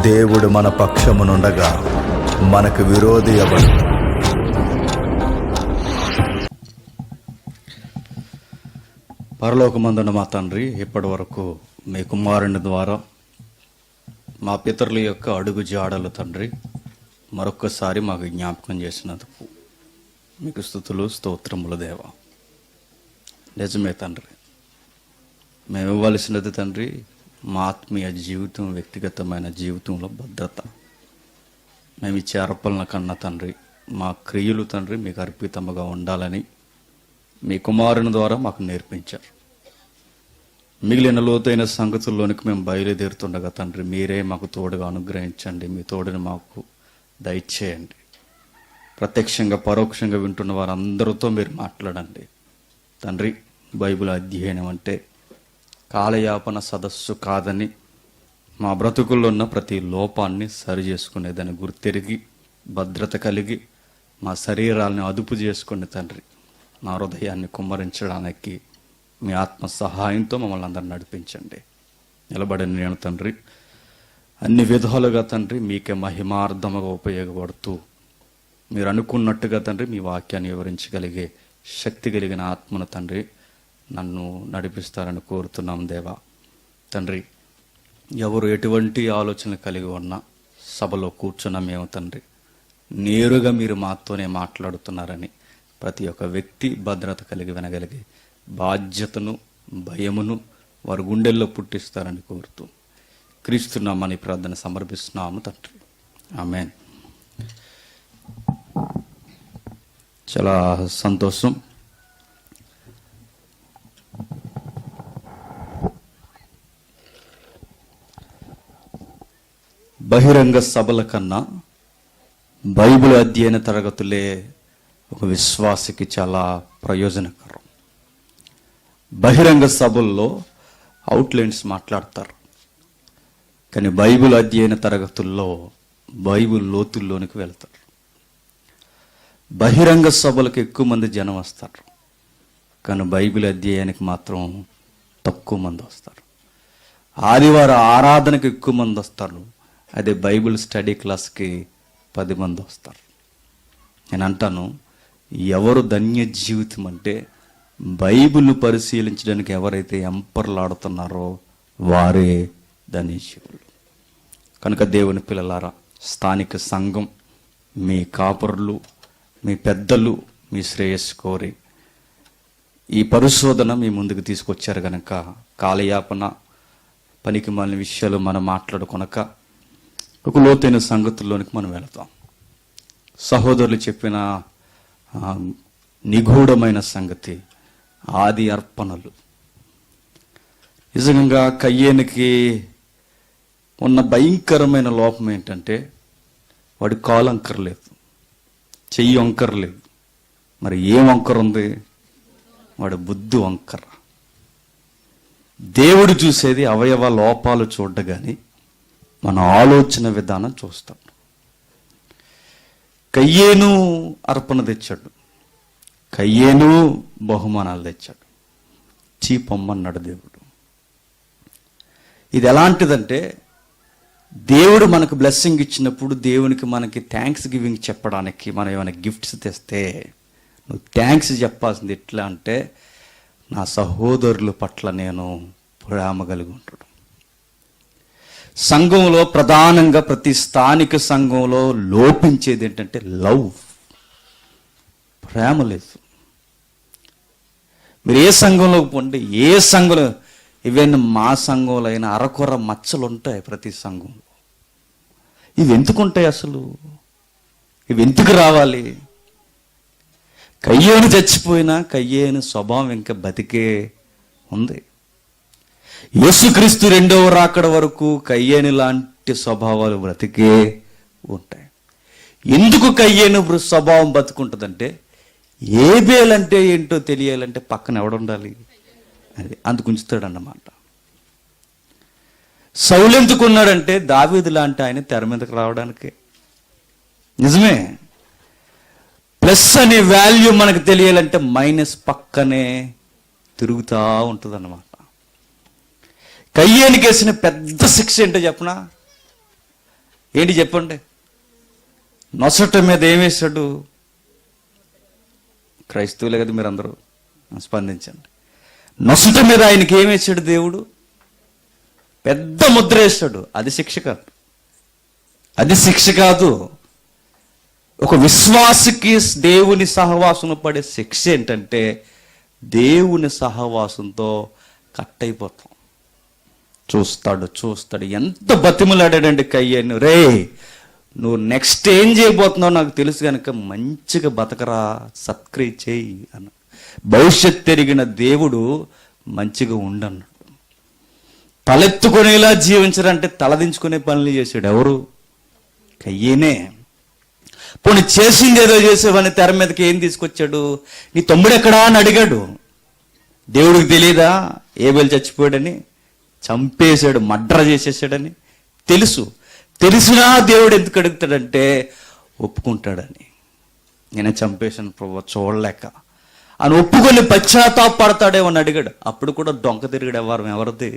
దేవుడు మన పక్షమునుండగా మనకు విరోధి ఎవడు? పరలోకమందున మా తండ్రి, ఇప్పటి వరకు మీ కుమారుని ద్వారా మా పితరుల యొక్క అడుగు జాడలు తండ్రి మరొక్కసారి మాకు జ్ఞాపకం చేసినందుకు మీకు స్తుతులు స్తోత్రములు దేవా. నిజమే తండ్రి, మేము ఇవ్వాల్సినది తండ్రి మా ఆత్మీయ జీవితం, వ్యక్తిగతమైన జీవితంలో భద్రత. మేము ఇచ్చే అర్పణల కన్నా తండ్రి మా క్రియలు తండ్రి మీకు అర్పితముగా ఉండాలని మీ కుమారుని ద్వారా మాకు నేర్పించారు. మిగిలిన లోతైన సంగతుల్లోనికి మేము బయలుదేరుతుండగా తండ్రి మీరే మాకు తోడుగా అనుగ్రహించండి. మీ తోడుని మాకు దయచేయండి. ప్రత్యక్షంగా పరోక్షంగా వింటున్న వారందరితో మీరు మాట్లాడండి తండ్రి. బైబిల్ అధ్యయనం అంటే కాలయాపన సదస్సు కాదని, మా బ్రతుకుల్లో ఉన్న ప్రతి లోపాన్ని సరి చేసుకునేదని గుర్తెరిగి భద్రత కలిగి మా శరీరాలను అదుపు చేసుకుని తండ్రి మా హృదయాన్ని కుమ్మరించడానికి మీ ఆత్మ సహాయంతో మమ్మల్ని అందరిని నడిపించండి. నిలబడిన నేను తండ్రి అన్ని విధాలుగా తండ్రి మీకే మహిమార్థముగా ఉపయోగపడుతూ మీరు అనుకున్నట్టుగా తండ్రి మీ వాక్యాన్ని వివరించగలిగే శక్తి కలిగిన ఆత్మను తండ్రి నన్ను నడిపిస్తారని కోరుతున్నాం దేవా. తండ్రి ఎవరు ఎటువంటి ఆలోచన కలిగి ఉన్నా సభలో కూర్చున్న మేము తండ్రి నేరుగా మీరు మాతోనే మాట్లాడుతున్నారని ప్రతి ఒక్క వ్యక్తి భద్రత కలిగి వినగలిగే బాధ్యతను, భయమును వారి గుండెల్లో పుట్టిస్తారని కోరుతూ క్రీస్తున్నామని ప్రార్థన సమర్పిస్తున్నాము తండ్రి. ఆమేన్. చాలా సంతోషం. బహిరంగ సభల కన్నా బైబిల్ అధ్యయన తరగతులే ఒక విశ్వాసికి చాలా ప్రయోజనకరం. బహిరంగ సభల్లో అవుట్లైన్స్ మాట్లాడతారు, కానీ బైబిల్ అధ్యయన తరగతుల్లో బైబిల్ లోతుల్లోనికి వెళ్తారు. బహిరంగ సభలకు ఎక్కువ మంది జనం వస్తారు, కానీ బైబిల్ అధ్యయనానికి మాత్రం తక్కువ మంది వస్తారు. ఆదివారం ఆరాధనకు ఎక్కువ మంది వస్తారు, అదే బైబిల్ స్టడీ క్లాస్కి 10 మంది వస్తారు. నేను అంటాను, ఎవరు ధన్య జీవితం అంటే బైబిల్ పరిశీలించడానికి ఎవరైతే ఎంపర్లాడుతున్నారో వారే ధన్య జీవులు. కనుక దేవుని పిల్లలారా, స్థానిక సంఘం, మీ కాపరులు, మీ పెద్దలు మీ శ్రేయస్సు కోరి ఈ పరిశోధన మీ ముందుకు తీసుకొచ్చారు. కనుక కాలయాపన, పనికి మాలిన విషయాలు మనం మాట్లాడుకొనక ఒక లోతైన సంగతుల్లోనికి మనం వెళతాం. సహోదరులు చెప్పిన నిగూఢమైన సంగతి ఆది అర్పణలు. నిజంగా కయ్యేనికి ఉన్న భయంకరమైన లోపం ఏంటంటే వాడి కాలు వంకరలేదు, చెయ్యి వంకరలేదు. మరి ఏం వంకర ఉంది? వాడి బుద్ధి వంకర. దేవుడు చూసేది అవయవ లోపాలు చూడగాని మన ఆలోచన విధానం చూస్తాం. కయ్యేను అర్పణ తెచ్చాడు, కయ్యేను బహుమానాలు తెచ్చాడు, చీపమ్మన్నాడు దేవుడు. ఇది ఎలాంటిదంటే, దేవుడు మనకు బ్లెస్సింగ్ ఇచ్చినప్పుడు దేవునికి మనకి థ్యాంక్స్ గివింగ్ చెప్పడానికి మనం ఏమైనా గిఫ్ట్స్ తెస్తే నువ్వు థ్యాంక్స్ చెప్పాల్సింది ఎట్లా అంటే, నా సహోదరుల పట్ల నేను ప్రేమ కలిగి ఉంటాడు. సంఘంలో ప్రధానంగా ప్రతి స్థానిక సంఘంలో లోపించేది ఏంటంటే లవ్, ప్రేమ లేదు. మీరు ఏ సంఘంలోకి పోండి, ఏ సంఘంలో, ఈవెన్ మా సంఘంలో అయినా అరకొర మచ్చలు ఉంటాయి ప్రతి సంఘంలో. ఇవి ఎందుకు ఉంటాయి అసలు? ఇవి ఎందుకు రావాలి? కయ్యేను చచ్చిపోయినా కయ్యేను స్వభావం ఇంకా బతికే ఉంది. యేసుక్రీస్తు 2వ రాకడ వరకు కయ్యేను లాంటి స్వభావాలు బ్రతికే ఉంటాయి. ఎందుకు కయ్యేను స్వభావం బతుకుంటుందంటే, ఏబేల్ అంటే ఏంటో తెలియాలంటే పక్కన ఎవడుండాలి, అది అందుకు ఉంచుతాడన్నమాట. సౌలు ఎందుకున్నాడంటే దావీదు లాంటి ఆయన తెర మీదకి రావడానికి. నిజమే, ప్లస్ అనే వాల్యూ మనకు తెలియాలంటే మైనస్ పక్కనే తిరుగుతూ ఉంటుంది అన్నమాట. కయ్యేనికి వేసిన పెద్ద శిక్ష ఏంటో చెప్పనా? ఏంటి చెప్పండి? నొసట మీద ఏం వేశాడు? క్రైస్తవులే కదా మీరు అందరూ, స్పందించండి. నొసట మీద ఆయనకి ఏం వేశాడు దేవుడు? పెద్ద ముద్ర వేస్తాడు. అది శిక్ష కాదు, అది శిక్ష కాదు. ఒక విశ్వాసికి దేవుని సహవాసం పడే శిక్ష ఏంటంటే దేవుని సహవాసంతో కట్ అయిపోతాం. చూస్తాడు. ఎంత బతిమలాడాడండి కయ్యను, రే నువ్వు నెక్స్ట్ ఏం చేయబోతున్నావు నాకు తెలుసు కనుక మంచిగా బతకరా, సత్క్రియ చేయి అన్న. భవిష్యత్ తిరిగిన దేవుడు మంచిగా ఉండన్నాడు. తలెత్తుకునేలా జీవించడంటే తలదించుకునే పనులు చేశాడు. ఎవరు? కయ్యేనే. పోనీ చేసింది ఏదో చేసేవని తెర మీదకి ఏం తీసుకొచ్చాడు? నీ తమ్ముడు ఎక్కడా అని అడిగాడు. దేవుడికి తెలియదా ఏబేలు చచ్చిపోయాడని? చంపేశాడు, మర్డర్ చేసేసాడని తెలుసు. తెలిసినా దేవుడు ఎందుకు అడుగుతాడంటే ఒప్పుకుంటాడని. నేనే చంపేశాను ప్రభు చూడలేక అని ఒప్పుకొని పశ్చాత్తాపడతాడేమో అని అడిగాడు. అప్పుడు కూడా డొంక తిరిగాడు. ఎవరిది?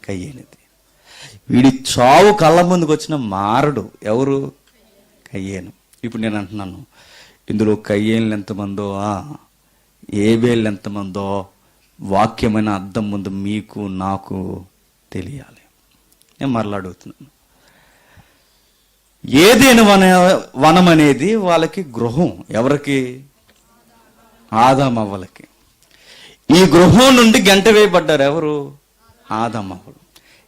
కయ్యేనిది. వీడి చావు కళ్ళ ముందుకు వచ్చిన మారడు. ఎవరు? కయ్యేను. ఇప్పుడు నేను అంటున్నాను, ఇందులో కయ్యేళ్ళు ఎంతమందో ఏబేళ్ళు ఎంతమందో వాక్యమైన అర్థం ముందు మీకు నాకు తెలియాలి. నేను మరలా అడుగుతున్నాను. ఏదైనా వనం అనేది వాళ్ళకి గృహం. ఎవరికి? ఆదామవ్వలకి. ఈ గృహం నుండి గంట వేయబడ్డారు. ఎవరు? ఆదామవ్వలు.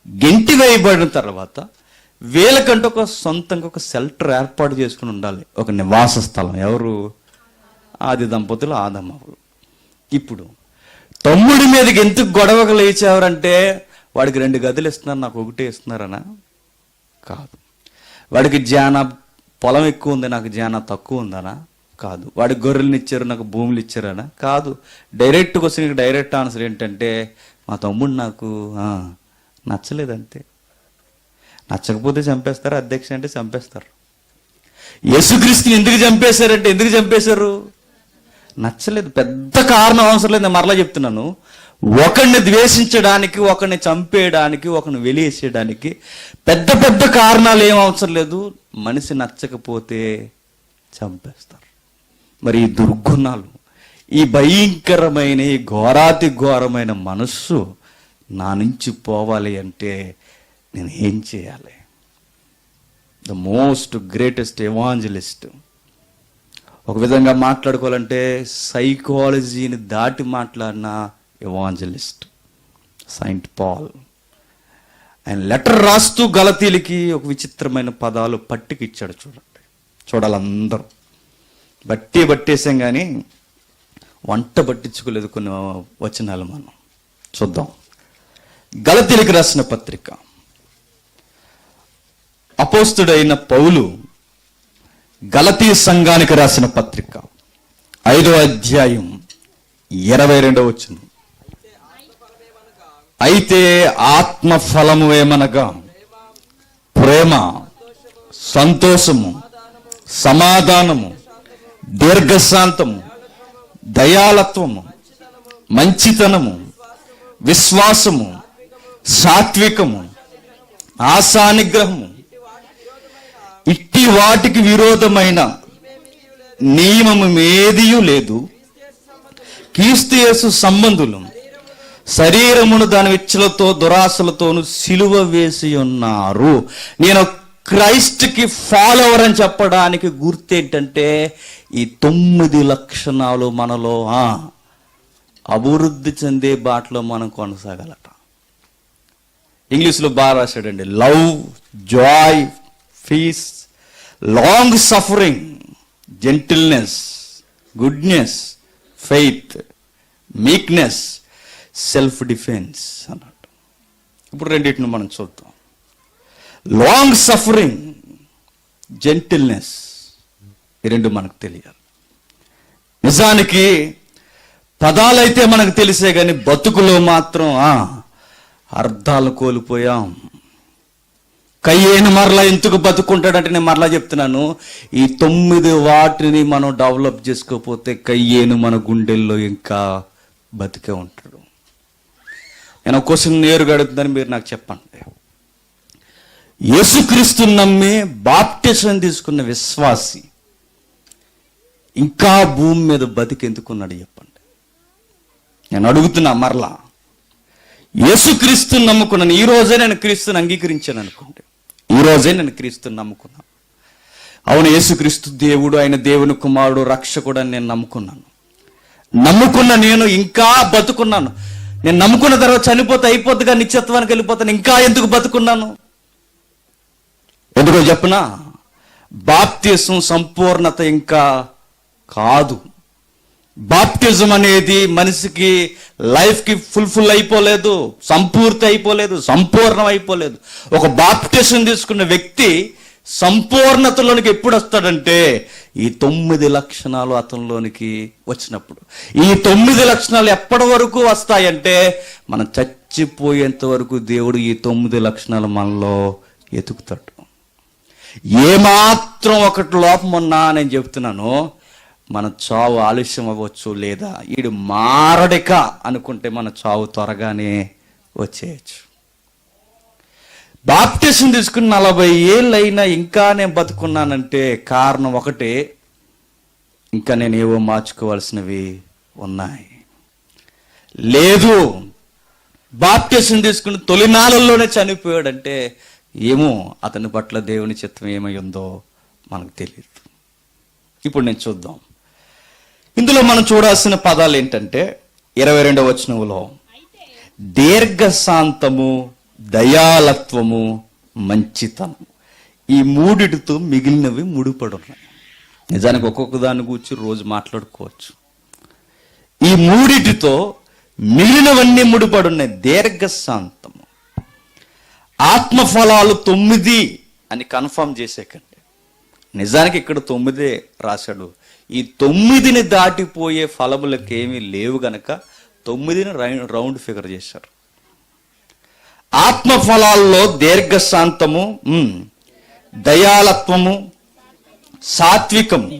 గంటి వేయబడిన తర్వాత వీళ్ళకంటే ఒక సొంతంగా ఒక షెల్టర్ ఏర్పాటు చేసుకుని ఉండాలి, ఒక నివాస స్థలం. ఎవరు? ఆది దంపతులు ఆదామవ్వలు. ఇప్పుడు తమ్ముడి మీదకి ఎందుకు గొడవకు లేచారంటే వాడికి 2 గదులు ఇస్తున్నారు, నాకు ఒకటే ఇస్తున్నారనా? కాదు. వాడికి పొలం ఎక్కువ ఉంది, నాకు తక్కువ ఉందనా? కాదు. వాడికి గొర్రెలను ఇచ్చారు, నాకు భూములు ఇచ్చారనా? కాదు. డైరెక్ట్ క్వశ్చన్కి డైరెక్ట్ ఆన్సర్ ఏంటంటే మా తమ్ముడు నాకు నచ్చలేదంతే. నచ్చకపోతే చంపేస్తారు, అధ్యక్ష అంటే చంపేస్తారు. యేసుక్రీస్తుని ఎందుకు చంపేశారంటే ఎందుకు చంపేశారు? నచ్చలేదు. పెద్ద కారణం అవసరం లేదు. నేను మరలా చెప్తున్నాను, ఒకరిని ద్వేషించడానికి, ఒకరిని చంపేయడానికి, ఒకరిని వెలివేసేయడానికి పెద్ద పెద్ద కారణాలు ఏం అవసరం లేదు. మనిషి నచ్చకపోతే చంపేస్తారు. మరి ఈ దుర్గుణాలు, ఈ భయంకరమైన, ఈ ఘోరాతి ఘోరమైన మనస్సు నా నుంచి పోవాలి అంటే నేను ఏం చేయాలి? ద మోస్ట్ గ్రేటెస్ట్ ఎవాంజలిస్ట్, ఒక విధంగా మాట్లాడుకోవాలంటే సైకాలజీని దాటి మాట్లాడిన ఎవాంజలిస్ట్ సెయింట్ పాల్. ఆయన లెటర్ రాస్తూ గలతీలకి ఒక విచిత్రమైన పదాలు పట్టికిచ్చాడు. చూడాలి అందరూ. బట్టేసాం కానీ వంట పట్టించుకోలేదు కొన్ని వచనాలు. మనం చూద్దాం. గలతీలకు రాసిన పత్రిక, అపోస్తుడైన పౌలు గలతీ సంఘానికి రాసిన పత్రిక 5వ అధ్యాయం 22వ వచనం. అయితే ఆత్మ ఫలము ఏమనగా ప్రేమ, సంతోషము, సమాధానము, దీర్ఘశాంతము, దయాళత్వము, మంచితనము, విశ్వాసము, సాత్వికము, ఆశానిగ్రహము, ఇట్టి వాటికి విరోధమైన నియమము ఏదియూ లేదు. క్రీస్తు యేసు సంబంధులు శరీరమును దాని ఇచ్చలతో దురాశలతోను సిలువ వేసి ఉన్నారు. నేను క్రైస్ట్కి ఫాలోవర్ అని చెప్పడానికి గుర్తేంటంటే ఈ 9 లక్షణాలు మనలో అభివృద్ధి చెందే బాటలో మనం కొనసాగాలట. ఇంగ్లీష్లో బాగా రాశాడండి. Love, joy, peace, long suffering, gentleness, goodness, faith, meekness, self defence అన్నట్టు. ఇప్పుడు రెండింటిని మనం చూద్దాం. లాంగ్ సఫరింగ్, జెంటిల్నెస్, ఈ రెండు మనకు తెలియాలి. నిజానికి పదాలైతే మనకు తెలిసే కానీ బతుకులో మాత్రం అర్థాలు కోల్పోయాం. కయ్యేను మరలా ఎందుకు బతుకుంటాడంటే నేను మరలా చెప్తున్నాను, ఈ 9 వాటిని మనం డెవలప్ చేసుకోకపోతే కయ్యేను మన గుండెల్లో ఇంకా బతికే ఉంటాడు. నేను క్వశ్చన్ నేరుగా అడుగుతుందని మీరు నాకు చెప్పండి. యేసుక్రీస్తుని నమ్మి బాప్టిజం తీసుకున్న విశ్వాసి ఇంకా భూమి మీద బతికెందుకున్నాడు చెప్పండి. నేను అడుగుతున్నా మరలా, యేసుక్రీస్తుని నమ్ముకున్నాను, ఈ రోజే నేను క్రీస్తుని అంగీకరించాను అనుకోండి, ఈ రోజే నేను క్రీస్తుని నమ్ముకున్నాను, అవును యేసుక్రీస్తు దేవుడు, ఆయన దేవుని కుమారుడు, రక్షకుడు అని నేను నమ్ముకున్నాను. నమ్ముకున్న నేను ఇంకా బతుకున్నాను. నేను నమ్ముకున్న తర్వాత చనిపోతే అయిపోద్దిగా, నిత్యత్వానికి వెళ్ళిపోతాను, ఇంకా ఎందుకు బతుకున్నాను? ఎందుకో చెప్పనా? బాప్తిజం సంపూర్ణత ఇంకా కాదు. బాప్టిజం అనేది మనిషికి లైఫ్కి ఫుల్ఫిల్ అయిపోలేదు, సంపూర్తి అయిపోలేదు, సంపూర్ణం అయిపోలేదు. ఒక బాప్టిజం తీసుకున్న వ్యక్తి సంపూర్ణతలోనికి ఎప్పుడు వస్తాడంటే ఈ 9 లక్షణాలు అతనిలోనికి వచ్చినప్పుడు. ఈ 9 లక్షణాలు ఎప్పటి వరకు వస్తాయంటే మనం చచ్చిపోయేంత వరకు దేవుడు ఈ 9 లక్షణాలు మనలో ఎతుకుతాడు. ఏమాత్రం ఒకటి లోపం ఉన్నా నేను చెప్తున్నాను, మన చావు ఆలస్యం అవ్వచ్చు, లేదా ఈడు మారడిక అనుకుంటే మన చావు త్వరగానే వచ్చేయచ్చు. బాప్టిజం తీసుకుని 40 ఏళ్ళైనా ఇంకా నేను బతుకున్నానంటే కారణం ఒకటే, ఇంకా నేను ఏవో మార్చుకోవాల్సినవి ఉన్నాయి. లేదు, బాప్టిజం తీసుకుని తొలినాళ్ళలోనే చనిపోయాడంటే ఏమో అతని పట్ల దేవుని చిత్తం ఏమై ఉందో మనకు తెలియదు. ఇప్పుడు నేను చూద్దాం. ఇందులో మనం చూడాల్సిన పదాలు ఏంటంటే 22వ వచనంలో దీర్ఘశాంతము, దయాలత్వము, మంచితనం, ఈ మూడిటితో మిగిలినవి ముడిపడి ఉన్నాయి. నిజానికి ఒక్కొక్క దాని గురించి రోజు మాట్లాడుకోవచ్చు. ఈ మూడిటితో మిగిలినవన్నీ ముడిపడి ఉన్నాయి. దీర్ఘశాంతము, ఆత్మఫలాలు 9 అని కన్ఫర్మ్ చేసేకండి. నిజానికి ఇక్కడ 9 రాశాడు. ఈ 9ని దాటిపోయే ఫలములకు ఏమీ లేవు గనక 9ని రౌండ్ ఫిగర్ చేశారు. ఆత్మఫలాల్లో దీర్ఘశాంతము, దయాలత్వము, సాత్వికము,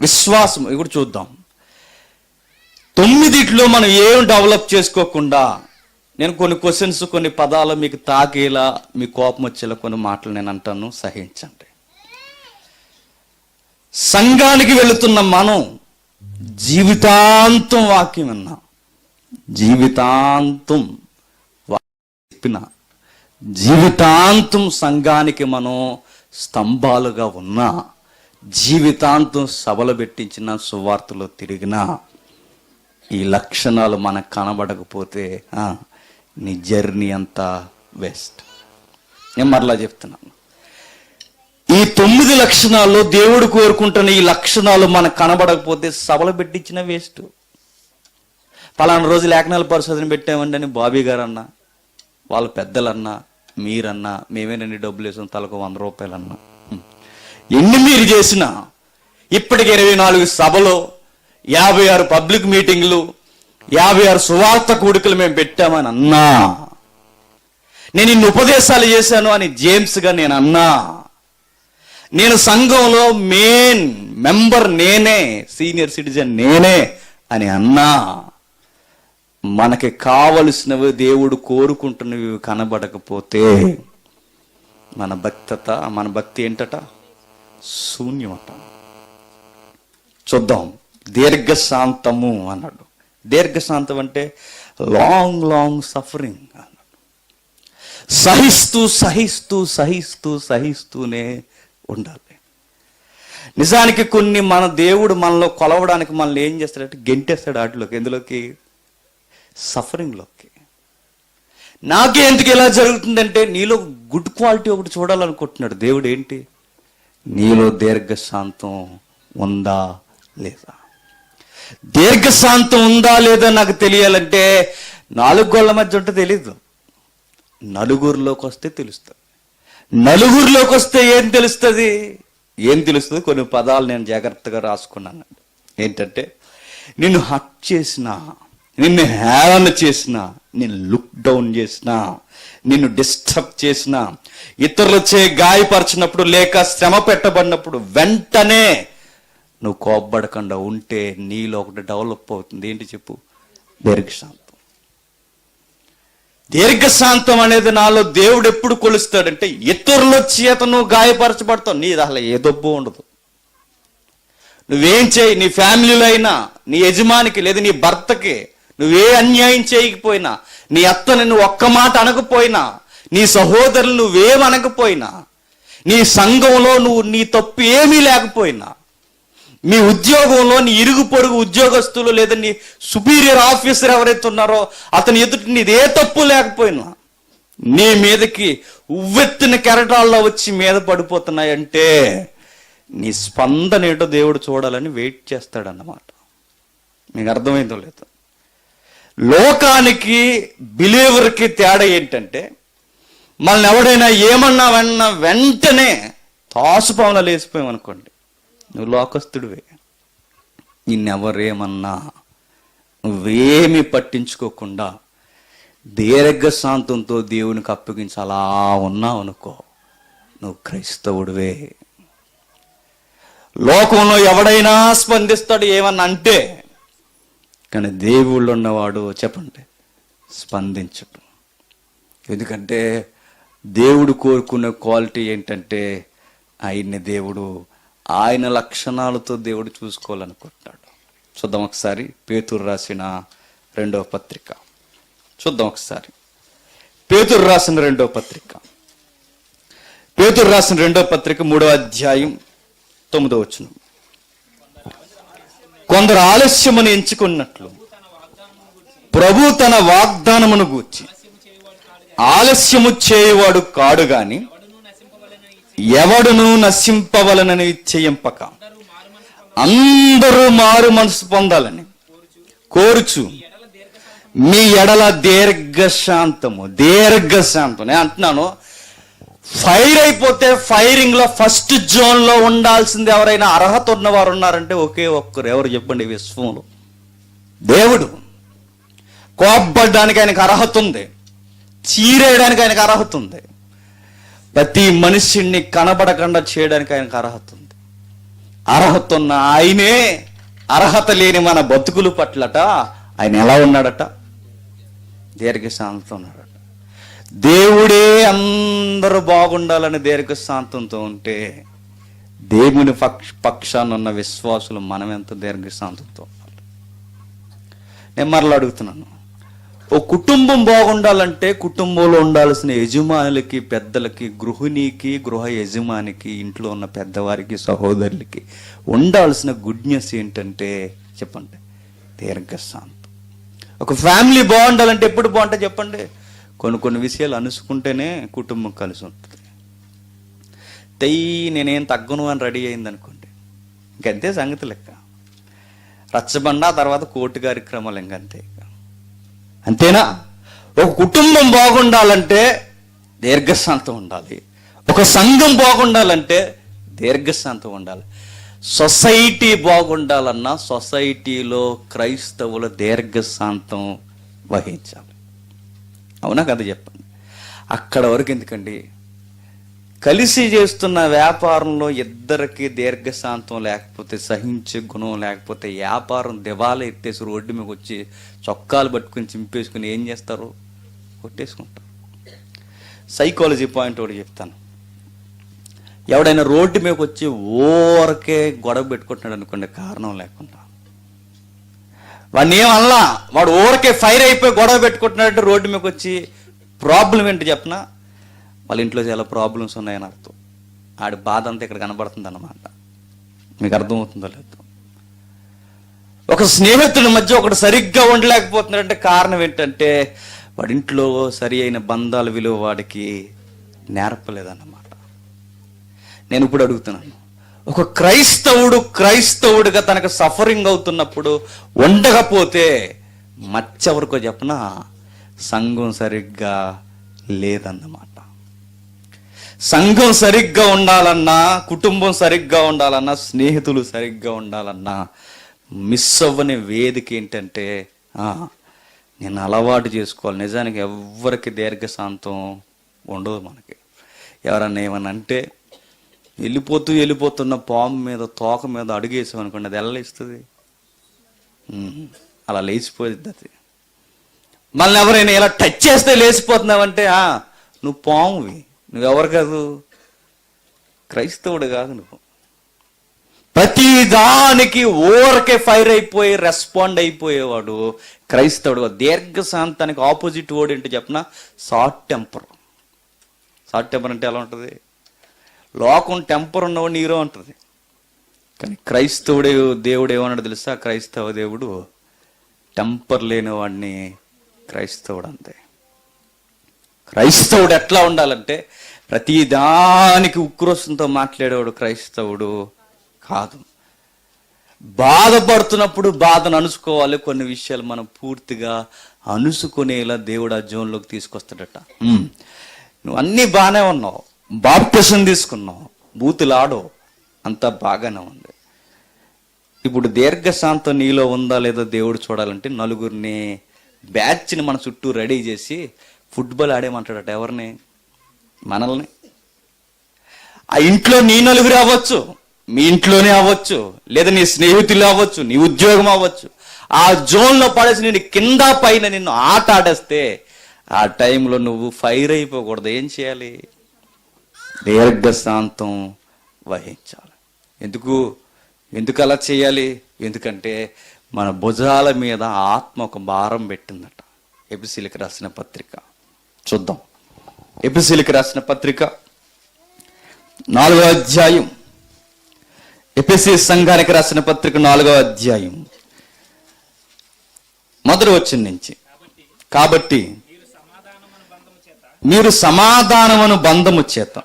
విశ్వాసము, ఇప్పుడు చూద్దాం. 9 మనం ఏం డెవలప్ చేసుకోకుండా, నేను కొన్ని క్వశ్చన్స్, కొన్ని పదాలు మీకు తాకేలా, మీ కోపం వచ్చేలా కొన్ని మాటలు నేను అంటాను, సహించండి. సంఘానికి వెళుతున్న మనం జీవితాంతం వాక్యం విన్నాం, జీవితాంతం చెప్పిన, జీవితాంతం సంఘానికి మనం స్తంభాలుగా ఉన్నా, జీవితాంతం సభలు పెట్టించిన, సువార్తలో తిరిగిన ఈ లక్షణాలు మనకు కనబడకపోతే నీ జర్నీ అంతా వేస్ట్. నేను మరలా చెప్తున్నాను, ఈ 9 లక్షణాల్లో దేవుడు కోరుకుంటున్న ఈ లక్షణాలు మనకు కనబడకపోతే సభలు పెట్టించిన వేస్ట్. పలానా రోజు లేఖనాల పరిశోధన పెట్టామండి అని బాబీ గారు అన్నా, వాళ్ళ పెద్దలన్నా, మీరన్నా, మేమేనండి డబ్బులు వేసాం తలకు 100 రూపాయలన్నా, ఎన్ని మీరు చేసినా ఇప్పటికి 24 సభలు, 56 పబ్లిక్ మీటింగ్లు, 56 సువార్త కూడికలు మేము పెట్టామని అన్నా, నేను ఇన్ని ఉపదేశాలు చేశాను అని జేమ్స్గా నేను అన్నా, నేను సంఘంలో మెయిన్ మెంబర్ నేనే, సీనియర్ సిటిజన్ నేనే అని అన్నా, మనకి కావలసినవి దేవుడు కోరుకుంటున్నవి కనబడకపోతే మన భక్తి ఏంటట? శూన్యమట. చూద్దాం. దీర్ఘశాంతము అన్నాడు. దీర్ఘశాంతం అంటే లాంగ్ సఫరింగ్ అన్నాడు. సహిస్తూనే ఉండాలి. నిజానికి కొన్ని మన దేవుడు మనలో కొలవడానికి మనల్ని ఏం చేస్తాడంటే గెంటేస్తాడు వాటిలోకి. ఎందులోకి? సఫరింగ్లోకి. నాకే ఎందుకు ఇలా జరుగుతుందంటే నీలో గుడ్ క్వాలిటీ ఒకటి చూడాలనుకుంటున్నాడు దేవుడు. ఏంటి? నీలో దీర్ఘశాంతం ఉందా లేదా? దీర్ఘశాంతం ఉందా లేదా నాకు తెలియాలంటే 4 గోళ్ల మధ్య ఉంటే తెలీదు, నలుగురిలోకి వస్తే తెలుస్తుంది. నలుగురిలోకి వస్తే ఏం తెలుస్తుంది? కొన్ని పదాలు నేను జాగ్రత్తగా రాసుకున్నాను. ఏంటంటే, నిన్ను హర్ట్ చేసినా, నిన్ను హేళన చేసినా, నిన్ను లుక్ డౌన్ చేసినా, నిన్ను డిస్టర్బ్ చేసినా, ఇతరులచే గాయపరిచినప్పుడు లేక శ్రమ పెట్టబడినప్పుడు వెంటనే నువ్వు కోప్పడకుండా ఉంటే నీలో ఒకటి డెవలప్ అవుతుంది. ఏంటి చెప్పు? దీర్ఘశాంతం. దీర్ఘశాంతం అనేది నాలో దేవుడు ఎప్పుడు కొలుస్తాడంటే ఇతరుల చేత నువ్వు గాయపరచబడతావు, నీది అసలు ఏ దొబ్బు ఉండదు. నువ్వేం చేయి, నీ ఫ్యామిలీలో అయినా, నీ యజమానికి లేదా నీ భర్తకి నువ్వే అన్యాయం చేయకపోయినా, నీ అత్తని నువ్వు ఒక్క మాట అనకపోయినా, నీ సహోదరులు నువ్వేం అనకపోయినా, నీ సంఘంలో నువ్వు నీ తప్పు ఏమీ లేకపోయినా, మీ ఉద్యోగంలో నీ ఇరుగు పొరుగు ఉద్యోగస్తులు లేదా నీ సుపీరియర్ ఆఫీసర్ ఎవరైతే ఉన్నారో అతని ఎదుటి నీదే తప్పు లేకపోయినా, నీ మీదకి ఉవ్వెత్తిన కెరటాల్లో వచ్చి మీద పడిపోతున్నాయంటే నీ స్పందన ఏంటో దేవుడు చూడాలని వెయిట్ చేస్తాడన్నమాట. మీకు అర్థమైందో లేదు? లోకానికి బిలీవర్కి తేడా ఏంటంటే, మనల్ని ఎవడైనా ఏమన్నా వెంటనే తాసుపాములా లేచిపోయాం అనుకోండి, నువ్వు లోకస్తుడివే. నిన్నెవరేమన్నా నువ్వేమి పట్టించుకోకుండా దీర్ఘశాంతంతో దేవునికి అప్పగించి అలా ఉన్నావు అనుకో, నువ్వు క్రైస్తవుడివే. లోకంలో ఎవడైనా స్పందిస్తాడు ఏమన్నా అంటే, కానీ దేవుళ్ళు ఉన్నవాడు చెప్పండి స్పందించడు. ఎందుకంటే దేవుడు కోరుకునే క్వాలిటీ ఏంటంటే, ఆయన్ని దేవుడు ఆయన లక్షణాలతో దేవుడు చూసుకోవాలనుకుంటున్నాడు. చూద్దాం ఒకసారి పేతురు రాసిన 2వ పత్రిక. చూద్దాం ఒకసారి పేతురు రాసిన 2వ పత్రిక. పేతురు రాసిన 2వ పత్రిక 3వ అధ్యాయం 9వ వచనం. కొందరు ఆలస్యమును ఎంచుకున్నట్లు ప్రభు తన వాగ్దానమును గూర్చి ఆలస్యము చేయవాడు కాడు గాని ఎవడును నశింపవలనని ఇచ్చయింపక అందరూ మారు మనసు పొందాలని కోరుచు మీ ఎడల దీర్ఘశాంతము. నేను అంటున్నాను, ఫైర్ అయిపోతే ఫైరింగ్ లో ఫస్ట్ జోన్ లో ఉండాల్సింది ఎవరైనా అర్హత ఉన్నవారు ఉన్నారంటే ఒకే ఒక్కరు. ఎవరు చెప్పండి? విశ్వంలో దేవుడు. కోపడ్డానికి ఆయనకు అర్హత ఉంది, చీరేయడానికి ఆయనకు అర్హత ఉంది, ప్రతి మనిషిని కనబడకుండా చేయడానికి ఆయనకు అర్హత ఉంది. అర్హత ఉన్న ఆయనే అర్హత లేని మన బతుకులు పట్లట ఆయన ఎలా ఉన్నాడట? దీర్ఘశాంతం ఉన్నాడట. దేవుడే అందరూ బాగుండాలని దీర్ఘశాంతంతో ఉంటే, దేవుని పక్షాన ఉన్న విశ్వాసులు మనం ఎంత దీర్ఘశాంతంతో ఉండాలి? నేను మరలా అడుగుతున్నాను, ఓ కుటుంబం బాగుండాలంటే కుటుంబంలో ఉండాల్సిన యజమానులకి, పెద్దలకి, గృహిణికి, గృహ యజమానికి, ఇంట్లో ఉన్న పెద్దవారికి, సహోదరులకి ఉండాల్సిన గుడ్నెస్ ఏంటంటే చెప్పండి, దీర్ఘశాంతం. ఒక ఫ్యామిలీ బాగుండాలంటే ఎప్పుడు బాగుంటుంది చెప్పండి? కొన్ని విషయాలు అనుసుకుంటేనే కుటుంబం కలిసి ఉంటుంది. నేనేం తగ్గను అని రెడీ అయింది అనుకోండి, ఇంకంతే సంగతి లెక్క. రచ్చబండ తర్వాత కోర్టు కార్యక్రమాలు ఇంకంతే. అంతేనా? ఒక కుటుంబం బాగుండాలంటే దీర్ఘశాంతం ఉండాలి, ఒక సంఘం బాగుండాలంటే దీర్ఘశాంతం ఉండాలి, సొసైటీ బాగుండాలన్నా సొసైటీలో క్రైస్తవుల దీర్ఘశాంతం వహించాలి. అవునా కదా చెప్పండి? అక్కడ వరకు ఎందుకండి? కలిసి చేస్తున్న వ్యాపారంలో ఇద్దరికి దీర్ఘశాంతం లేకపోతే, సహించే గుణం లేకపోతే, వ్యాపారం దివాలా ఎత్తేసి రోడ్డు మీకు వచ్చి చొక్కాలు పట్టుకుని చింపేసుకుని ఏం చేస్తారు? కొట్టేసుకుంటారు. సైకాలజీ పాయింట్ ఒకటి చెప్తాను. ఎవడైనా రోడ్డు మీకు వచ్చి ఊరకే గొడవ పెట్టుకుంటున్నాడు అనుకోండి, కారణం లేకుండా, వాడిని ఏమల్లా, వాడు ఊరకే ఫైర్ అయిపోయి గొడవ పెట్టుకుంటున్నాడంటే రోడ్డు మీకు వచ్చి ప్రాబ్లం ఏంటి చెప్పనా? వాళ్ళ ఇంట్లో చాలా ప్రాబ్లమ్స్ ఉన్నాయని అర్థం. ఆడి బాధ అంతా ఇక్కడ కనబడుతుంది అన్నమాట. మీకు అర్థమవుతుందో లేదు? ఒక స్నేహితుడి మధ్య ఒకటి సరిగ్గా ఉండలేకపోతున్నాడంటే కారణం ఏంటంటే వాడి ఇంట్లో సరి అయిన బంధాల విలువ వాడికి నేర్పలేదన్నమాట. నేను ఇప్పుడు అడుగుతున్నాను, ఒక క్రైస్తవుడుగా తనకు సఫరింగ్ అవుతున్నప్పుడు ఉండకపోతే మచ్చెవరికో చెప్పనా? సంఘం సరిగ్గా లేదన్నమాట. సంఘం సరిగ్గా ఉండాలన్నా, కుటుంబం సరిగ్గా ఉండాలన్నా, స్నేహితులు సరిగ్గా ఉండాలన్నా మిస్ అవ్వని వేదిక ఏంటంటే నేను అలవాటు చేసుకోవాలి. నిజానికి ఎవ్వరికి దీర్ఘశాంతం ఉండదు మనకి. ఎవరన్నా ఏమన్నా అంటే వెళ్ళిపోతున్న పాము మీద, తోక మీద అడుగేసామనుకోండి, అది ఎలా లేస్తుంది? అలా లేచిపోయింది. అది మనల్ని ఎవరైనా ఇలా టచ్ చేస్తే లేచిపోతున్నావంటే నువ్వు పామువి, నువ్వెవరు కాదు, క్రైస్తవుడు కాదు నువ్వు. ప్రతి దానికి ఊరకే ఫైర్ అయిపోయి రెస్పాండ్ అయిపోయేవాడు క్రైస్తవుడు. దీర్ఘశాంతానికి ఆపోజిట్ వర్డ్ ఏంటి చెప్పిన? Short temper. షార్ట్ టెంపర్ అంటే ఎలా ఉంటుంది? లోకం టెంపర్ ఉన్నవాడు హీరో ఉంటుంది, కానీ క్రైస్తవుడే దేవుడు ఏమన్నాడు తెలుసా? క్రైస్తవ దేవుడు టెంపర్ లేని వాడిని క్రైస్తవుడు అంతే. క్రైస్తవుడు ఎట్లా ఉండాలంటే ప్రతి దానికి ఉక్రోషంతో మాట్లాడేవాడు క్రైస్తవుడు కాదు. బాధపడుతున్నప్పుడు బాధను అణుచుకోవాలి. కొన్ని విషయాలు మనం పూర్తిగా అణుచుకునేలా దేవుడు ఆ జోన్లోకి తీసుకొస్తాడట. నువ్వు అన్నీ బాగానే ఉన్నావు, బాప్టిజం తీసుకున్నావు, బూతులాడో, అంతా బాగానే ఉంది. ఇప్పుడు దీర్ఘశాంతం నీలో ఉందా లేదో దేవుడు చూడాలంటే నలుగురిని బ్యాచ్ని మన చుట్టూ రెడీ చేసి ఫుట్బాల్ ఆడేమంటాడట. ఎవరిని? మనల్ని. ఆ ఇంట్లో నీ నలుగురు అవ్వచ్చు, మీ ఇంట్లోనే అవ్వచ్చు, లేదా నీ స్నేహితులు అవ్వచ్చు, నీ ఉద్యోగం అవ్వచ్చు. ఆ జోన్లో పడేసి నేను కింద పైన నిన్ను ఆట ఆడేస్తే ఆ టైంలో నువ్వు ఫైర్ అయిపోకూడదు. ఏం చేయాలి? దీర్ఘశాంతం వహించాలి. ఎందుకు అలా చేయాలి? ఎందుకంటే మన భుజాల మీద ఆత్మ ఒక భారం పెట్టిందట. ఎఫెసీయులకు రాసిన పత్రిక చూద్దాం. ఎఫెసీయులకు రాసిన పత్రిక 4వ అధ్యాయం, ఎఫెసీ సంఘానికి రాసిన పత్రిక 4వ అధ్యాయం మొదటి వచనం నుంచి. కాబట్టి మీరు సమాధానమును బంధము చేత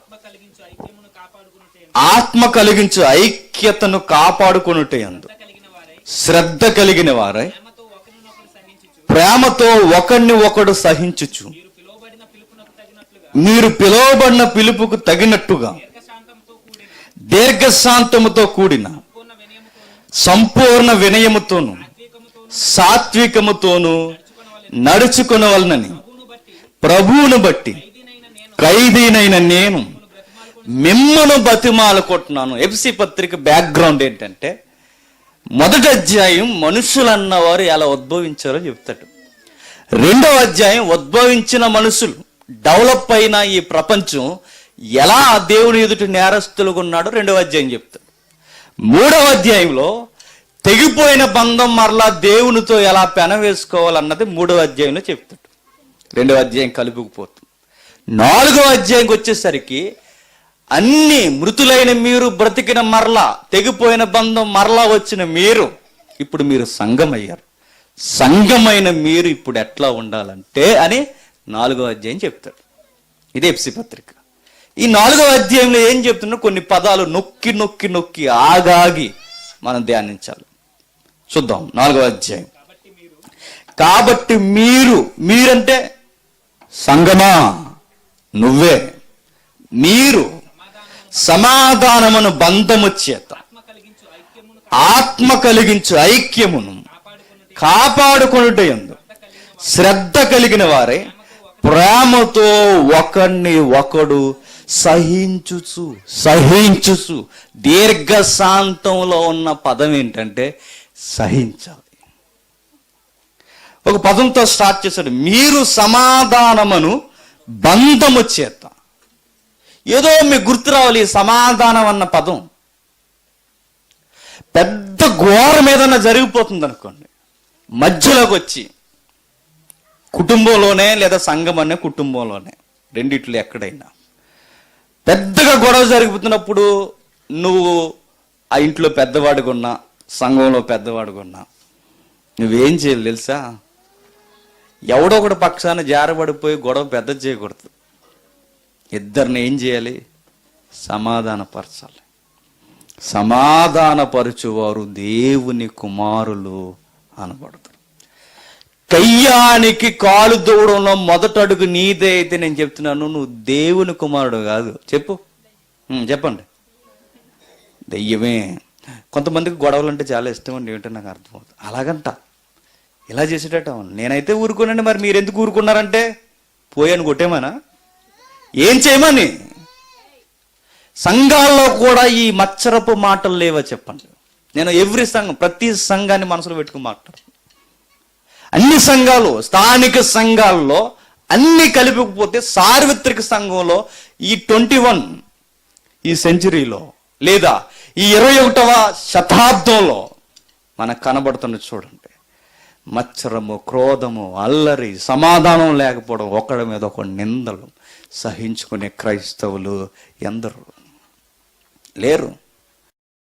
ఆత్మ కలిగించు ఐక్యతను కాపాడుకొనుటే అందు శ్రద్ధ కలిగిన వారై ప్రేమతో ఒకరిని ఒకడు సహించుచు మీరు పిలువబడిన పిలుపుకు తగినట్టుగా దీర్ఘశాంతముతో కూడిన సంపూర్ణ వినయముతోను సాత్వికముతోను నడుచుకొనవలనని ప్రభువును బట్టి ఖైదీనైన నేను మిమ్మను బతిమాలుకుంటున్నాను. ఎఫెసీ పత్రిక బ్యాక్గ్రౌండ్ ఏంటంటే, మొదటి అధ్యాయం మనుషులు అన్నవారు ఎలా ఉద్భవించారో చెప్తాడు. 2వ అధ్యాయం ఉద్భవించిన మనుషులు, డెవలప్ అయిన ఈ ప్రపంచం ఎలా దేవుని ఎదుటి నేరస్తులుగా ఉన్నాడో 2వ అధ్యాయం చెప్తాడు. 3వ అధ్యాయంలో తెగిపోయిన బంధం మరలా దేవునితో ఎలా పెనవేసుకోవాలన్నది 3వ అధ్యాయంలో చెప్తాడు. 2వ అధ్యాయం కలుపుకుపోతుంది. 4వ అధ్యాయంకి వచ్చేసరికి అన్ని మృతులైన మీరు బ్రతికిన మరలా తెగిపోయిన బంధం మరలా వచ్చిన మీరు ఇప్పుడు మీరు సంఘమయ్యారు. సంఘమైన మీరు ఇప్పుడు ఎట్లా ఉండాలంటే అని 4వ అధ్యాయం చెప్తాడు. ఇదే ఎఫెసీ పత్రిక. ఈ 4వ అధ్యాయంలో ఏం చెప్తున్నా కొన్ని పదాలు నొక్కి నొక్కి నొక్కి ఆగాగి మనం ధ్యానించాలి. చూద్దాం 4వ అధ్యాయం. కాబట్టి మీరంటే సంగమా, నువ్వే, మీరు సమాధానమును బంధము చేత ఆత్మ కలిగించు ఐక్యమును కాపాడుకొనుట యందు శ్రద్ధ కలిగిన వారే ప్రేమతో ఒకరిని ఒకడు సహించుచు. దీర్ఘశాంతంలో ఉన్న పదం ఏంటంటే సహించాలి. ఒక పదంతో స్టార్ట్ చేశాడు, మీరు సమాధానమును బంధము చేత. ఏదో మీకు గుర్తు రావాలి ఈ సమాధానం అన్న పదం. పెద్ద ఘోరం ఏదన్నా జరిగిపోతుంది అనుకోండి, మధ్యలోకి వచ్చి కుటుంబంలోనే లేదా సంఘం అనే కుటుంబంలోనే రెండిట్లో ఎక్కడైనా పెద్దగా గొడవ జరిగిపోతున్నప్పుడు నువ్వు ఆ ఇంట్లో పెద్దవాడిగా ఉన్నా సంఘంలో పెద్దవాడిగా ఉన్నా నువ్వేం చేయాలి తెలుసా? ఎవడో ఒకటి పక్షాన జారబడిపోయి గొడవ పెద్ద చేయకూడదు. ఇద్దరిని ఏం చేయాలి? సమాధానపరచాలి. సమాధానపరచువారు దేవుని కుమారులు అనబడతారు. కయ్యానికి కాలు దూడంలో మొదటి అడుగు నీదే అయితే నేను చెప్తున్నాను, నువ్వు దేవుని కుమారుడు కాదు. చెప్పండి. దెయ్యమే. కొంతమందికి గొడవలు అంటే చాలా ఇష్టం అండి. ఏంటంటే నాకు అర్థమవుతుంది. అలాగంట ఇలా చేసేటట్టు నేనైతే ఊరుకోనండి. మరి మీరు ఎందుకు ఊరుకున్నారంటే పోయాను కొట్టేమనా? ఏం చేయమని? సంఘాల్లో కూడా ఈ మచ్చరపు మాటలు లేవా చెప్పండి. నేను ప్రతి సంఘాన్ని మనసులో పెట్టుకుని మాట్లాడు. అన్ని సంఘాలు, స్థానిక సంఘాల్లో అన్ని కలిపిపోతే సార్వత్రిక సంఘంలో ఈ 21 ఈ సెంచరీలో లేదా ఈ 21వ శతాబ్దంలో మనకు కనబడుతున్నది చూడండి. మత్సరము, క్రోధము, అల్లరి, సమాధానం లేకపోవడం, ఒకడి మీద ఒక నిందలు సహించుకునే క్రైస్తవులు ఎందరు లేరు.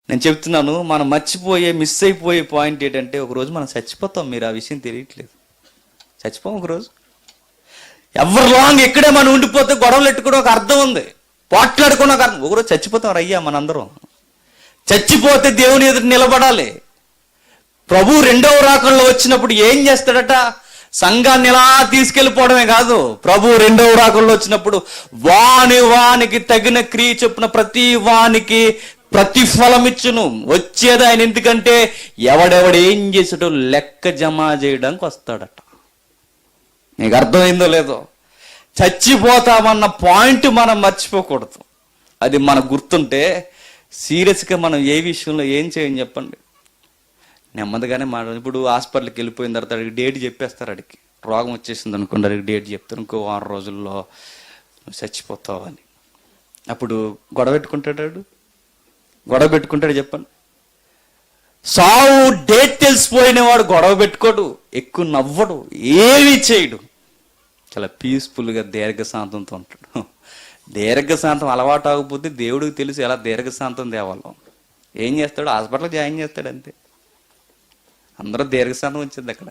నేను చెప్తున్నాను, మనం మిస్ అయిపోయే పాయింట్ ఏంటంటే ఒకరోజు మనం చచ్చిపోతాం. మీరు ఆ విషయం తెలియట్లేదు. చచ్చిపోం ఒకరోజు. ఎవరు లాంగ్ ఇక్కడే మనం ఉండిపోతే గొడవలు ఎట్టుకోవడం ఒక అర్థం ఉంది, పోట్లాడుకున్న ఒక అర్థం. ఒకరోజు చచ్చిపోతాం రయ్యా మనందరం. చచ్చిపోతే దేవుని ఎదురు నిలబడాలి. ప్రభు రెండవ రాకడలో వచ్చినప్పుడు ఏం చేస్తాడట? సంఘాన్ని ఎలా తీసుకెళ్ళిపోవడమే కాదు, ప్రభు రెండవ రాకడలో వచ్చినప్పుడు వానికి తగిన క్రియ చొప్పున ప్రతి వానికి ప్రతిఫలం ఇచ్చును. వచ్చేది ఆయన. ఎందుకంటే ఎవడెవడు ఏం చేసాడో లెక్క జమ చేయడానికి వస్తాడట. నీకు అర్థమైందో లేదో? చచ్చిపోతామన్న పాయింట్ మనం మర్చిపోకూడదు. అది మనకు గుర్తుంటే సీరియస్గా మనం ఏ విషయంలో ఏం చేయని చెప్పండి, నెమ్మదిగానే మాట. ఇప్పుడు హాస్పిటల్కి వెళ్ళిపోయిన తర్వాత అడిగి డేట్ చెప్పేస్తారు. అడిగి రోగం వచ్చేసింది అనుకోండి, అడిగి డేట్ చెప్తారు, ఇంకో 6 రోజుల్లో నువ్వు చచ్చిపోతావు అని. అప్పుడు గొడవ పెట్టుకుంటాడు చెప్పండి. సావు డేట్ తెలిసిపోయిన వాడు గొడవ పెట్టుకోడు, ఎక్కువ నవ్వడు, ఏమీ చేయడు, చాలా పీస్ఫుల్గా దీర్ఘశాంతంతో ఉంటాడు. దీర్ఘశాంతం అలవాటు ఆగిపోతే దేవుడికి తెలుసు ఎలా దీర్ఘశాంతం తేవాలో. ఏం చేస్తాడు? హాస్పిటల్లో జాయిన్ చేస్తాడు అంతే. అందరూ దీర్ఘశాంతం వచ్చింది అక్కడ.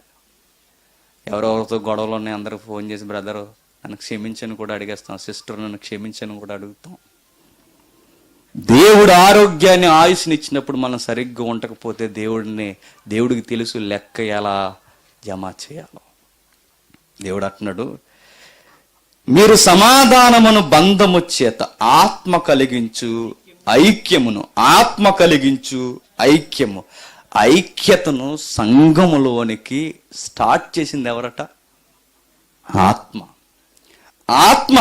ఎవరెవరితో గొడవలు ఉన్నాయి అందరికి ఫోన్ చేసి, బ్రదరు నన్ను క్షమించని కూడా అడిగేస్తాం, సిస్టర్ నన్ను క్షమించని కూడా అడుగుతాం. దేవుడు ఆరోగ్యాన్ని, ఆయుష్ని ఇచ్చినప్పుడు మనం సరిగ్గా ఉండకపోతే దేవుడికి తెలుసు లెక్క ఎలా జమ చేయాలో. దేవుడు అంటున్నాడు, మీరు సమాధానమును బంధము చేత ఆత్మ కలిగించు ఐక్యము ఐక్యతను సంఘములోనికి స్టార్ట్ చేసింది ఎవరట? ఆత్మ.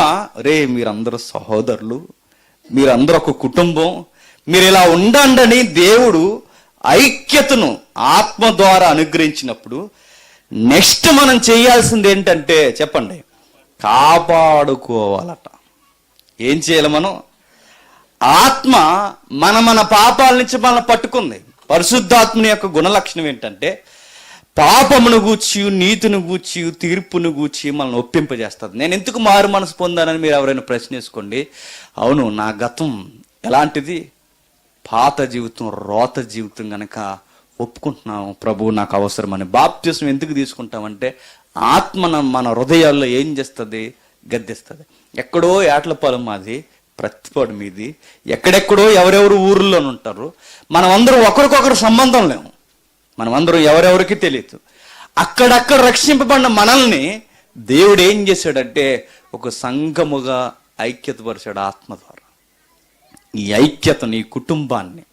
రే మీరందరూ సహోదరులు, మీరందరూ ఒక కుటుంబం, మీరు ఇలా ఉండండి. దేవుడు ఐక్యతను ఆత్మ ద్వారా అనుగ్రహించినప్పుడు నెక్స్ట్ మనం చేయాల్సింది ఏంటంటే చెప్పండి, కాపాడుకోవాలట. ఏం చేయాలి మనం? ఆత్మ మన పాపాల నుంచి మనల్ని పట్టుకుంది. పరిశుద్ధాత్మని యొక్క గుణలక్షణం ఏంటంటే పాపమును గూర్చి, నీతిని గూర్చి, తీర్పును గూర్చి మనల్ని ఒప్పింపజేస్తుంది. నేను ఎందుకు మారు మనసు పొందానని మీరు ఎవరైనా ప్రశ్న వేసుకోండి. అవును, నా గతం ఎలాంటిది? పాత జీవితం, రోత జీవితం గనక ఒప్పుకుంటున్నాము, ప్రభు నాకు అవసరమని. బాప్తిసం ఎందుకు తీసుకుంటామంటే ఆత్మ మన హృదయాల్లో ఏం చేస్తుంది? గద్దిస్తుంది. ఎక్కడో ఏట్లపాలెం మాది, ప్రతిపాడు మీది, ఎక్కడెక్కడో ఎవరెవరు ఊర్లో ఉంటారు. మనమందరం ఒకరికొకరు సంబంధం లేము, మనమందరం ఎవరెవరికి తెలియదు. అక్కడక్కడ రక్షింపబడిన మనల్ని దేవుడు ఏం చేశాడంటే ఒక సంఘముగా ఐక్యతపరిచాడు ఆత్మ ద్వారా. ఈ ఐక్యతను, ఈ కుటుంబాన్ని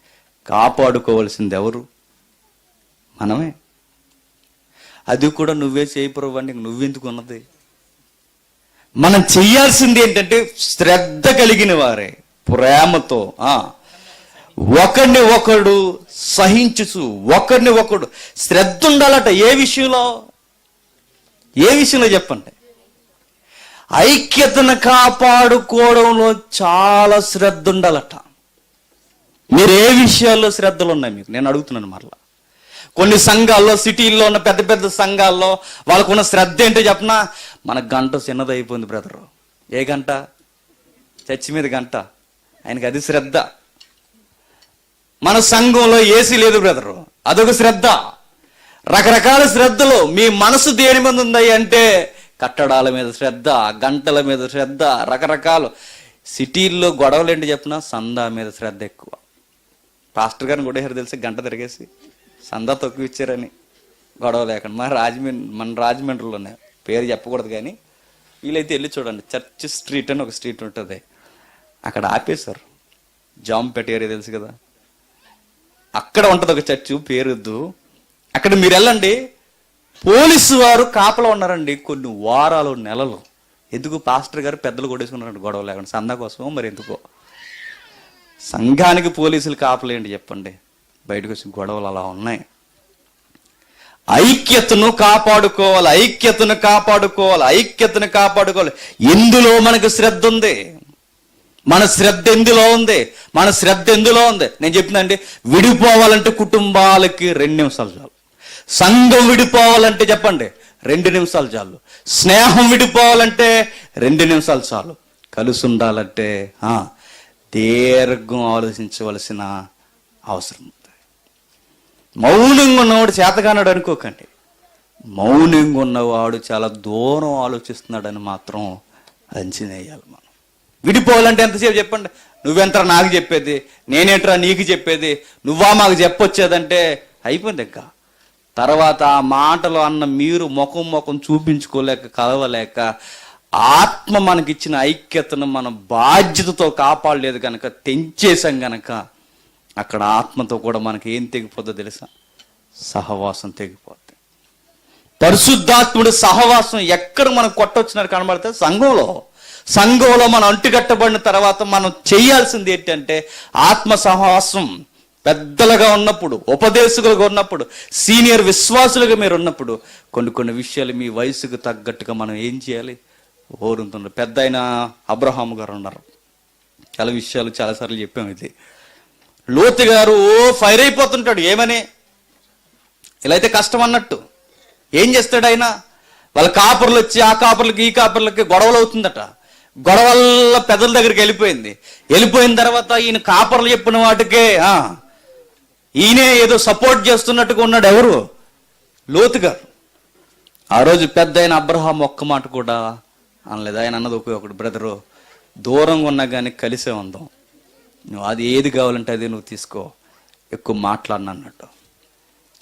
కాపాడుకోవాల్సింది ఎవరు? మనమే. అది కూడా నువ్వే చేయి ప్రభు అంటే నువ్వెందుకు ఉన్నది? మనం చెయ్యాల్సింది ఏంటంటే శ్రద్ధ కలిగిన వారే, ప్రేమతో ఒకడిని ఒకడు సహించుచు, ఒకడిని ఒకడు శ్రద్ధ ఉండాలట. ఏ విషయంలో చెప్పండి? ఐక్యతను కాపాడుకోవడంలో చాలా శ్రద్ధ ఉండాలట. మీరు ఏ విషయాల్లో శ్రద్ధలు ఉన్నాయి మీకు? నేను అడుగుతున్నాను మరలా. కొన్ని సంఘాల్లో, సిటీల్లో ఉన్న పెద్ద పెద్ద సంఘాల్లో వాళ్ళకున్న శ్రద్ధ ఏంటో చెప్పనా? మన గంట చిన్నదైపోయింది బ్రదరు. ఏ గంట? చర్చి మీద గంట. ఆయనకి అది శ్రద్ధ. మన సంఘంలో ఏసీ లేదు బ్రదరు, అదొక శ్రద్ధ. రకరకాల శ్రద్ధలు. మీ మనసు దేని మీద ఉంది అంటే కట్టడాల మీద శ్రద్ధ, గంటల మీద శ్రద్ధ, రకరకాలు. సిటీల్లో గొడవలు ఏంటి చెప్పినా సందా మీద శ్రద్ధ ఎక్కువ. పాస్టర్ గారిని కూడా తెలిసి గంట తిరిగేసి సందా తక్కువ ఇచ్చారని గొడవ లేకుండా. మన రాజమండ్రిలోనే, పేరు చెప్పకూడదు కానీ, వీలైతే వెళ్ళి చూడండి. చర్చ్ స్ట్రీట్ అని ఒక స్ట్రీట్ ఉంటుంది, అక్కడ ఆపేశారు. జాంపేట ఏరియా తెలుసు కదా, అక్కడ ఉంటుంది ఒక చర్చ్, పేరుద్దు. అక్కడ మీరు వెళ్ళండి, పోలీసు వారు కాపలా ఉన్నారండి కొన్ని వారాలు, నెలలు. ఎందుకు? పాస్టర్ గారు పెద్దలు కొట్టేసుకున్నారండి గొడవ లేకుండా, సందా కోసమో మరి ఎందుకో. సంఘానికి పోలీసులు కాపలేండి చెప్పండి? బయటకు వచ్చి గొడవలు అలా ఉన్నాయి. ఐక్యతను కాపాడుకోవాలి, ఐక్యతను కాపాడుకోవాలి, ఐక్యతను కాపాడుకోవాలి. ఎందులో మనకు శ్రద్ధ ఉంది? మన శ్రద్ధ ఎందులో ఉంది? మన శ్రద్ధ ఎందులో ఉంది? నేను చెప్తున్నానండి, విడిపోవాలంటే కుటుంబాలకి 2 నిమిషాలు చాలు. సంఘం విడిపోవాలంటే చెప్పండి 2 నిమిషాలు చాలు. స్నేహం విడిపోవాలంటే 2 నిమిషాలు చాలు. కలిసి ఉండాలంటే దీర్ఘం ఆలోచించవలసిన అవసరం ఉంది. మౌనంగా ఉన్నవాడు చేతగానాడు అనుకోకండి. మౌనంగా ఉన్నవాడు చాలా దూరం ఆలోచిస్తున్నాడని మాత్రం అంచనా వేయాలి. మనం విడిపోవాలంటే ఎంతసేపు చెప్పండి? నువ్వెంతరా నాకు చెప్పేది, నేనేంట్రా నీకు చెప్పేది, నువ్వా మాకు చెప్పొచ్చేదంటే అయిపోయింది. ఇంకా తర్వాత ఆ మాటలు అన్న మీరు ముఖం చూపించుకోలేక, కలవలేక, ఆత్మ మనకిచ్చిన ఐక్యతను మన బాధ్యతతో కాపాడలేదు కనుక, తెంచేసాం కనుక, అక్కడ ఆత్మతో కూడా మనకి ఏం తెగిపోద్దో తెలుసా? సహవాసం తెగిపోద్ది. పరిశుద్ధాత్ముడు సహవాసం ఎక్కడ మనకు కొట్టొచ్చినారు కనబడితే సంఘంలో మనం అంటుకట్టబడిన తర్వాత మనం చేయాల్సింది ఏంటంటే, ఆత్మ సహవాసం పెద్దలుగా ఉన్నప్పుడు, ఉపదేశకులుగా ఉన్నప్పుడు, సీనియర్ విశ్వాసులుగా మీరు ఉన్నప్పుడు కొన్ని విషయాలు మీ వయసుకు తగ్గట్టుగా మనం ఏం చేయాలి? ఓరుతున్నారు. పెద్ద అయిన అబ్రహాము గారు ఉన్నారు. చాలా విషయాలు చాలాసార్లు చెప్పాము. ఇది లోతు గారు ఫైర్ అయిపోతుంటాడు. ఏమని? ఇలా అయితే కష్టం అన్నట్టు. ఏం చేస్తాడు ఆయన? వాళ్ళ కాపర్లు వచ్చి ఆ కాపర్లకి ఈ కాపర్లకి గొడవలు అవుతుందట. గొడవల పెద్దల దగ్గరికి వెళ్ళిపోయిన తర్వాత ఈయన కాపర్లు చెప్పిన వాటికే ఈయనే ఏదో సపోర్ట్ చేస్తున్నట్టుగా ఉన్నాడు. ఎవరు? లోతు గారు. ఆ రోజు పెద్ద అయిన అబ్రహాం ఒక్క మాట కూడా అనలేదు. ఆయన అన్నది ఒకటి, బ్రదరు దూరంగా ఉన్నా కానీ కలిసే ఉందాం, నువ్వు అది ఏది కావాలంటే అది నువ్వు తీసుకో, ఎక్కువ మాట్లాడిన అన్నట్టు.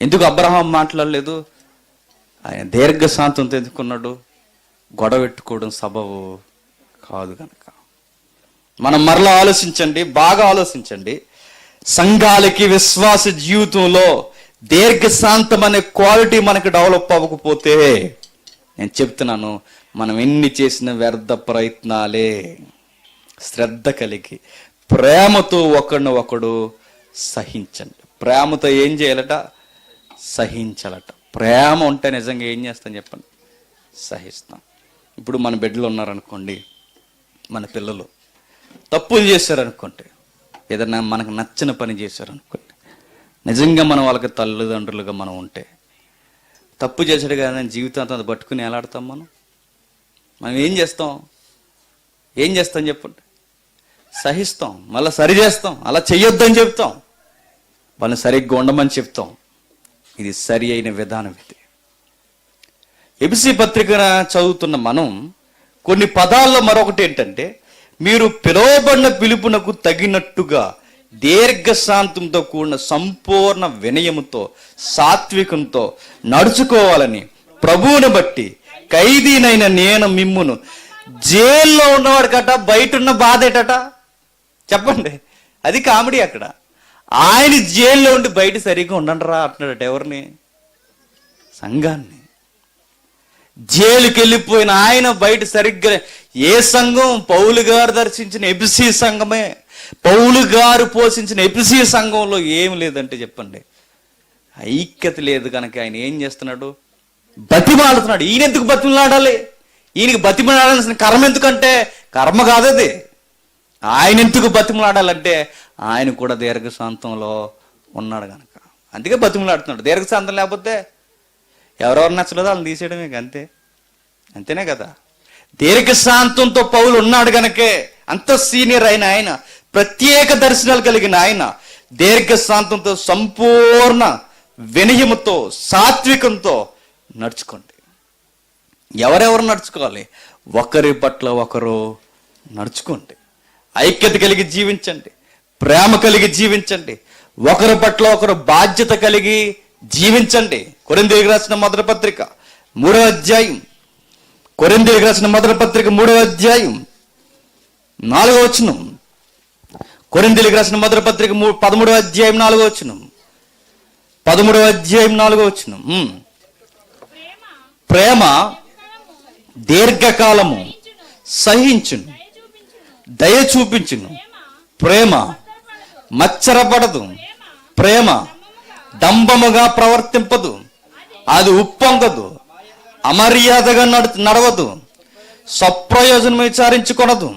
ఎందుకు అబ్రహాం మాట్లాడలేదు? ఆయన దీర్ఘశాంతంతో ఎందుకున్నాడు? గొడవ పెట్టుకోవడం సబబు కాదు కనుక. మనం మరలా ఆలోచించండి, బాగా ఆలోచించండి. సంఘాలకి విశ్వాస జీవితంలో దీర్ఘశాంతం అనే క్వాలిటీ మనకి డెవలప్ అవ్వకపోతే, నేను చెప్తున్నాను, మనం ఎన్ని చేసిన వ్యర్థ ప్రయత్నాలే. శ్రద్ధ కలిగి ప్రేమతో ఒకడు సహించండి. ప్రేమతో ఏం చేయాలట? సహించాలట. ప్రేమ ఉంటే నిజంగా ఏం చేస్తాం చెప్పండి? సహిస్తాం. ఇప్పుడు మన బిడ్డలు ఉన్నారనుకోండి, మన పిల్లలు తప్పులు చేశారనుకోండి, ఏదన్నా మనకు నచ్చిన పని చేశారనుకోండి, నిజంగా మనం వాళ్ళకి తల్లిదండ్రులుగా మనం ఉంటే, తప్పు చేశాడు కదా జీవితాంతం అది పట్టుకుని ఎలాడతాం? మనం ఏం చేస్తాం చెప్పండి? సహిస్తాం, మళ్ళీ సరి చేస్తాం. అలా చెయ్యొద్దని చెప్తాం, వాళ్ళని సరిగ్గా ఉండమని చెప్తాం. ఇది సరి అయిన విధానం. ఇది ఎబిసి పత్రిక చదువుతున్న మనం కొన్ని పదాల్లో మరొకటి ఏంటంటే, మీరు పిలువబడిన పిలుపునకు తగినట్టుగా దీర్ఘశాంతంతో కూడిన సంపూర్ణ వినయముతో సాత్వికంతో నడుచుకోవాలని ప్రభువుని బట్టి ఖైదీనైన నేను మిమ్మును. జైల్లో ఉన్నవాడు కట, బయట ఉన్న బాధ ఏటట చెప్పండి? అది కామెడీ. అక్కడ ఆయన జైల్లో ఉండి బయట సరిగ్గా ఉండండిరా అంటున్నాడట. ఎవరిని? సంఘాన్ని. జైలుకి వెళ్ళిపోయిన ఆయన బయట సరిగ్గా ఏ సంఘం? పౌలు గారు దర్శించిన ఎబిసి సంఘమే. పౌలు గారు పోషించిన ఎబిసి సంఘంలో ఏం లేదంటే చెప్పండి, ఐక్యత లేదు కనుక ఆయన ఏం చేస్తున్నాడు? బతిమాలుతున్నాడు. ఈయన ఎందుకు బతిమలాడాలి? ఈయనకి బతిమలాడాల్సిన కర్మ ఎందుకంటే కర్మ కాదది. ఆయన ఎందుకు బతిమలాడాలంటే ఆయన కూడా దీర్ఘశాంతంలో ఉన్నాడు కనుక, అందుకే బతిమలాడుతున్నాడు. దీర్ఘశాంతం లేకపోతే ఎవరెవరు నచ్చలేదో వాళ్ళని తీసేయడమే, అంతేనే కదా. దీర్ఘశాంతంతో పౌలు ఉన్నాడు కనుకే అంత సీనియర్ అయిన ఆయన, ప్రత్యేక దర్శనాలు కలిగిన ఆయన, దీర్ఘశాంతంతో సంపూర్ణ వినయముతో సాత్వికంతో నడుచుకోండి. ఎవరెవరు నడుచుకోవాలి? ఒకరి పట్ల ఒకరు నడుచుకోండి. ఐక్యత కలిగి జీవించండి, ప్రేమ కలిగి జీవించండి, ఒకరి పట్ల ఒకరు బాధ్యత కలిగి జీవించండి. కొరింథీయులకు రాసిన మొదటి పత్రిక 3వ అధ్యాయం, కొరింథీయులకు రాసిన మొదటి పత్రిక 3వ అధ్యాయం 4వ వచనం. కొరింథీయులకు రాసిన మొదటి పత్రిక 13వ అధ్యాయం 4వ వచనం. 13వ అధ్యాయం 4వ వచనం. ప్రేమ దీర్ఘకాలము సహించును, దయ చూపించును. ప్రేమ మత్సరపడదు, ప్రేమ డంబముగా ప్రవర్తింపదు, అది ఉప్పొంగదు, అమర్యాదగా నడవదు, సప్రయోజనం విచారించుకొనదు,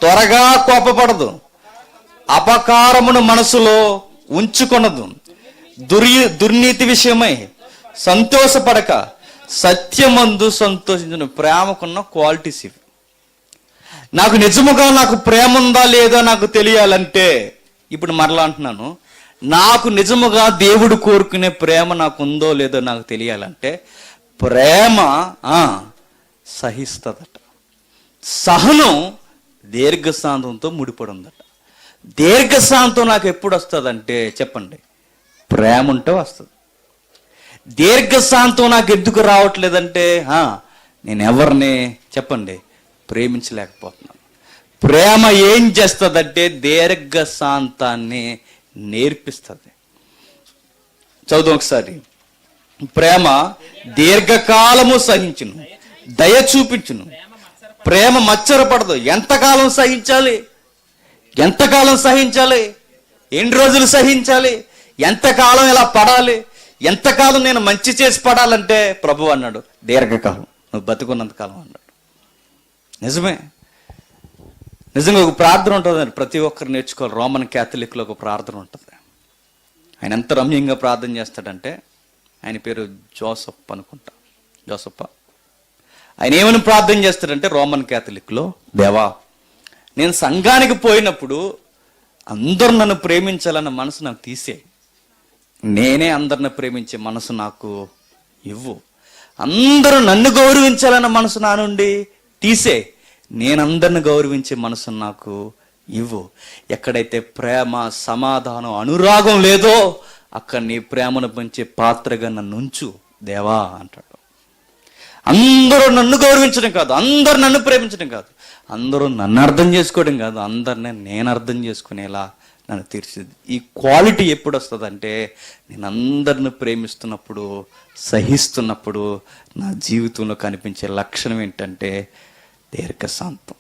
త్వరగా కోపపడదు, అపకారమును మనసులో ఉంచుకొనదు, దుర్నీతి విషయమై సంతోషపడక సత్యమందు సంతోషించును. ప్రేమకున్న క్వాలిటీస్ ఇవి. నాకు నిజముగా నాకు ప్రేమ ఉందా లేదా నాకు తెలియాలంటే, ఇప్పుడు మరలా అంటున్నాను, నాకు నిజముగా దేవుడు కోరుకునే ప్రేమ నాకు ఉందో లేదో నాకు తెలియాలంటే, ప్రేమ సహిస్తుందట. సహనం దీర్ఘశాంతంతో ముడిపడి ఉందట. దీర్ఘశాంతం నాకు ఎప్పుడు వస్తుందంటే చెప్పండి, ప్రేమ ఉంటే వస్తుంది. దీర్ఘశాంతం నాకు ఎందుకు రావట్లేదంటే నేను ఎవరిని చెప్పండి ప్రేమించలేకపోతున్నాను. ప్రేమ ఏం చేస్తుందంటే దీర్ఘశాంతాన్ని నేర్పిస్తుంది. చదువు ఒకసారి. ప్రేమ దీర్ఘకాలము సహించును, దయ చూపించును. ప్రేమ మచ్చరపడదు. ఎంతకాలం సహించాలి? ఎంతకాలం సహించాలి? ఎన్ని రోజులు సహించాలి? ఎంతకాలం ఇలా పడాలి? ఎంతకాలం నేను మంచి చేసి పడాలంటే ప్రభు అన్నాడు దీర్ఘకాలం, నువ్వు బతుకున్నంత కాలం అన్నాడు. నిజమే. నిజంగా ఒక ప్రార్థన ఉంటుంది, ప్రతి ఒక్కరు నేర్చుకోవాలి. రోమన్ క్యాథలిక్లో ఒక ప్రార్థన ఉంటుంది. ఆయన ఎంత రమ్యంగా ప్రార్థన చేస్తాడంటే, ఆయన పేరు జోసఫ్ అనుకుంటా, జోసఫ. ఆయన ఏమని ప్రార్థన చేస్తాడంటే రోమన్ క్యాథలిక్లో, దేవా నేను సంఘానికి పోయినప్పుడు అందరూ నన్ను ప్రేమించాలన్న మనసు నాకు తీసే, నేనే అందరిని ప్రేమించే మనసు నాకు ఇవ్వు. అందరూ నన్ను గౌరవించాలన్న మనసు నా నుండి తీసే, నేనందరిని గౌరవించే మనసు నాకు ఇవ్వు. ఎక్కడైతే ప్రేమ, సమాధానం, అనురాగం లేదో అక్కడ నీ ప్రేమను పంచే పాత్రగా నన్ను ఉంచు దేవా అంటాడు. అందరూ నన్ను గౌరవించడం కాదు, అందరూ నన్ను ప్రేమించడం కాదు, అందరూ నన్ను అర్థం చేసుకోవడం కాదు, అందరినీ నేను అర్థం చేసుకునేలా నన్ను తీర్చిది. ఈ క్వాలిటీ ఎప్పుడు వస్తుందంటే, నేను అందరిని ప్రేమిస్తున్నప్పుడు, సహిస్తున్నప్పుడు నా జీవితంలో కనిపించే లక్షణం ఏంటంటే దీర్ఘశాంతం.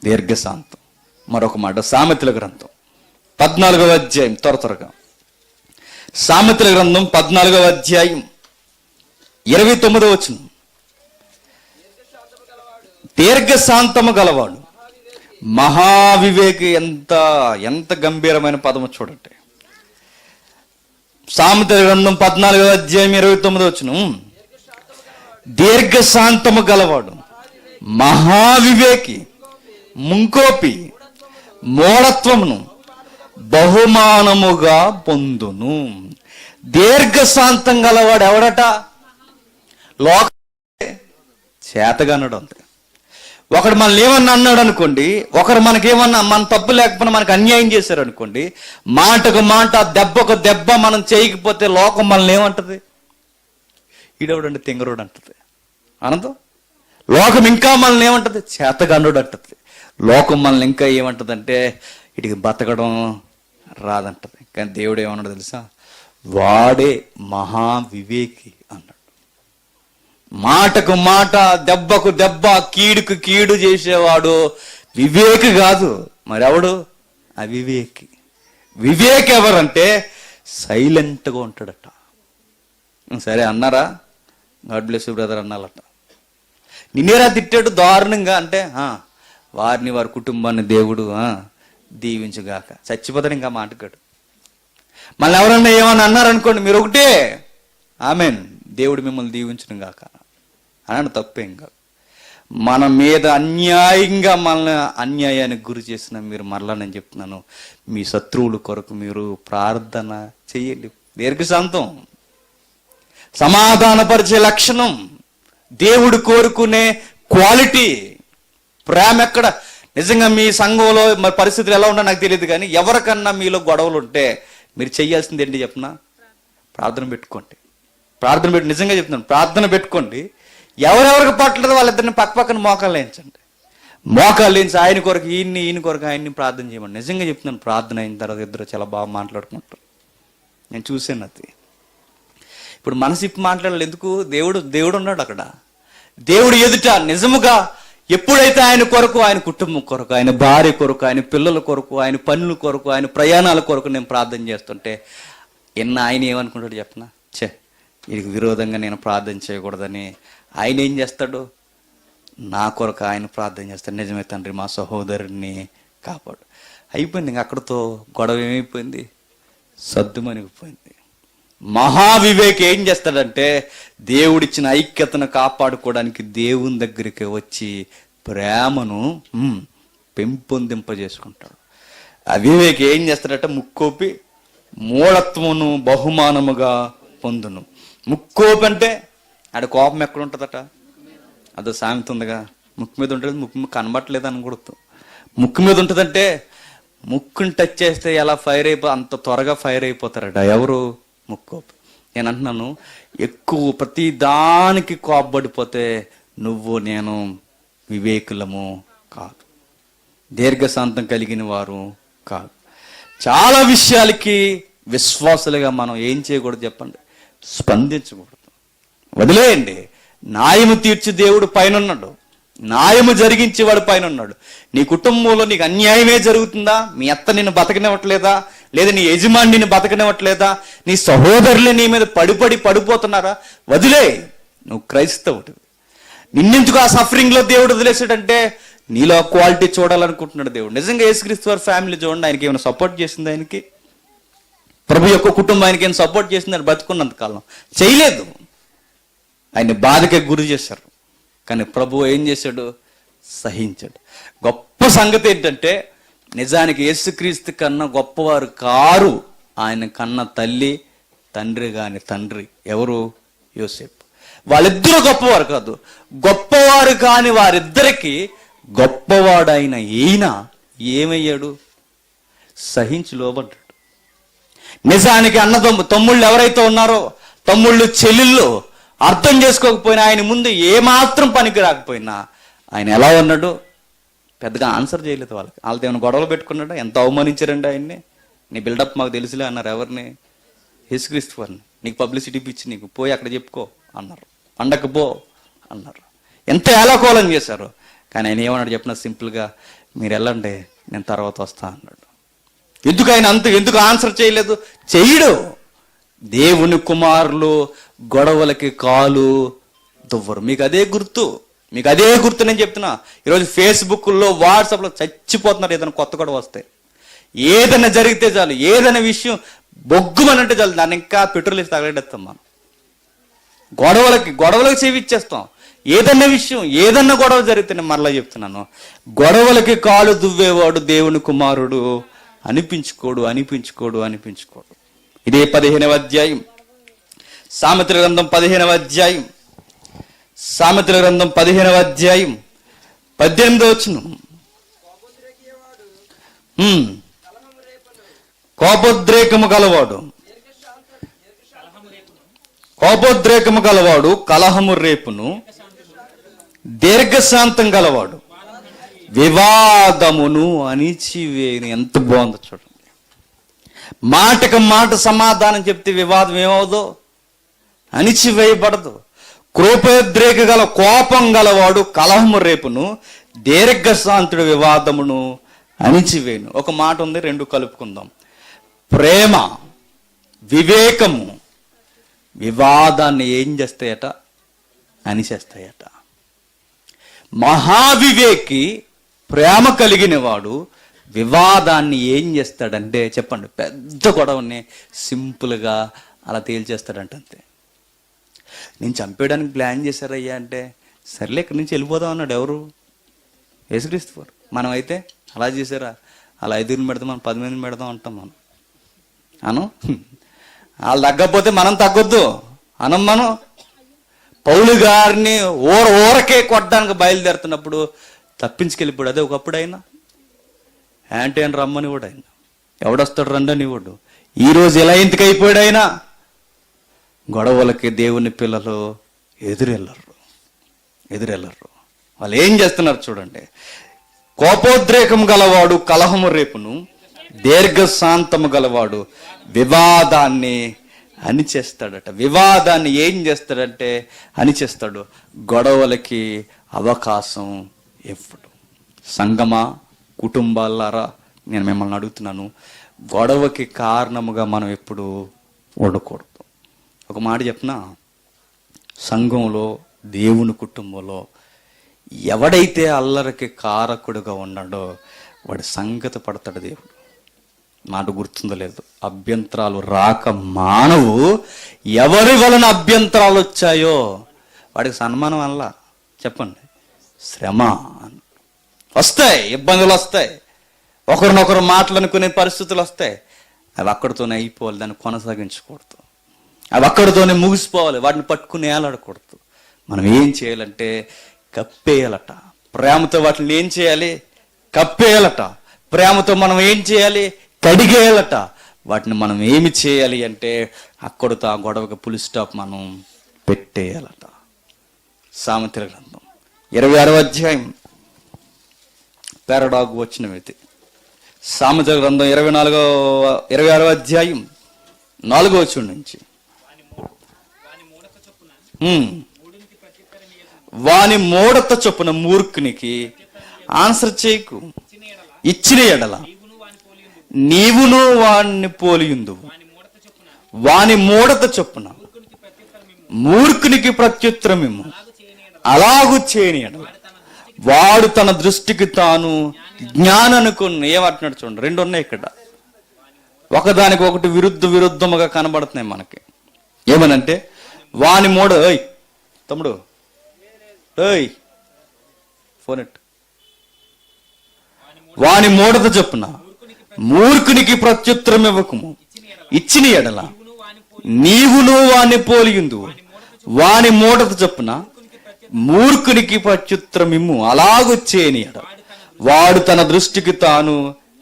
దీర్ఘశాంతం. మరొక మాట, సామెతల గ్రంథం 14వ అధ్యాయం, త్వరగా సామెతల గ్రంథం 14వ అధ్యాయం 29వ వచనం. దీర్ఘశాంతము గలవాడు మహావివేకి. ఎంత గంభీరమైన పదము చూడండి. సామెతల గ్రంథం 14వ అధ్యాయం 29వ వచనం. దీర్ఘశాంతము గలవాడు మహావివేకి ముంకోపి మూఢత్వమును బహుమానముగా పొందును. దీర్ఘశాంతం గలవాడు ఎవడట? లోక చేతగానడు అంతే. ఒకడు మనల్ని ఏమన్నా అన్నాడు అనుకోండి, ఒకరు మనకేమన్నా మన తప్పు లేకపోయినా మనకు అన్యాయం చేశారు అనుకోండి, మాటకు మాట, దెబ్బకు దెబ్బ మనం చేయకపోతే లోకం మనల్ని ఏమంటది? ఈడవుడండి తింగరుడు అంటది. అనంతం లోకం ఇంకా మనల్ని ఏమంటది? చేతగానుడు అంటది. లోకం మనల్ని ఇంకా ఏమంటదంటే ఇటుకి బతకడం రాదంటది. కానీ దేవుడు ఏమన్నాడు తెలుసా? వాడే మహావివేకి అన్నాడు. మాటకు మాట, దెబ్బకు దెబ్బ, కీడుకు కీడు చేసేవాడు వివేకి కాదు, మరెవడు? అవివేకి. వివేక్ ఎవరంటే సైలెంట్గా ఉంటాడట. సరే అన్నారా, గాడ్ బ్లెస్ యు బ్రదర్ అన్నారట. నిన్నేరా తిట్టాడు దారుణంగా అంటే, వారిని వారి కుటుంబాన్ని దేవుడు దీవించుగాక. చచ్చిపోతాడు ఇంకా మాటకాడు. మళ్ళీ ఎవరన్నా ఏమన్నా అన్నారనుకోండి, మీరు ఒకటే ఆమెన్, దేవుడు మిమ్మల్ని దీవించును గాక అని తప్పేం కాదు. మన మీద అన్యాయంగా మనల్ని అన్యాయానికి గురి చేసిన మీరు, మరలా నేను చెప్తున్నాను, మీ శత్రువుల కొరకు మీరు ప్రార్థన చెయ్యండి. దీర్ఘశాంతం, సమాధానపరిచే లక్షణం, దేవుడు కోరుకునే క్వాలిటీ. ప్రేమ ఎక్కడ? నిజంగా మీ సంఘంలో మరి పరిస్థితులు ఎలా ఉన్నా నాకు తెలియదు, కానీ ఎవరికన్నా మీలో గొడవలు ఉంటే మీరు చెయ్యాల్సింది ఏంటి చెప్పనా? ప్రార్థన పెట్టుకోండి. ప్రార్థన పెట్టి, నిజంగా చెప్తున్నాను, ప్రార్థన పెట్టుకోండి. ఎవరెవరికి పట్టలేదో వాళ్ళిద్దరిని పక్కన మోకాలు వేయించండి. మోకాలు వేయించి ఆయన కొరకు ఈయన కొరకు ఆయన్ని ప్రార్థన చేయమండి. నిజంగా చెప్తున్నాను, ప్రార్థన అయిన తర్వాత ఇద్దరు చాలా బాగా మాట్లాడుకుంటారు. నేను చూసాను అది. ఇప్పుడు మనసు ఇప్పి మాట్లాడాలి ఎందుకు? దేవుడు ఉన్నాడు అక్కడ. దేవుడు ఎదుట నిజముగా ఎప్పుడైతే ఆయన కొరకు, ఆయన కుటుంబం కొరకు, ఆయన భార్య కొరకు, ఆయన పిల్లల కొరకు, ఆయన పనుల కొరకు, ఆయన ప్రయాణాల కొరకు నేను ప్రార్థన చేస్తుంటే ఆయన ఏమనుకుంటాడు చెప్పనా? వీరికి విరోధంగా నేను ప్రార్థన చేయకూడదని ఆయన ఏం చేస్తాడు? నా కొరకు ఆయన ప్రార్థన చేస్తాడు. నిజమే తండ్రి, మా సహోదరుని కాపాడు. అయిపోయింది. ఇంక అక్కడితో గొడవ ఏమైపోయింది? సద్దుమణిగిపోయింది. మహావివేక్ ఏం చేస్తాడంటే దేవుడిచ్చిన ఐక్యతను కాపాడుకోవడానికి దేవుని దగ్గరికి వచ్చి ప్రేమను పెంపొందింపజేసుకుంటాడు. అవివేక్ ఏం చేస్తాడట? ముక్కోపి మూఢత్వమును బహుమానముగా పొందును. ముక్కోపి అంటే ఆడ కోపం ఎక్కడ ఉంటుందట? అదో సామెత ఉందిగా, ముక్కు మీద ఉంటుంది, ముక్కు కనబట్టలేదు అని కూడా. ముక్కు మీద ఉంటుందంటే ముక్కుని టచ్ చేస్తే ఎలా ఫైర్ అంత త్వరగా ఫైర్ అయిపోతారట. ఎవరు? ముక్కోపి. నేను అంటున్నాను, ఎక్కువ ప్రతి దానికి కోపపడిపోతే నువ్వు నేను వివేకులము కాదు, దీర్ఘశాంతం కలిగిన వారు కాదు. చాలా విషయాలకి విశ్వాసులుగా మనం ఏం చేయకూడదు చెప్పండి? స్పందించకూడదు. వదిలేయండి. న్యాయము తీర్చి దేవుడు పైన ఉన్నాడు, న్యాయము జరిగించేవాడు పైన ఉన్నాడు. నీ కుటుంబంలో నీకు అన్యాయమే జరుగుతుందా? మీ అత్త నిన్ను బతకనివ్వట్లేదా? లేదా నీ యజమాని నిన్ను బతకనివ్వట్లేదా? నీ సహోదరులు నీ మీద పడిపోతున్నారా? వదిలే. నువ్వు క్రైస్తవుడు. నిన్నెందుకు ఆ సఫరింగ్ లో దేవుడు వదిలేసాడంటే నీలో క్వాలిటీ చూడాలనుకుంటున్నాడు దేవుడు. నిజంగా యేసుక్రీస్తు వారి ఫ్యామిలీ చూడండి, ఆయనకి ఏమైనా సపోర్ట్ చేసింది? ఆయనకి ప్రభు యొక్క కుటుంబం ఆయనకి ఏమైనా సపోర్ట్ చేసింది? ఆయన బతుకున్నంతకాలం చేయలేదు. ఆయన బాధకే గురి చేశారు. కానీ ప్రభు ఏం చేశాడు? సహించాడు. గొప్ప సంగతి ఏంటంటే నిజానికి యేసుక్రీస్తు కన్నా గొప్పవారు కారు ఆయన కన్న తల్లి తండ్రి కాని తండ్రి. ఎవరు? యోసేపు. వాళ్ళిద్దరూ గొప్పవారు కాదు. గొప్పవారు కాని వారిద్దరికి గొప్పవాడైన ఈయన ఏమయ్యాడు? సహించి లోబడ్డాడు. నిజానికి తమ్ముళ్ళు ఎవరైతే ఉన్నారో, తమ్ముళ్ళు చెల్లెళ్ళు అర్థం చేసుకోకపోయినా, ఆయన ముందు ఏమాత్రం పనికి రాకపోయినా ఆయన ఎలా ఉన్నాడు? పెద్దగా ఆన్సర్ చేయలేదు వాళ్ళకి. వాళ్ళతో ఏమైనా గొడవలు పెట్టుకున్నాడు? ఎంత అవమానించారండి ఆయన్ని. నీ బిల్డప్ మాకు తెలుసులే అన్నారు. ఎవరిని? యేసుక్రీస్తు వారిని. నీకు పబ్లిసిటీ పిచ్చి, నీకు పోయి అక్కడ చెప్పుకో అన్నారు. పండగకు పో అన్నారు. ఎంత ఏలాకోలం చేశారు. కానీ ఆయన ఏమన్నాడు చెప్పిన? సింపుల్గా, మీరు వెళ్ళండి, నేను తర్వాత వస్తా అన్నాడు. ఎందుకు ఆయన ఎందుకు ఆన్సర్ చేయలేదు? చెయ్యడు. దేవుని కుమారులు గొడవలకి కాలు దువ్వరు. మీకు అదే గుర్తు నేను చెప్తున్నా. ఈరోజు ఫేస్బుక్లో, వాట్సాప్లో చచ్చిపోతున్నారు. ఏదైనా కొత్త గొడవ వస్తే, ఏదైనా జరిగితే చాలు, ఏదైనా విషయం బొగ్గుమనంటే చాలు, దాన్ని ఇంకా పెట్రోల్ వేసి తగలెడతాం మనం. గొడవలకి చేవిచ్చేస్తాం. ఏదన్నా విషయం, ఏదన్నా గొడవ జరిగితే, నేను మరలా చెప్తున్నాను, గొడవలకి కాలు దువ్వేవాడు దేవుని కుమారుడు అనిపించుకోడు. ఇదే 15వ అధ్యాయం సామెతల గ్రంథం 15వ అధ్యాయం 18వ వచనం. కోపోద్రేకము గలవాడు కలహము రేపును, దీర్ఘశాంతం గలవాడు వివాదమును అణిచివేయును. ఎంత బాగుందో చూడండి. మాటకు మాట సమాధానం చెప్తే వివాదం ఏమవుదో? అణిచివేయబడదు. కోపం గలవాడు కలహము రేపును, దీర్ఘశాంతుడు వివాదమును అణిచివేయును. ఒక మాట ఉంది, రెండు కలుపుకుందాం. ప్రేమ, వివేకము వివాదాన్ని ఏం చేస్తాయట? అణిచేస్తాయట. మహావివేకి, ప్రేమ కలిగిన వాడు వివాదాన్ని ఏం చేస్తాడంటే చెప్పండి, పెద్ద గొడవని సింపుల్గా అలా తేల్చేస్తాడంట. అంతే. నేను చంపేయడానికి ప్లాన్ చేశారయ్యా అంటే, సర్లే ఇక్కడి నుంచి వెళ్ళిపోదాం అన్నాడు. ఎవరు? యేసుక్రీస్తు వారు. మనం అయితే అలా చేశారా? అలా 5 పెడతాం, మనం 10 మందిని పెడదాం అంటాం. మనం వాళ్ళు తగ్గకపోతే మనం తగ్గొద్దు మనం. పౌలు గారిని ఊరకే కొట్టడానికి బయలుదేరుతున్నప్పుడు తప్పించుకెళ్ళిపోడు. అదే ఒకప్పుడు అయినా యాంటీ అని రమ్మని కూడా ఆయన, ఎవడొస్తాడు రండని ఇవ్వడు. ఈరోజు ఎలా ఎందుకు అయిపోయాడు ఆయన? గొడవలకి దేవుని పిల్లలు ఎదురెళ్ళరు. వాళ్ళు ఏం చేస్తున్నారు చూడండి. కోపోద్రేకం గలవాడు కలహము రేపును, దీర్ఘశాంతము గలవాడు వివాదాన్ని అణిచేస్తాడట. వివాదాన్ని ఏం చేస్తాడంటే అణిచేస్తాడు. గొడవలకి అవకాశం ఇవ్వడు. సంగమా, కుటుంబాలారా, నేను మిమ్మల్ని అడుగుతున్నాను, గొడవకి కారణముగా మనం ఎప్పుడు ఉండకూడదు. ఒక మాట చెప్పనా, సంఘంలో దేవుని కుటుంబంలో ఎవడైతే అల్లరికి కారకుడుగా ఉన్నాడో వాడి సంగతి పడతాడు దేవుడు. మాట గుర్తుందో లేదు, అభ్యంతరాలు రాక మానవు ఎవరి వలన అభ్యంతరాలు వచ్చాయో వాడికి సన్మానం వల్ల చెప్పండి, శ్రమ వస్తాయి, ఇబ్బందులు వస్తాయి, ఒకరినొకరు మాటలనుకునే పరిస్థితులు వస్తాయి. అవి అక్కడితోనే అయిపోవాలి, దాన్ని కొనసాగించకూడదు. అవి అక్కడితోనే ముగిసిపోవాలి, వాటిని పట్టుకుని ఏలాడకూడదు. మనం ఏం చేయాలంటే కప్పేయాలట. ప్రేమతో వాటిని ఏం చేయాలి? కప్పేయాలట. ప్రేమతో మనం ఏం చేయాలి? కడిగేయాలట. వాటిని మనం ఏమి చేయాలి అంటే అక్కడితో ఆ గొడవకి పులి స్టాప్ మనం పెట్టేయాలట. సామెతల గ్రంథం 26వ అధ్యాయం పేరడాగు వచ్చిన వ్యక్తి. సామెతల గ్రంథం 26వ అధ్యాయం 4వ వచనం నుంచి, వాని మూఢత చొప్పున మూర్ఖునికి ఆన్సర్ చేయకు, ఇచ్చిన ఎడల నీవును వాణ్ణి పోలియుందువు. వాని మూఢత చొప్పున మూర్ఖునికి ప్రత్యుత్తరమిమ్ము, అలాగూ చేయని ఎడల వాడు తన దృష్టికి తాను జ్ఞాననుకుని. ఏమంటున్నాడు చూడండి, రెండు ఉన్నాయి ఇక్కడ, ఒకదానికి ఒకటి విరుద్ధముగా కనబడుతున్నాయి మనకి. ఏమనంటే వాని మూఢ, ఓయ్ తమ్ముడు, ఓయ్ ఫోన్ ఎట్టు, వాని మూఢత చొప్పున మూర్ఖునికి ప్రత్యుత్తరం ఇవ్వకము, ఇచ్చిన ఎడల నీవును వాని పోలియుందు. వాని మూఢత చొప్పున మూర్ఖునికి ప్రత్యుత్తరం ఇమ్ము, అలాగూ చేయని ఎడల వాడు తన దృష్టికి తాను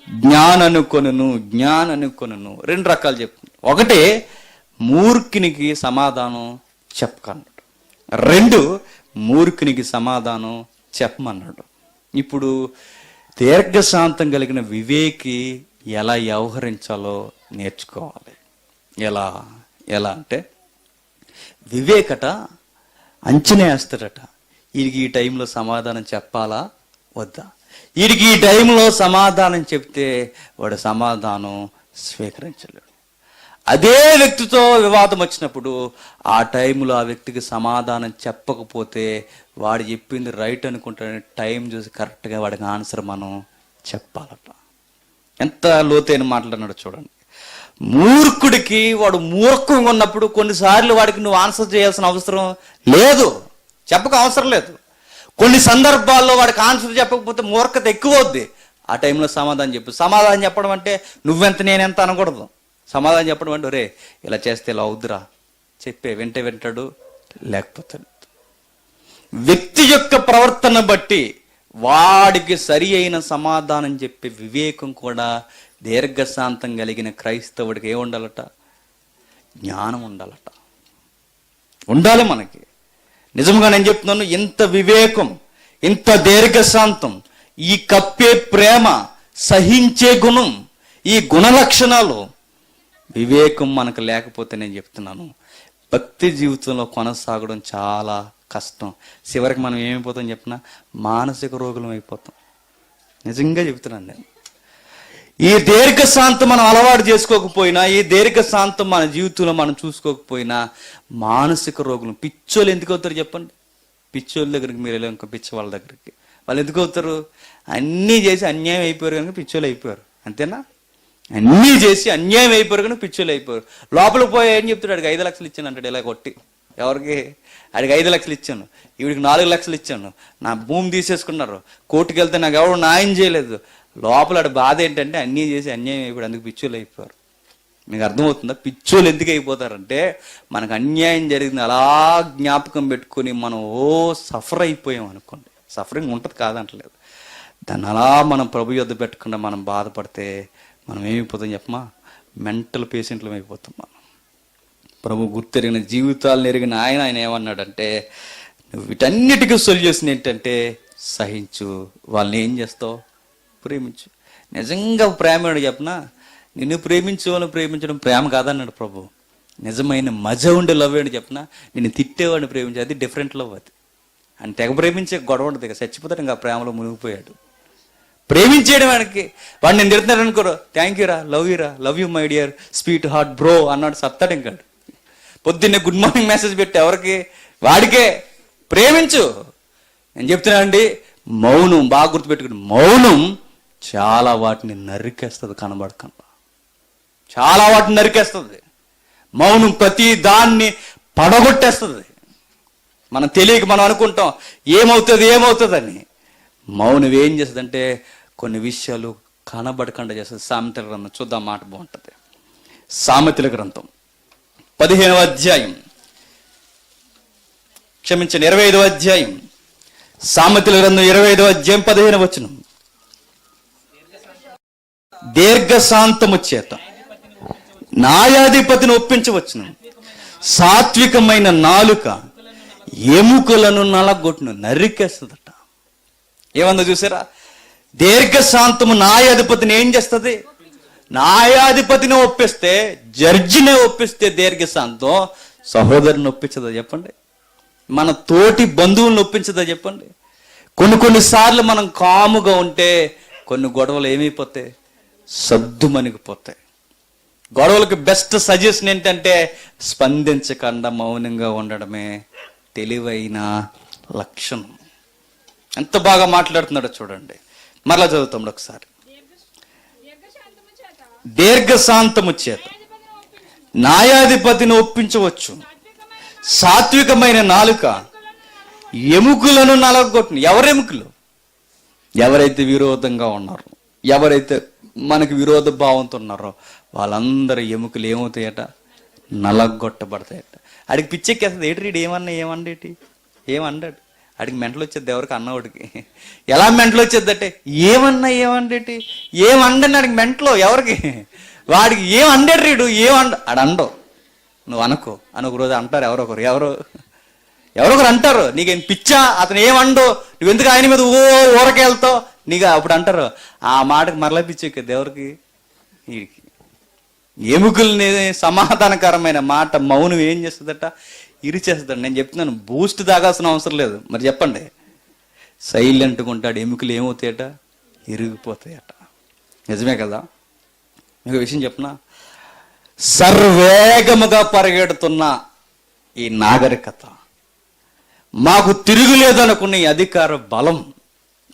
జ్ఞాననుకొనును. రెండు రకాలు చెప్తుంది. ఒకటే మూర్ఖునికి సమాధానం చెప్పకన్నాడు, రెండు మూర్ఖునికి సమాధానం చెప్పమన్నాడు. ఇప్పుడు దీర్ఘశాంతం కలిగిన వివేకి ఎలా వ్యవహరించాలో నేర్చుకోవాలి. ఎలా అంటే వివేకట అంచనా వేస్తాడట, వీడికి ఈ టైంలో సమాధానం చెప్పాలా వద్దా, వీడికి ఈ టైంలో సమాధానం చెప్తే వాడు సమాధానం స్వీకరించలేడు. అదే వ్యక్తితో వివాదం వచ్చినప్పుడు ఆ టైంలో ఆ వ్యక్తికి సమాధానం చెప్పకపోతే వాడు చెప్పింది రైట్ అనుకుంటాడని టైం చూసి కరెక్ట్గా వాడికి ఆన్సర్ మనం చెప్పాలట. ఎంత లోతైన మాట్లాడినాడు చూడండి. మూర్ఖుడికి వాడు మూర్ఖంగా ఉన్నప్పుడు కొన్నిసార్లు వాడికి నువ్వు ఆన్సర్ చేయాల్సిన అవసరం లేదు, చెప్పక అవసరం లేదు. కొన్ని సందర్భాల్లో వాడికి ఆన్సర్ చెప్పకపోతే మూర్ఖత ఎక్కువ అవుద్ది. ఆ టైంలో సమాధానం చెప్పు. సమాధానం చెప్పడం అంటే నువ్వెంత నేనెంత అనకూడదు. సమాధానం చెప్పడం అంటే రే ఇలా చేస్తే ఇలా అవుద్దురా చెప్పే, వింటాడు, లేకపోతే వ్యక్తి యొక్క ప్రవర్తన బట్టి వాడికి సరి అయిన సమాధానం చెప్పే వివేకం కూడా దీర్ఘశాంతం కలిగిన క్రైస్తవుడికి ఏముండాలట? జ్ఞానం ఉండాలట. ఉండాలి మనకి. నిజంగా నేను చెప్తున్నాను, ఇంత వివేకం, ఇంత దీర్ఘశాంతం, ఈ కప్పే ప్రేమ, సహించే గుణం, ఈ గుణ లక్షణాలు, వివేకం మనకు లేకపోతే నేను చెప్తున్నాను భక్తి జీవితంలో కొనసాగడం చాలా కష్టం. చివరికి మనం ఏమైపోతాం చెప్పినా మానసిక రోగులం అయిపోతాం. నిజంగా చెప్తున్నాను నేను. ఈ దీర్ఘశాంతం మనం అలవాటు చేసుకోకపోయినా, ఈ దీర్ఘశాంతం మన జీవితంలో మనం చూసుకోకపోయినా మానసిక రోగులు, పిచ్చోళ్ళు ఎందుకు అవుతారు చెప్పండి? పిచ్చోళ్ళ దగ్గరికి మీరు వెళ్ళారు, ఇంకా పిచ్చ వాళ్ళ దగ్గరికి వాళ్ళు ఎందుకు అవుతారు? అన్నీ చేసి అన్యాయం అయిపోయారు కనుక పిచ్చోళ్ళు అయిపోయారు, అంతేనా? అన్నీ చేసి అన్యాయం అయిపోయారు కనుక పిచ్చోళ్ళు అయిపోయారు. లోపలికి పోయి ఏం చెప్తాడు? ఆడికి 5 లక్షలు ఇచ్చాను అంటాడు. ఇలా కొట్టి ఎవరికి? ఆడికి 5 లక్షలు ఇచ్చాను, ఈవిడికి 4 లక్షలు ఇచ్చాను, నా భూమి తీసేసుకున్నారు, కోర్టుకు వెళ్తే నాకు ఎవరు న్యాయం చేయలేదు. లోపల ఆడి బాధ ఏంటంటే అన్నీ చేసి అన్యాయం అయిపోయాడు, అందుకు పిచ్చోళ్ళు అయిపోయారు. మీకు అర్థమవుతుందా? పిచ్చోళ్ళు ఎందుకు అయిపోతారంటే మనకు అన్యాయం జరిగింది అలా జ్ఞాపకం పెట్టుకుని మనం సఫర్ అయిపోయాం అనుకోండి. సఫరింగ్ ఉంటుంది కాదంటలేదు, దాన్ని అలా మనం ప్రభు యొద్ద పెట్టకుండా మనం బాధపడితే మనం ఏమైపోతాం చెప్పమా? మెంటల్ పేషెంట్లు అయిపోతాం మనం. ప్రభు గుర్తెరిగిన జీవితాలను ఎరిగిన ఆయన ఏమన్నాడంటే, నువ్వు వీటన్నిటికీ సొల్యూషన్ ఏంటంటే సహించు. వాళ్ళని ఏం చేస్తావు? ప్రేమించు. నిజంగా ప్రేమ చెప్పనా, నిన్ను ప్రేమించేవాళ్ళని ప్రేమించడం ప్రేమ కాదన్నాడు ప్రభు. నిజమైన మజ ఉండే లవ్ ఏంటి చెప్పనా, నిన్ను తిట్టేవాడిని ప్రేమించే, అది డిఫరెంట్ లవ్. అది అని తెగ ప్రేమించే గొడవ ఉంటుంది, ఇక చచ్చిపోతాడు, ఇంకా ప్రేమలో మునిగిపోయాడు. ప్రేమించేయడం వాడికి, వాడు నేను తిడుతున్నాడు అనుకోరు, థ్యాంక్ యూ రా, love you my dear sweet heart bro అన్నాడు, సత్తాడు. ఇంకా పొద్దున్నే గుడ్ మార్నింగ్ మెసేజ్ పెట్టి ఎవరికి? వాడికే. ప్రేమించు. నేను చెప్తున్నానండి, మౌనం బాగా గుర్తుపెట్టుకుని, మౌనం చాలా వాటిని నరికేస్తుంది, కనబడకుండా చాలా వాటిని నరికేస్తుంది. మౌనం ప్రతి దాన్ని పడగొట్టేస్తుంది. మనం తెలియక మనం అనుకుంటాం ఏమవుతుందని. మౌనం ఏం చేస్తుందంటే కొన్ని విషయాలు కనబడకుండా చేస్తుంది. సామెతల గ్రంథం చూద్దాం, మాట బాగుంటుంది. సామెతల గ్రంథం 15వ అధ్యాయం, క్షమించండి 25వ అధ్యాయం, సామెతల గ్రంథం 25వ అధ్యాయం 15వ వచనం. దీర్ఘశాంతము చేత న్యాయాధిపతిని ఒప్పించవచ్చును, సాత్వికమైన నాలుక ఎముకలను నలగొట్టును, నరికేస్తుందట. ఏమందో చూసారా? దీర్ఘశాంతము న్యాయాధిపతిని ఏం చేస్తుంది? న్యాయాధిపతిని ఒప్పిస్తే, జడ్జిని ఒప్పిస్తే దీర్ఘశాంతం సహోదరుని ఒప్పించదా చెప్పండి? మన తోటి బంధువులను ఒప్పించదా చెప్పండి? కొన్నిసార్లు మనం కాముగా ఉంటే కొన్ని గొడవలు ఏమైపోతాయి? సద్దుమణిగిపోతాయి. గొడవలకు బెస్ట్ సజెషన్ ఏంటంటే స్పందించకుండా మౌనంగా ఉండడమే తెలివైన లక్షణం. ఎంత బాగా మాట్లాడుతున్నాడో చూడండి. మరలా చదువుతాం ఒకసారి. దీర్ఘశాంతము చేత న్యాయాధిపతిని ఒప్పించవచ్చు, సాత్వికమైన నాలుక ఎముకలను నలగొట్టును. ఎవరెముకలు? ఎవరైతే విరోధంగా ఉన్నారో, ఎవరైతే మనకు విరోధ భావంతో ఉన్నారో వాళ్ళందరూ ఎముకలు ఏమవుతాయట? నలగొట్టబడతాయట. ఆడికి పిచ్చెక్కేస్తుంది. ఏటి ఏమండాడు? ఆడికి మెంటలు వచ్చేది ఎవరికి? అన్నవాడికి. ఎలా మెంటలు వచ్చేద్దంటే ఏమండేటి ఏమండని ఆడికి మెంటలో. ఎవరికి? వాడికి ఏమండాడు రీడు, ఆడండవు. నువ్వు అనుకో అని ఒక రోజు అంటారు ఎవరొకరు అంటారు, నీకేం పిచ్చా అతను ఏమండో, నువ్వెందుకు ఆయన మీద ఊరకెళ్తావు నీకు అప్పుడు అంటారు. ఆ మాటకు మరలా పిచ్చెక్కేది ఎవరికి? వీడికి. ఎముకల్ని సమాధానకరమైన మాట మౌనం ఏం చేస్తుందట? ఇరిచేస్తాడు. నేను చెప్తున్నాను, బూస్ట్ తాగాల్సిన అవసరం లేదు. మరి చెప్పండి, సైలెంట్గా ఉంటాడు. ఎముకలు ఏమవుతాయట? ఇరిగిపోతాయట. నిజమే కదా? మీకు విషయం చెప్పనా? సర్వేగముగా పరిగెడుతున్న ఈ నాగరికత, మాకు తిరుగులేదనుకున్న ఈ అధికార బలం,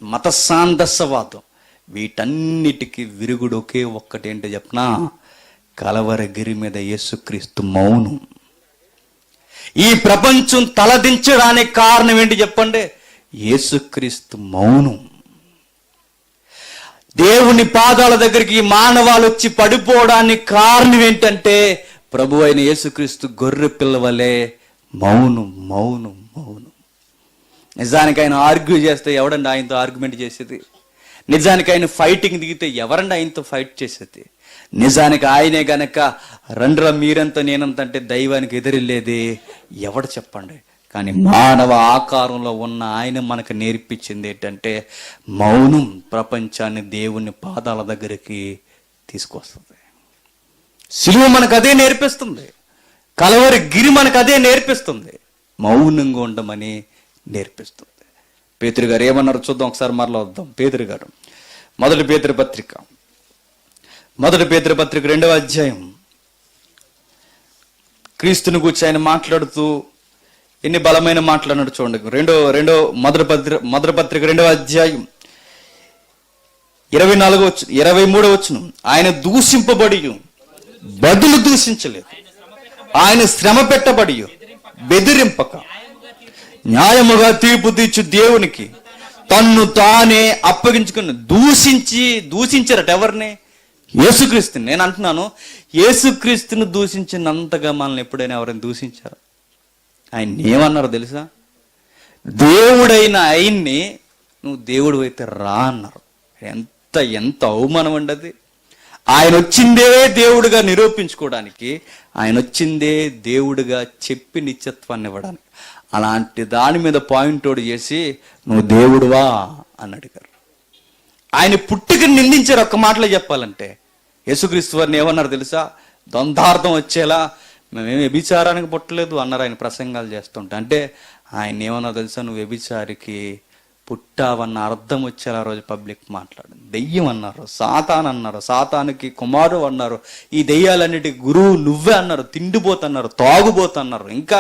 మత సాందస్యవాదం, వీటన్నిటికీ విరుగుడు ఒకే ఒక్కటేంటో చెప్పనా? కలవరగిరి మీద యేసుక్రీస్తు మౌనం. ఈ ప్రపంచం తలదించడానికి కారణం ఏంటి చెప్పండి? యేసుక్రీస్తు మౌనం. దేవుని పాదాల దగ్గరికి మానవాళి వచ్చి పడిపోవడానికి కారణం ఏంటంటే ప్రభు అయిన యేసుక్రీస్తు గొర్రె పిల్లవలే మౌనం. నిజానికి ఆయన ఆర్గ్యూ చేస్తే ఎవడండి ఆయనతో ఆర్గ్యుమెంట్ చేసేది? నిజానికి ఆయన ఫైటింగ్ దిగితే ఎవరండి ఆయనతో ఫైట్ చేసేది? నిజానికి ఆయనే గనక రండ్రా మీరంతా నేనంత అంటే దైవానికి ఎదురెళ్ళేది ఎవడు చెప్పండి? కానీ మానవ ఆకారంలో ఉన్న ఆయన మనకు నేర్పించింది ఏంటంటే మౌనం. ప్రపంచాన్ని దేవుని పాదాల దగ్గరికి తీసుకొస్తుంది. సిలువ మనకు అదే నేర్పిస్తుంది. కలవరి గిరి మనకు అదే నేర్పిస్తుంది. మౌనంగా ఉండమని నేర్పిస్తుంది. పేతురు గారు ఏమన్నారు చూద్దాం ఒకసారి, మరలా వద్దాం. పేతురు గారు మొదటి పేతురు పత్రిక 2వ అధ్యాయం, క్రీస్తుని గురించి ఆయన మాట్లాడుతూ ఎన్ని బలమైన మాట్లాడినాడు చూడండి. మొదటి పత్రిక 2వ అధ్యాయం 23వ వచనం. ఆయన దూషింపబడి బదులు దూషించలేదు, ఆయన శ్రమ పెట్టబడి బెదిరింపక న్యాయముగా తీర్పు తీర్చు దేవునికి తన్ను తానే అప్పగించుకుని దూషించారట. ఎవరిని? యేసుక్రీస్తుని. నేను అంటున్నాను, యేసుక్రీస్తుని దూషించినంతగా మనల్ని ఎప్పుడైనా ఎవరైనా దూషించారు? ఆయన ఏమన్నారో తెలుసా? దేవుడైన ఆయన్ని నువ్వు దేవుడు అయితే రా అన్నారు. ఎంత అవమానం అండి అది. ఆయన వచ్చిందే దేవుడిగా నిరూపించుకోవడానికి, ఆయన వచ్చిందే దేవుడిగా చెప్పి నిత్యత్వాన్ని ఇవ్వడానికి. అలాంటి దాని మీద పాయింట్ అవుట్ చేసి నువ్వు దేవుడువా అని అడిగారు. ఆయన పుట్టుకని నిందించారు. ఒక్క మాటలో చెప్పాలంటే యేసుక్రీస్తు వారిని ఏమన్నారు తెలుసా? ద్వంద్వార్థం వచ్చేలా మేమేం వ్యభిచారానికి పుట్టలేదు అన్నారు ఆయన ప్రసంగాలు చేస్తుంటే. అంటే ఆయన ఏమన్నా తెలుసా? నువ్వు వ్యభిచారికి పుట్టావన్న అర్థం వచ్చేలా రోజు పబ్లిక్ మాట్లాడింది. దెయ్యం అన్నారు, సాతాన్ అన్నారు, సాతానికి కుమారుడు అన్నారు, ఈ దెయ్యాలన్నిటికీ గురువు నువ్వే అన్నారు, తిండిపోతున్నారు, తాగుబోతున్నారు, ఇంకా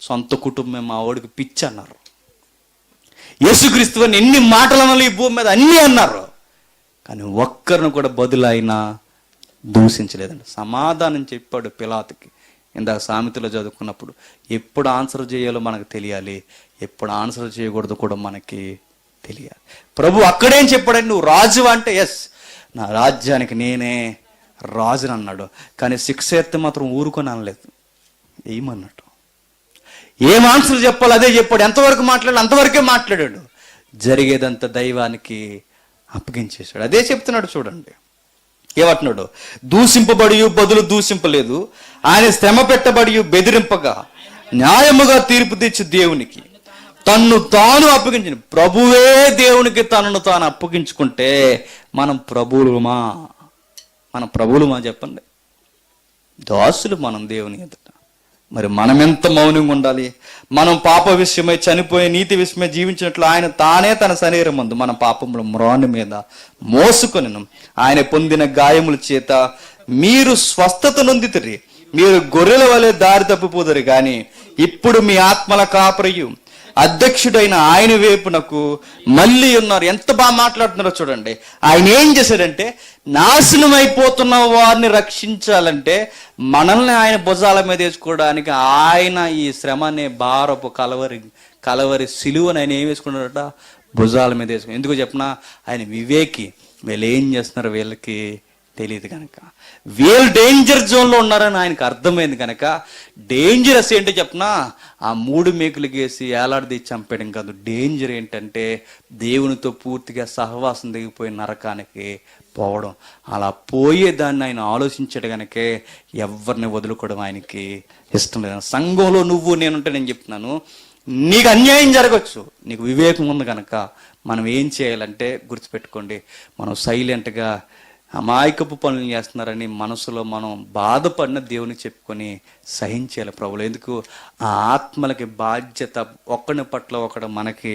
సొంత కుటుంబం మా వాడికి పిచ్చి అన్నారు. యేసుక్రీస్తు అని ఎన్ని మాటలు అన్నారు ఈ భూమి మీద, అన్నీ అన్నారు. కానీ ఒక్కరిని కూడా బదులైనా దూషించలేదండి. సమాధానం చెప్పాడు పిలాతుకి. ఇందాక సామెతలో చదువుకున్నప్పుడు ఎప్పుడు ఆన్సర్ చేయాలో మనకు తెలియాలి, ఎప్పుడు ఆన్సర్ చేయకూడదు కూడా మనకి తెలియాలి. ప్రభు అక్కడేం చెప్పాడండి, నువ్వు రాజు అంటే ఎస్, నా రాజ్యానికి నేనే రాజుని అన్నాడు. కానీ శిక్ష ఎత్తే మాత్రం ఊరుకొని అనలేదు, ఏమన్నట్టు ఏం ఆన్సర్ చెప్పాలి అదే చెప్పాడు. ఎంతవరకు మాట్లాడాడు అంతవరకే మాట్లాడాడు. జరిగేదంతా దైవానికి అప్పగించేశాడు. అదే చెప్తున్నాడు చూడండి. ఏమంటున్నాడు, దూషింపబడి బదులు దూషింపలేదు, ఆయన శ్రమ పెట్టబడి బెదిరింపగా న్యాయముగా తీర్పు తెచ్చి దేవునికి తన్ను తాను అప్పగించిన. ప్రభువే దేవునికి తనను తాను అప్పగించుకుంటే మనం ప్రభువులమా? మనం ప్రభువులమా చెప్పండి? దాసులు మనం దేవుని ఎదుట. మరి మనం ఎంత మౌనంగా ఉండాలి? మనం పాప విషయమై చనిపోయే నీతి విషయమై జీవించినట్లు ఆయన తానే తన శరీరం మందు మన పాపముల మ్రాను మీద మోసుకొనెను. ఆయన పొందిన గాయముల చేత మీరు స్వస్థత నొందితిరి. మీరు గొర్రెల వలె దారి తప్పిపోదురు కానీ ఇప్పుడు మీ ఆత్మల కాపరియు అధ్యక్షుడైన ఆయన వైపునకు మళ్ళీ ఉన్నారు. ఎంత బాగా మాట్లాడుతున్నారో చూడండి. ఆయన ఏం చేశాడంటే, నాశనం అయిపోతున్న వారిని రక్షించాలంటే మనల్ని ఆయన భుజాల మీద వేసుకోవడానికి ఆయన ఈ శ్రమ అనే భారపు కలవరి సిలువని ఆయన ఏం వేసుకున్నాడట, భుజాల మీద వేసుకుని. ఎందుకు చెప్పినా, ఆయన వివేకి. వీళ్ళు ఏం చేస్తున్నారు వీళ్ళకి తెలియదు కనుక, వీళ్ళు డేంజర్ జోన్లో ఉన్నారని ఆయనకు అర్థమైంది కనుక, డేంజరస్ ఏంటో చెప్పినా ఆ 3 మేకులు గేసి ఏలాడిది చంపేయడం కాదు. డేంజర్ ఏంటంటే దేవునితో పూర్తిగా సహవాసం దిగిపోయి నరకానికి పోవడం. అలా పోయేదాన్ని ఆయన ఆలోచించాడు కనుకే ఎవరిని వదులుకోవడం ఆయనకి ఇష్టం లేదు. సంఘంలో నువ్వు నేనుంటే నేను చెప్తున్నాను, నీకు అన్యాయం జరగచ్చు, నీకు వివేకం ఉంది కనుక మనం ఏం చేయాలంటే గుర్తుపెట్టుకోండి, మనం సైలెంట్గా అమాయకపు పనులు చేస్తున్నారని మనసులో మనం బాధపడిన దేవుని చెప్పుకొని సహించాలి ప్రభువులు. ఎందుకు? ఆ ఆత్మలకి బాధ్యత ఒకరి పట్ల ఒకడు మనకి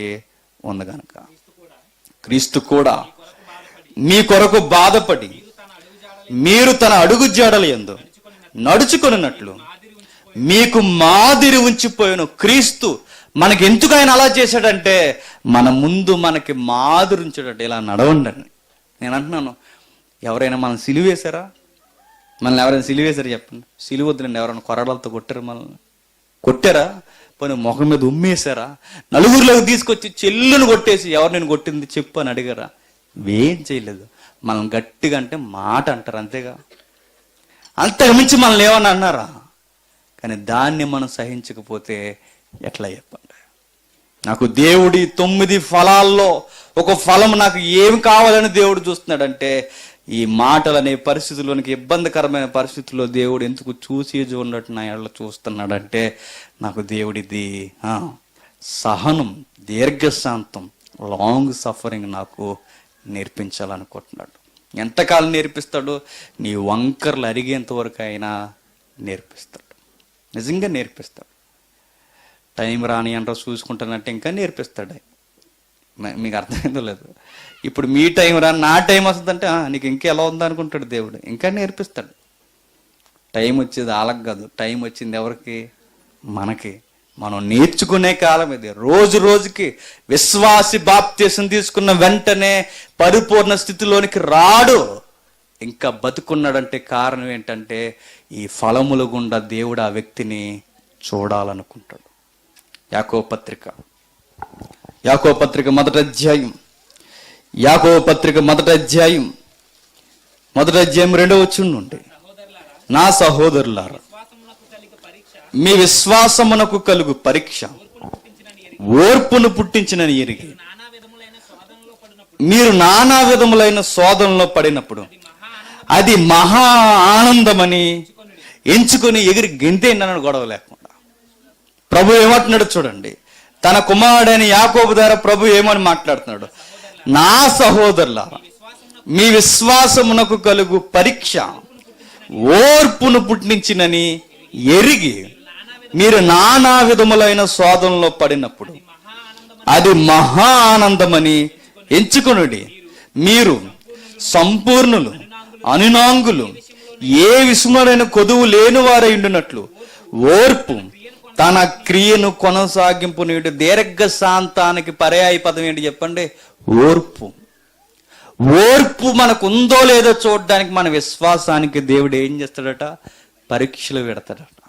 ఉంది కనుక. క్రీస్తు కూడా మీ కొరకు బాధపడి మీరు తన అడుగు జాడలు యందు నడుచుకొనినట్లు మీకు మాదిరి ఉంచిపోయాను. క్రీస్తు మనకి ఎందుకు ఆయన అలా చేశాడంటే, మన ముందు మనకి మాదిరి ఉంచాడంటే ఇలా నడవండి అని. నేను అంటున్నాను, ఎవరైనా మనం సిలువేశారా? మనల్ని ఎవరైనా సిలువేశారా చెప్పండి? సిలువ వద్దులండి. ఎవరైనా కొరడాలతో కొట్టారు మనల్ని? కొట్టారా? పోనీ ముఖం మీద ఉమ్మేశారా? నలుగురిలోకి తీసుకొచ్చి చెల్లును కొట్టేసి ఎవరు నేను కొట్టింది చెప్పు అని అడిగారా? ఏం చేయలేదు. మనం గట్టిగా అంటే మాట అంటారు, అంతేగా. అంతకు మించి మనల్ని ఏమన్నా అన్నారా? కానీ దాన్ని మనం సహించకపోతే ఎట్లా చెప్పండి? నాకు దేవుడి 9 ఫలాల్లో ఒక ఫలం నాకు ఏమి కావాలని దేవుడు చూస్తున్నాడంటే, ఈ మాటలు అనే పరిస్థితుల్లోనికి, ఇబ్బందికరమైన పరిస్థితుల్లో దేవుడు ఎందుకు చూసి చూడట్టు నా ఎళ్ళ చూస్తున్నాడంటే, నాకు దేవుడిది సహనం, దీర్ఘశాంతం, లాంగ్ సఫరింగ్ నాకు నేర్పించాలనుకుంటున్నాడు. ఎంతకాలం నేర్పిస్తాడు? నీ వంకర్లు అరిగేంత వరకు అయినా నేర్పిస్తాడు. నిజంగా నేర్పిస్తాడు. టైం రాని అంటారు చూసుకుంటానంటే ఇంకా నేర్పిస్తాడు. మీకు అర్థమైందో లేదు? ఇప్పుడు మీ టైం రాని నా టైం వస్తుందంటే నీకు ఇంకా ఎలా ఉందా అనుకుంటాడు దేవుడు. ఇంకా నేర్పిస్తాడు. టైం వచ్చేది వాళ్ళకి కాదు, టైం వచ్చింది ఎవరికి? మనకి. మనం నేర్చుకునే కాలం ఇది. రోజు రోజుకి విశ్వాసి బాప్తీసం తీసుకున్న వెంటనే పరిపూర్ణ స్థితిలోనికి రాడు. ఇంకా బతుకున్నాడంటే కారణం ఏంటంటే, ఈ ఫలముల గుండా దేవుడు ఆ వ్యక్తిని చూడాలనుకుంటాడు. యాకోబు పత్రిక మొదటి అధ్యాయం 2వ వచనం నుండి, నా సహోదరులారా, మీ విశ్వాసమునకు కలుగు పరీక్ష ఓర్పును పుట్టించినని ఎరిగి మీరు నానా విధములైన శోధనలో పడినప్పుడు అది మహా ఆనందమని ఎంచుకొని ఎగిరి గెంతేండని గొడవ లేకుండా. ప్రభు ఏమంటున్నాడు చూడండి. తన కుమారుడైన యాకోబు ద్వారా ప్రభు ఏమని మాట్లాడుతున్నాడు? నా సహోదరులారా, మీ విశ్వాసమునకు కలుగు పరీక్ష ఓర్పును పుట్టించినని ఎరిగి మీరు నానా విధములైన శోధనలో పడినప్పుడు అది మహా ఆనందమని ఎంచుకొనుడి. మీరు సంపూర్ణులు, అనునాంగులు, ఏ విషయములైన కొదువు లేని వారై ఉండునట్లు ఓర్పు తన క్రియను కొనసాగింపు నీడు. దీర్ఘ శాంతానికి పర్యాయ పదం ఏంటి చెప్పండి? ఓర్పు. ఓర్పు మనకు ఉందో లేదో చూడడానికి మన విశ్వాసానికి దేవుడు ఏం చేస్తాడట? పరీక్షలు పెడతాడట.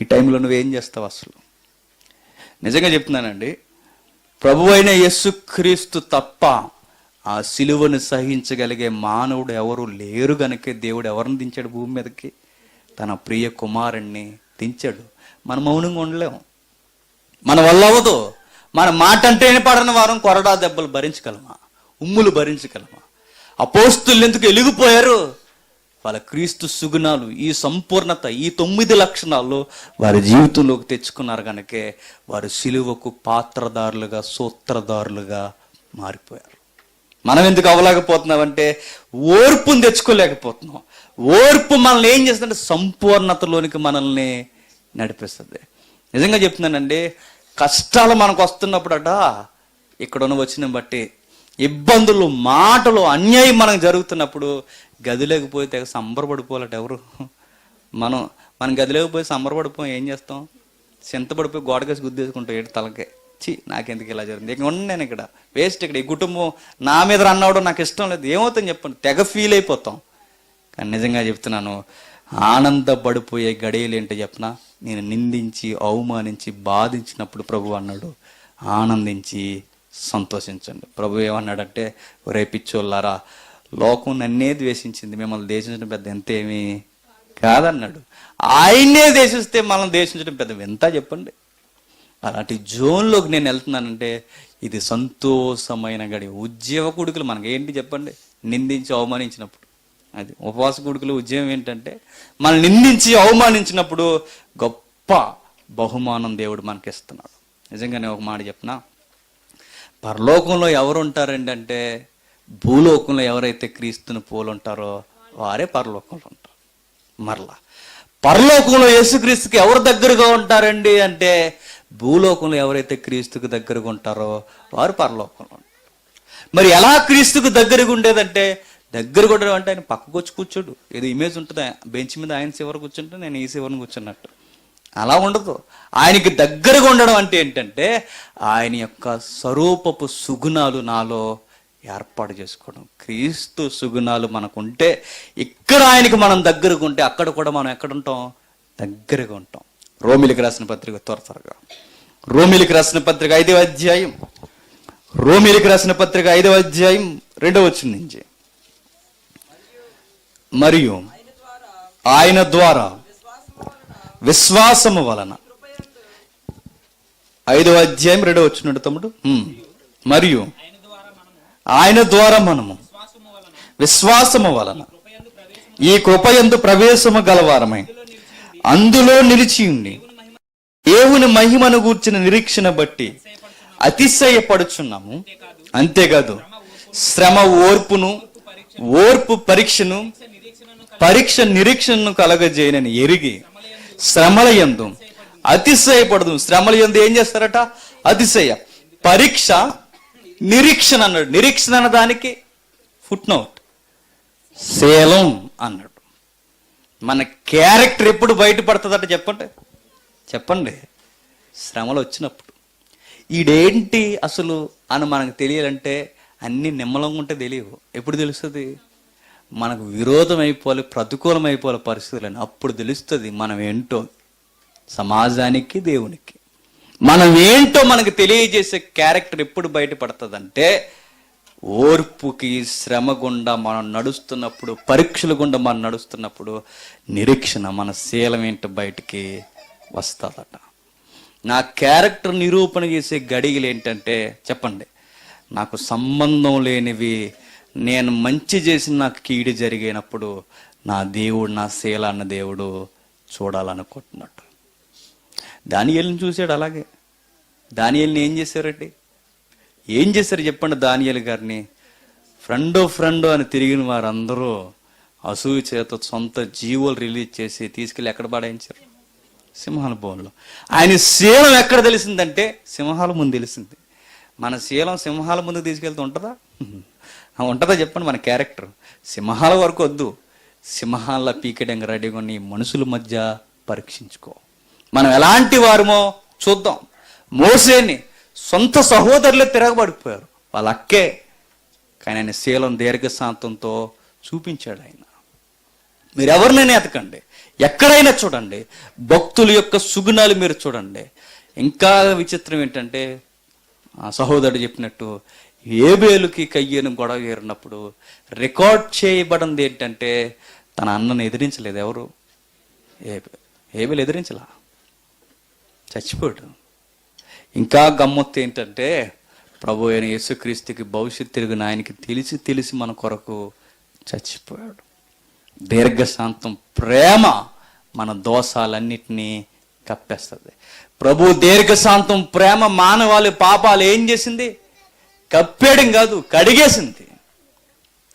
ఈ టైంలో నువ్వేం చేస్తావు అసలు? నిజంగా చెప్తున్నానండి, ప్రభు అయిన యేసుక్రీస్తు తప్ప ఆ సిలువను సహించగలిగే మానవుడు ఎవరు లేరు గనుకే దేవుడు ఎవరిని దించాడు భూమి మీదకి? తన ప్రియ కుమారుణ్ణి దించాడు. మనం మౌనంగా ఉండలేము, మన వల్ల అవ్వదు. మన మాట అంటేనే పడని వారం కొరడా దెబ్బలు భరించగలమా? ఉమ్ములు భరించగలమా? అపోస్తులు ఎందుకు ఎలిగిపోయారు? వాళ్ళ క్రీస్తు సుగుణాలు, ఈ సంపూర్ణత, ఈ 9 లక్షణాలు వారి జీవితంలోకి తెచ్చుకున్నారు కనుకే వారు సిలువకు పాత్రదారులుగా, సూత్రధారులుగా మారిపోయారు. మనం ఎందుకు అవ్వలేకపోతున్నామంటే ఓర్పుని తెచ్చుకోలేకపోతున్నాం. ఓర్పు మనల్ని ఏం చేస్తుందంటే సంపూర్ణతలోనికి మనల్ని నడిపిస్తుంది. నిజంగా చెప్తున్నానండి, కష్టాలు మనకు వస్తున్నప్పుడట, ఇక్కడ వచ్చిన బట్టి ఇబ్బందులు, మాటలు, అన్యాయం మనకు జరుగుతున్నప్పుడు గదిలోకి తెగ సంబరపడిపోవాలట ఎవరు? మనం గదిలోకి పోయి సంబరపడిపోయి ఏం చేస్తాం? చింతపడిపోయి గోడకేసి గుద్దేసుకుంటాం ఏడు తలకే. నాకెందుకు ఇలా జరిగింది, ఇక ఉండి నేను ఇక్కడ వేస్ట్, ఇక్కడ ఈ కుటుంబం నా మీద రన్ అవ్వడం నాకు ఇష్టం లేదు, ఏమవుతుందని చెప్పండి, తెగ ఫీల్ అయిపోతాం. కానీ నిజంగా చెప్తున్నాను, ఆనందపడిపోయే గడియలు ఏంటో చెప్పనా? నేను నిందించి, అవమానించి, బాధించినప్పుడు ప్రభు అన్నాడు, ఆనందించి సంతోషించండి. ప్రభు ఏమన్నాడంటే, ఒరే పిచ్చోళ్ళారా, లోకం నన్నే ద్వేషించింది, మిమ్మల్ని దేశించడం పెద్ద ఎంతేమీ కాదన్నాడు. ఆయన్నే దేశిస్తే మనం దేశించడం పెద్ద ఎంత చెప్పండి. అలాంటి జోన్లోకి నేను వెళ్తున్నానంటే ఇది సంతోషమైన గడి. ఉద్యోగ కొడుకులు మనకి ఏంటి చెప్పండి? నిందించి అవమానించినప్పుడు, అది ఉపవాస కొడుకులు ఉద్యోగం ఏంటంటే మనం నిందించి అవమానించినప్పుడు గొప్ప బహుమానం దేవుడు మనకి ఇస్తున్నాడు. నిజంగా నేను ఒక మాట చెప్పనా, పరలోకంలో ఎవరు ఉంటారండి అంటే, భూలోకంలో ఎవరైతే క్రీస్తుని పోలుంటారో వారే పరలోకంలో ఉంటారు. మరలా పరలోకంలో యేసుక్రీస్తుకి ఎవరు దగ్గరగా ఉంటారండి అంటే, భూలోకంలో ఎవరైతే క్రీస్తుకు దగ్గరగా ఉంటారో వారు పరలోకంలో ఉంటారు. మరి ఎలా క్రీస్తుకు దగ్గరగా ఉండేదంటే, దగ్గరగా ఉండడం అంటే ఆయన పక్కకు వచ్చి కూర్చోడు. ఏదో ఇమేజ్ ఉంటుంది, బెంచ్ మీద ఆయన చివరి కూర్చుంటే నేను ఈ చివరిని కూర్చున్నట్టు. అలా ఉండదు. ఆయనకి దగ్గరగా ఉండడం అంటే ఏంటంటే, ఆయన యొక్క స్వరూపపు సుగుణాలు నాలో ఏర్పాటు చేసుకోవడం. క్రీస్తు సుగుణాలు మనకుంటే, ఇక్కడ ఆయనకి మనం దగ్గరగా ఉంటే అక్కడ కూడా మనం ఎక్కడ ఉంటాం? దగ్గరగా ఉంటాం. రోమిలికి రాసిన పత్రిక త్వరగా, రోమిలికి రాసిన పత్రిక 5వ అధ్యాయం, రోమిలికి రాసిన పత్రిక 5వ అధ్యాయం 2వ వచనం నుంచి, మరియు ఆయన ద్వారా విశ్వాసము వలన, 5వ అధ్యాయం 2వ వచనం తమ్ముడు, మరియు ఆయన ద్వారా మనము విశ్వాసము వలన ఈ కృపయందు ప్రవేశము గలవారమై అందులో నిలిచి ఉండి దేవుని మహిమను గూర్చిన నిరీక్షణ బట్టి అతిశయపడుచున్నాము. అంతేకాదు శ్రమ ఓర్పును, ఓర్పు పరీక్షను, పరీక్ష నిరీక్షణను కలగజేయనని ఎరిగి శ్రమల యందు అతిశయపడదు. శ్రమల యందు ఏం చేస్తారట? అతిశయ. పరీక్ష, నిరీక్షణ అన్నాడు. నిరీక్షణ అన్న దానికి ఫుట్ నోట్, శీలం అన్నాడు. మన క్యారెక్టర్ ఎప్పుడు బయటపడుతుందట చెప్పండి, చెప్పండి? శ్రమలు వచ్చినప్పుడు. ఈడేంటి అసలు అని మనకు తెలియాలంటే అన్ని నిమ్మలంగా ఉంటే తెలియవు. ఎప్పుడు తెలుస్తుంది? మనకు విరోధం అయిపోవాలి, ప్రతికూలం అయిపోవాలి పరిస్థితులని, అప్పుడు తెలుస్తుంది మనం ఏంటో సమాజానికి, దేవునికి. మనం ఏంటో మనకు తెలియజేసే క్యారెక్టర్ ఎప్పుడు బయటపడుతుందంటే, ఓర్పుకి, శ్రమ గుండా మనం నడుస్తున్నప్పుడు, పరీక్షల గుండా మనం నడుస్తున్నప్పుడు నిరీక్షణ, మన శీలం ఏంటో బయటికి వస్తుందట. నా క్యారెక్టర్ నిరూపణ చేసే గడియలు ఏంటంటే చెప్పండి, నాకు సంబంధం లేనివి, నేను మంచి చేసి నాకు కీడు జరిగినప్పుడు నా దేవుడు, నా శీలాన్న దేవుడు చూడాలనుకుంటున్నట్టు. దానియేలుని చూశాడు అలాగే. దానియేలుని ఏం చేశారండి? ఏం చేశారు చెప్పండి? దానియేలు గారిని ఫ్రెండ్ అని తిరిగిన వారందరూ అసూయ చేత సొంత జీవోలు రిలీజ్ చేసి తీసుకెళ్ళి ఎక్కడ పడాయించారు? సింహాల భవన్లో. ఆయన శీలం ఎక్కడ తెలిసిందంటే సింహాల ముందు తెలిసింది. మన శీలం సింహాల ముందుకు తీసుకెళ్తూ ఉంటుందా? ఉంటుందా చెప్పండి? మన క్యారెక్టర్ సింహాల వరకు వద్దు, సింహాల పీకెడంగా రెడీగా నీ మనుషుల మధ్య పరీక్షించుకో. మనం ఎలాంటి వారమో చూద్దాం. మోసేని సొంత సహోదరులే తిరగబడిపోయారు, వాళ్ళ అక్కే, కానీ ఆయన శీలం దీర్ఘశాంతంతో చూపించాడు. ఆయన మీరు ఎవరినైనా ఎతకండి, ఎక్కడైనా చూడండి, భక్తుల యొక్క సుగుణాలు మీరు చూడండి. ఇంకా విచిత్రం ఏంటంటే, ఆ సహోదరుడు చెప్పినట్టు ఏబేలుకి కయ్యను గొడవ ఏరినప్పుడు రికార్డ్ చేయబడింది ఏంటంటే, తన అన్నను ఎదిరించలేదు. ఎవరు? ఏబేలు ఎదిరించలా, చచ్చిపోయాడు. ఇంకా గమ్మత్తు ఏంటంటే, ప్రభు అయిన యేసుక్రీస్తుకి భవిష్యత్తు తిరిగిన ఆయనకి తెలిసి మన కొరకు చచ్చిపోయాడు. దీర్ఘశాంతం ప్రేమ మన దోషాలన్నిటినీ కప్పేస్తుంది. ప్రభు దీర్ఘశాంతం ప్రేమ మానవాళి పాపాలు ఏం చేసింది? కప్పేయడం కాదు, కడిగేసింది,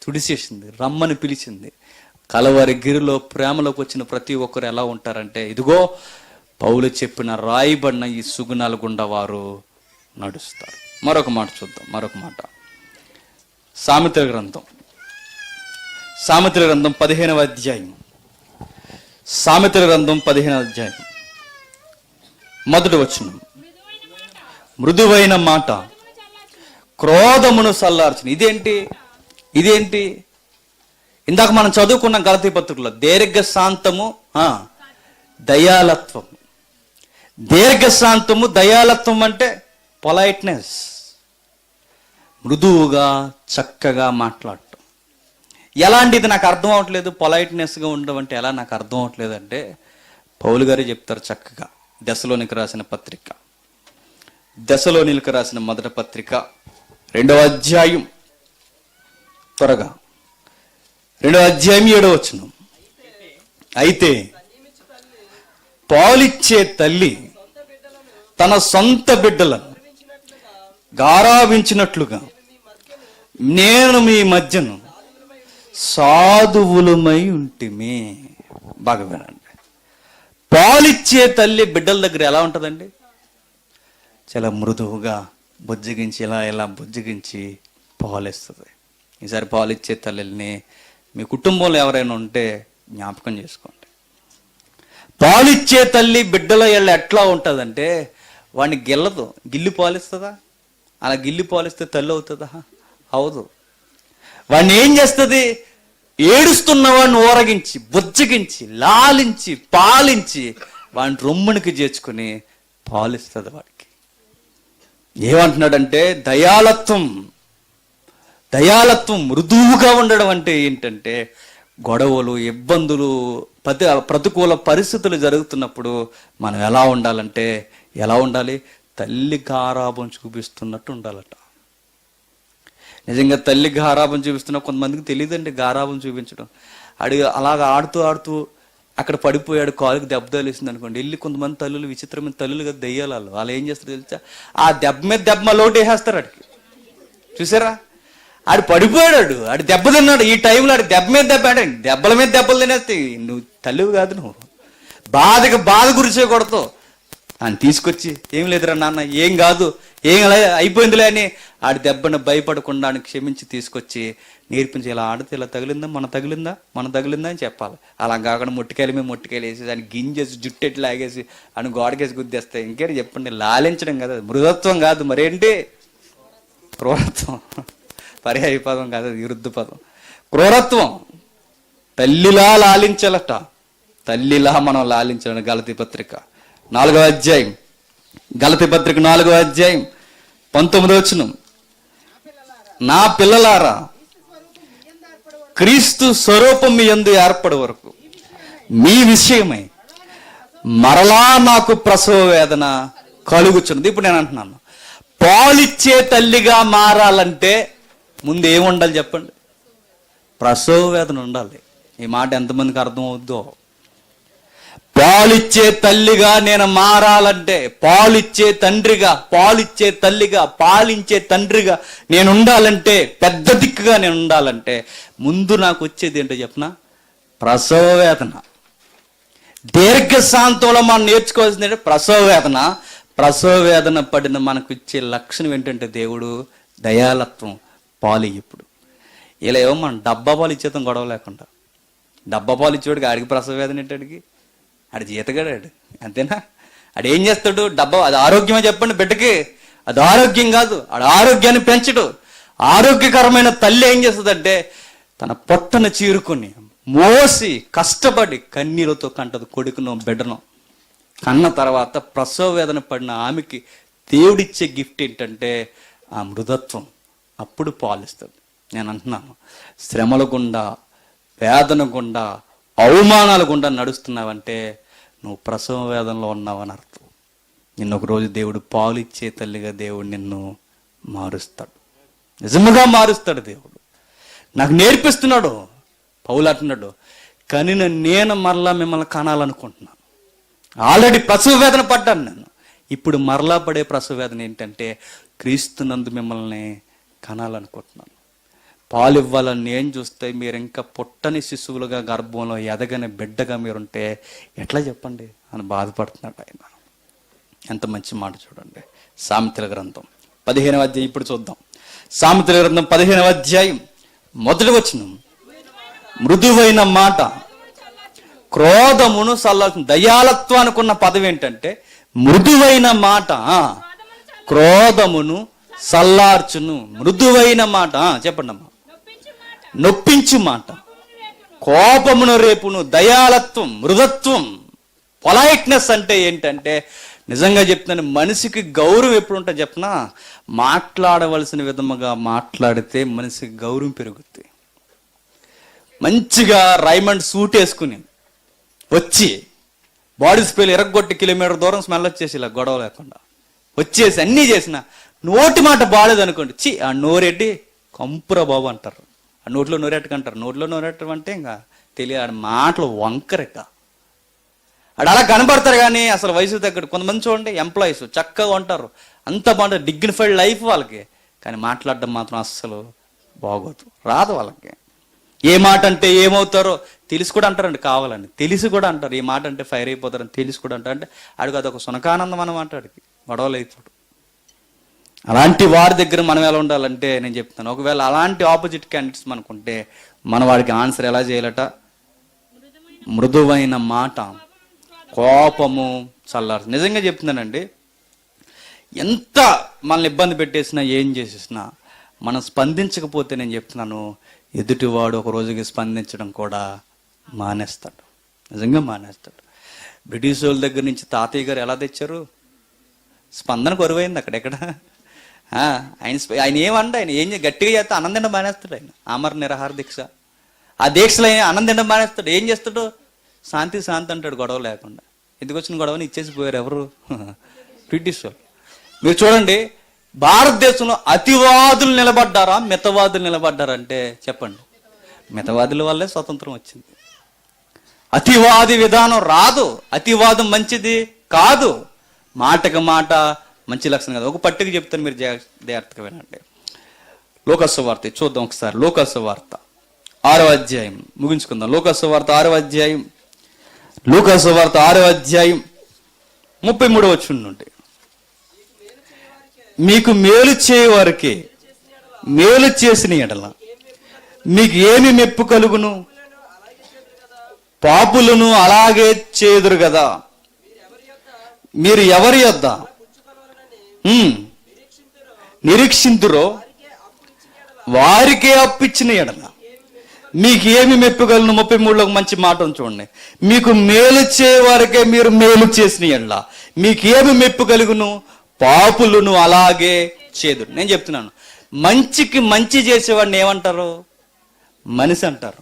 తుడిచేసింది, రమ్మని పిలిచింది. కలవరి గిరిలో ప్రేమలోకి వచ్చిన ప్రతి ఒక్కరు ఎలా ఉంటారంటే, ఇదిగో పౌలు చెప్పిన రాయబడిన ఈ సుగుణాల గుండా వారు నడుస్తారు. మరొక మాట చూద్దాం, మరొక మాట. సామెతల గ్రంథం 15వ అధ్యాయం. సామెతల గ్రంథం 15వ అధ్యాయం మొదటి వచనం. మృదువైన మాట క్రోధమును సల్లార్చును. ఇదేంటి? ఇందాక మనం చదువుకున్న గలతీ పత్రికలో దీర్ఘశాంతము, దయాలత్వం. దీర్ఘశాంతము దయాలత్వం అంటే పొలైట్నెస్, మృదువుగా చక్కగా మాట్లాడటం. ఎలాంటిది నాకు అర్థం అవట్లేదు, పొలైట్నెస్గా ఉండడం అంటే ఎలా నాకు అర్థం అవట్లేదు అంటే, పౌలు గారు చెప్తారు చక్కగా. దశలోనికి రాసిన పత్రిక, దశలోనికి రాసిన మొదటి పత్రిక 2వ అధ్యాయం, త్వరగా 2వ అధ్యాయం 7వ వచనం. అయితే పాలిచ్చే తల్లి తన సొంత బిడ్డలను గారావించినట్లుగా నేను మీ మధ్యను సాధువులమై ఉంటిమి. బాగా వినండి. పాలిచ్చే తల్లి బిడ్డల దగ్గర ఎలా ఉంటుందండి? చాలా మృదువుగా బుజ్జగించి, ఇలా బుజ్జగించి పాలిస్తుంది. ఈసారి పాలిచ్చే తల్లిని మీ కుటుంబంలో ఎవరైనా ఉంటే జ్ఞాపకం చేసుకోండి. పాలిచ్చే తల్లి బిడ్డల ఎళ్ళ ఎట్లా ఉంటుందంటే, వాడిని గిల్లదు, గిల్లి పాలిస్తుందా? అలా గిల్లి పాలిస్తే తల్లి అవుతుందా? అవదు. వాడిని ఏం చేస్తుంది? ఏడుస్తున్న వాడిని ఊరగించి, బుజ్జగించి, లాలించి, పాలించి వాడిని రొమ్మునికి చేర్చుకుని పాలిస్తుంది. వాడికి ఏమంటున్నాడంటే, దయాలత్వం మృదువుగా ఉండడం అంటే ఏంటంటే, గొడవలు, ఇబ్బందులు, ప్రతికూల పరిస్థితులు జరుగుతున్నప్పుడు మనం ఎలా ఉండాలి? తల్లి గారాబం చూపిస్తున్నట్టు ఉండాలట. నిజంగా తల్లి గారాబం చూపిస్తున్నా కొంతమందికి తెలియదండి గారాబం చూపించడం. అలాగ ఆడుతూ అక్కడ పడిపోయాడు, కాలుకి దెబ్బ తగిలిస్తుంది అనుకోండి, వెళ్ళి కొంతమంది తల్లులు విచిత్రమైన తల్లులుగా దెయ్యాలు వాళ్ళు ఏం చేస్తారు తెలుసా? ఆ దెబ్బ మీద దెబ్బ లోటేసేస్తారు. ఆడికి చూసారా? ఆడు పడిపోయాడు, ఆడు దెబ్బ తిన్నాడు. ఈ టైంలో ఆడు దెబ్బ మీద దెబ్బ అంటే దెబ్బల మీద దెబ్బలు తినేస్తాయి. నువ్వు తల్లివి కాదు, నువ్వు బాధ గురిచే కొడతావు. అని తీసుకొచ్చి, ఏం లేదురా నాన్న, ఏం కాదు, ఏం అయిపోయిందిలే అని ఆడి దెబ్బను భయపడకుండా ఆడిని క్షమించి తీసుకొచ్చి నేర్పించి, ఇలా ఆడితే ఇలా తగిలిందా, మన తగిలిందా అని చెప్పాలి. అలా కాకుండా మొట్టికాయలు వేసి దాన్ని గింజేసి జుట్టు ఎట్లా లాగేసి అని గోడకేసి గుద్దేస్తాయి. ఇంకేంటి చెప్పండి? లాలించడం కదా, మృదత్వం కాదు, మరేంటి? క్రూరత్వం. పర్యాయ పదం కాదు, విరుద్ధ పదం. క్రూరత్వం. తల్లిలా లాలించాలట, తల్లిలా మనం లాలించాలని. గలతీ పత్రిక 4వ అధ్యాయం, గలతీ పత్రిక 4వ అధ్యాయం 19వ వచనం. నా పిల్లలారా, క్రీస్తు స్వరూపం మీ యందు ఏర్పడే వరకు మీ విషయమై మరలా నాకు ప్రసవ వేదన కలుగుచున్నది. ఇప్పుడు నేను అంటున్నాను, పాలిచ్చే తల్లిగా మారాలంటే ముందు ఏముండాలి చెప్పండి? ప్రసవ వేదన ఉండాలి. ఈ మాట ఎంతమందికి అర్థం అవుద్దో. పాలిచ్చే తల్లిగా నేను మారాలంటే, పాలిచ్చే తండ్రిగా, పాలిచ్చే తల్లిగా, పాలించే తండ్రిగా నేను ఉండాలంటే, పెద్ద దిక్కుగా నేను ఉండాలంటే ముందు నాకు వచ్చేది ఏంటో చెప్పనా? ప్రసవ వేదన. దీర్ఘశాంతంలో మనం నేర్చుకోవాల్సింది ప్రసవ వేదన. ప్రసవ వేదన పడిన మనకు ఇచ్చే లక్షణం ఏంటంటే దేవుడు దయాలత్వం, పాలు. ఇప్పుడు ఇలా ఏమో మనం డబ్బా పాలు ఇచ్చేద్దాం గొడవ లేకుండా. డబ్బా పాలు ఇచ్చేవాడికి ఆడికి ప్రసవ వేదన ఏంటాడికి? ఆడి జీతగాడాడు అంతేనా? ఆడు ఏం చేస్తాడు? డబ్బా, అది ఆరోగ్యమే చెప్పండి బిడ్డకి? అది ఆరోగ్యం కాదు. ఆడు ఆరోగ్యాన్ని పెంచడు. ఆరోగ్యకరమైన తల్లి ఏం చేస్తుందంటే తన పొట్టను చీరుకొని మోసి కష్టపడి కన్నీరుతో కంటది కొడుకును బిడ్డను. కన్న తర్వాత ప్రసవ వేదన పడిన ఆమెకి దేవుడిచ్చే గిఫ్ట్ ఏంటంటే ఆ మృదత్వం. అప్పుడు పాలిస్తుంది. నేను అంటున్నాను, శ్రమల గుండా, వేదన గుండా, అవమానాల గుండా నడుస్తున్నావంటే నువ్వు ప్రసవ వేదనలో ఉన్నావని అర్థం. నిన్ను ఒకరోజు దేవుడు పాలు ఇచ్చే తల్లిగా దేవుడు నిన్ను మారుస్తాడు. నిజముగా మారుస్తాడు దేవుడు. నాకు నేర్పిస్తున్నాడు. పౌలు అంటున్నాడు, కానీ నేను మరలా మిమ్మల్ని కనాలనుకుంటున్నాను. ఆల్రెడీ ప్రసవ వేదన పడ్డాను నేను. ఇప్పుడు మరలా పడే ప్రసవ వేదన ఏంటంటే క్రీస్తునందు మిమ్మల్ని కనాలనుకుంటున్నాను. పాలు ఇవ్వాలని నేను చూస్తే మీరు ఇంకా పుట్టని శిశువులుగా గర్భంలో ఎదగని బిడ్డగా మీరుంటే ఎట్లా చెప్పండి అని బాధపడుతున్నాడు ఆయన. ఎంత మంచి మాట చూడండి. సామెతల గ్రంథం 15వ అధ్యాయం ఇప్పుడు చూద్దాం. సామెతల గ్రంథం 15వ అధ్యాయం మొదటి వచనం, మృదువైన మాట క్రోధమును సల్లార్చును. దయాలత్వానికి ఉన్న పదవి ఏంటంటే మృదువైన మాట క్రోధమును సల్లార్చును. మృదువైన మాట చెప్పండి అమ్మా. నొప్పించు మాట కోపమును రేపును. దయాలత్వం, మృదత్వం, పొలైట్నెస్ అంటే ఏంటంటే నిజంగా చెప్తున్నాను, మనిషికి గౌరవం ఎప్పుడు ఉంటుంది చెప్పనా? మాట్లాడవలసిన విధముగా మాట్లాడితే మనిషికి గౌరవం పెరుగుతుంది. మంచిగా రైమండ్ సూట్ వేసుకుని వచ్చి బాడీ స్ప్రేలు ఎరగొట్టి కిలోమీటర్ దూరం స్మెల్ వచ్చేసి ఇలా గొడవ లేకుండా వచ్చేసి అన్నీ చేసిన నోటి మాట బాగాలేదు అనుకోండి, చి ఆ నోరెడ్డి కంపురా బాబు అంటారు. ఆ నోట్లో నోరెట్టకంటారు. నోట్లో నోరెట్టడం అంటే ఇంకా తెలియదు. ఆడ మాటలు వంకరెక్క. ఆడు అలా కనబడతారు కానీ అసలు వయసు తగ్గట్టు. కొంతమంది చూడండి ఎంప్లాయీస్ చక్కగా ఉంటారు, అంత బాగుంటుంది, డిగ్నిఫైడ్ లైఫ్ వాళ్ళకి, కానీ మాట్లాడడం మాత్రం అస్సలు బాగోదు, రాదు వాళ్ళకి. ఏ మాట అంటే ఏమవుతారో తెలిసి కూడా అంటారండి, కావాలండి తెలిసి కూడా అంటారు. ఈ మాట అంటే ఫైర్ అయిపోతారని తెలిసి కూడా అంటారు. అంటే అడుగు అదొక సునకానందం అన్నమాట. అడిగి గొడవలు అయిపోడు. అలాంటి వారి దగ్గర మనం ఎలా ఉండాలంటే నేను చెప్తాను, ఒకవేళ అలాంటి ఆపోజిట్ క్యాండిడేట్స్ మనకుంటే మన వాడికి ఆన్సర్ ఎలా చేయాలట? మృదువైన మాట, కోపము చల్లారు. నిజంగా చెప్తున్నానండి, ఎంత మనల్ని ఇబ్బంది పెట్టేసినా ఏం చేసేసినా మనం స్పందించకపోతే నేను చెప్తున్నాను ఎదుటివాడు ఒక రోజుకి స్పందించడం కూడా మానేస్తాడు. నిజంగా మానేస్తాడు. బ్రిటిష్ వాళ్ళ దగ్గర నుంచి తాతయ్య గారు ఎలా తెచ్చారు? స్పందన కొరువైంది అక్కడెక్కడ. ఆయన ఏమంటే ఆయన ఏం గట్టిగా చేస్తే అన్నం తినడం మానేస్తాడు. ఆయన ఆమర నిరాహార దీక్ష, ఆ దీక్షలో ఆయన అన్నం తినడం మానేస్తాడు. ఏం చేస్తాడు? శాంతి శాంతి అంటాడు గొడవ లేకుండా. ఎందుకు వచ్చిన గొడవని ఇచ్చేసి పోయారు ఎవరు? బ్రిటిష్ వాళ్ళు. మీరు చూడండి, భారతదేశంలో అతివాదులు నిలబడ్డారా మితవాదులు నిలబడ్డారా అంటే చెప్పండి. మితవాదుల వల్లే స్వతంత్రం వచ్చింది. అతివాది విధానం రాదు. అతివాదం మంచిది కాదు. మాటకు మాట మంచి లక్షణం కాదు. ఒక పట్టిక చెప్తాను, మీరు జాగ్రత్తగా వినండి. లోకాసు వార్త చూద్దాం ఒకసారి. లోకాసు వార్త 6వ అధ్యాయం ముగించుకుందాం. లోకాసు వార్త 6వ అధ్యాయం, లోకాసు వార్త 6వ అధ్యాయం 33వ వచనం నుండి, మీకు మేలు చేయవారికి మేలు చేసిన ఎడల మీకు ఏమి మెప్పు కలుగును? పాపులను అలాగే చేదురు కదా. మీరు ఎవరి యొద్ద నిరీక్షింతురో వారికే అప్పిచ్చిన ఎడల మీకు ఏమి మెప్పుగలను? 33లో మంచి మాట చూడండి. మీకు మేలు చేయవారికే మీరు మేలు చేసిన ఎడల మీకు ఏమి మెప్పు కలుగును? పాపులను అలాగే చేదురు. నేను చెప్తున్నాను, మంచికి మంచి చేసేవాడిని ఏమంటారు? మనిషి అంటారు.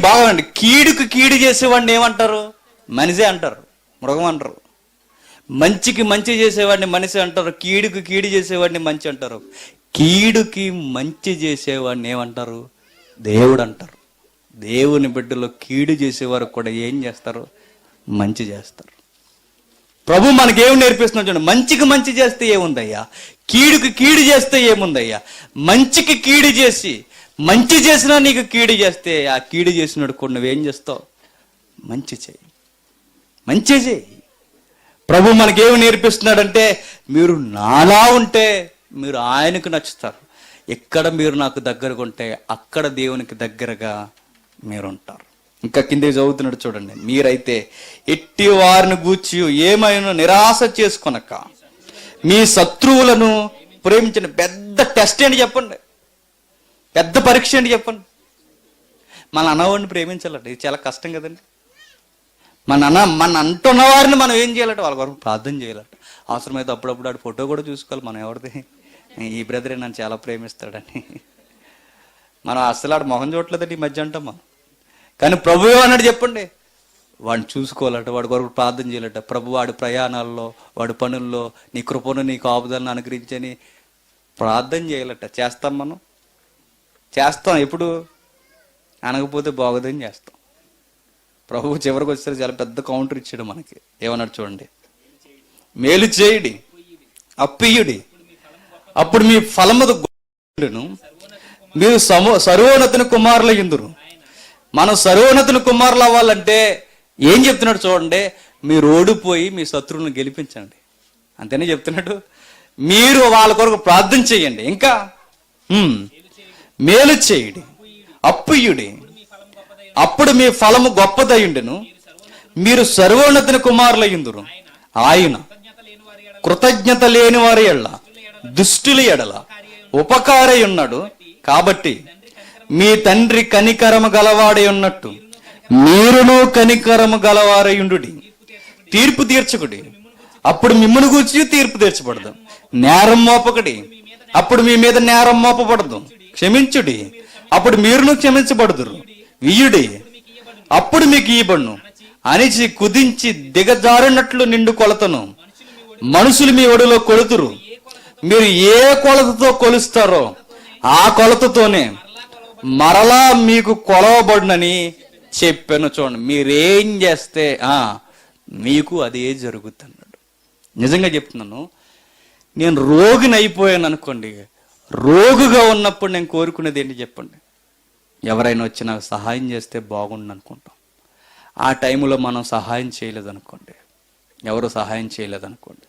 బాగండి, కీడుకు కీడు చేసేవాడిని ఏమంటారు? మనిషే అంటారు, మృగం అంటారు. మంచికి మంచి చేసేవాడిని మనిషి అంటారు, కీడుకు కీడు చేసేవాడిని మంచి అంటారు. కీడుకి మంచి చేసేవాడిని ఏమంటారు? దేవుడు అంటారు. దేవుని బిడ్డలో కీడు చేసేవారు కూడా ఏం చేస్తారు? మంచి చేస్తారు. ప్రభు మనకేమి నేర్పిస్తున్నాడు చూడండి. మంచికి మంచి చేస్తే ఏముందయ్యా? కీడుకి కీడు చేస్తే ఏముందయ్యా? మంచికి కీడు చేసి మంచి చేసినా నీకు కీడు చేస్తే ఆ కీడు చేసినాడు కూడా నువ్వేం చేస్తావు? మంచి చేయి, మంచి చేయి. ప్రభు మనకేమి నేర్పిస్తున్నాడంటే మీరు నాలా ఉంటే మీరు ఆయనకు నచ్చుతారు. ఎక్కడ మీరు నాకు దగ్గరగా ఉంటే అక్కడ దేవునికి దగ్గరగా మీరు ఉంటారు. ఇంకా కిందకి చదువుతున్నాడు చూడండి. మీరైతే ఎట్టి వారిని గూర్చి ఏమైనా నిరాశ చేసుకొనక మీ శత్రువులను ప్రేమించండి. పెద్ద టెస్ట్ ఏంటి చెప్పండి, పెద్ద పరీక్ష ఏంటి చెప్పండి. మన అన్నవాడిని ప్రేమించాలంటే ఇది చాలా కష్టం కదండి. మన అంటున్న వారిని మనం ఏం చేయాలంటే వాళ్ళ వరకు ప్రార్థన చేయాలంట. అవసరమైతే అప్పుడప్పుడు ఆడు ఫోటో కూడా చూసుకోవాలి. మనం ఎవరిది, ఈ బ్రదరే నన్ను చాలా ప్రేమిస్తాడని. మనం అసలు ఆడు మొహం చూడలేదండి ఈ మధ్య అంటాం మనం. కానీ ప్రభు ఏమన్నాడు చెప్పండి, వాడిని చూసుకోవాలట, వాడి కొరకు ప్రార్థన చేయాలట. ప్రభు వాడి ప్రయాణాల్లో వాడి పనుల్లో నీ కృపను నీ కాపుదలను అనుగ్రహించని ప్రార్థన చేయాలట. చేస్తాం మనం, చేస్తాం. ఎప్పుడు అనకపోతే బాగోదని చేస్తాం. ప్రభువు చివరికి వచ్చేసరికి చాలా పెద్ద కౌంటర్ ఇచ్చాడు మనకి. ఏమన్నాడు చూడండి, మేలు చేయుడి, అప్పియుడి, అప్పుడు మీ ఫలము గొప్పను, మీరు సర్వోన్నతుని కుమారులు ఎందురు. మనం సర్వోన్నతుని కుమారులు అవ్వాలంటే ఏం చెప్తున్నాడు చూడండి, మీరు ఓడిపోయి మీ శత్రువులను గెలిపించండి. అంతేనే చెప్తున్నాడు. మీరు వాళ్ళ కొరకు ప్రార్థన చేయండి. ఇంకా మేలు చేయుడి, అప్పియుడి, అప్పుడు మీ ఫలము గొప్పదయుండును, మీరు సర్వోన్నతుని కుమారులయ్యుందురు. ఆయన కృతజ్ఞత లేని వారి ఎడల దుష్టుల ఎడల ఉపకారై ఉన్నాడు. కాబట్టి మీ తండ్రి కనికరము గలవాడై ఉన్నట్టు మీరును కనికరము గలవారయుండుడి. తీర్పు తీర్చకుడి, అప్పుడు మిమ్మల్ని గూర్చి తీర్పు తీర్చబడదు. నేరం మోపకడి, అప్పుడు మీ మీద నేరం మోపబడదు. క్షమించుడి, అప్పుడు మీరును క్షమించబడుదురు. వియుడి, అప్పుడు మీకు ఇయ్యబడును. అనిచి కుదించి దిగజారినట్లు నిండు కొలతను మనుషులు మీ ఒడిలో కొలుతురు. మీరు ఏ కొలతతో కొలుస్తారో ఆ కొలతతోనే మరలా మీకు కొలవబడునని చెప్పాను. చూడండి, మీరేం చేస్తే మీకు అదే జరుగుతున్నాడు. నిజంగా చెప్తున్నాను, నేను రోగిని అయిపోయాను అనుకోండి, రోగుగా ఉన్నప్పుడు నేను కోరుకునేది ఏంటి చెప్పండి, ఎవరైనా వచ్చి నాకు సహాయం చేస్తే బాగుండు అనుకుంటాం. ఆ టైంలో మనం సహాయం చేయలేదనుకోండి, ఎవరు సహాయం చేయలేదనుకోండి,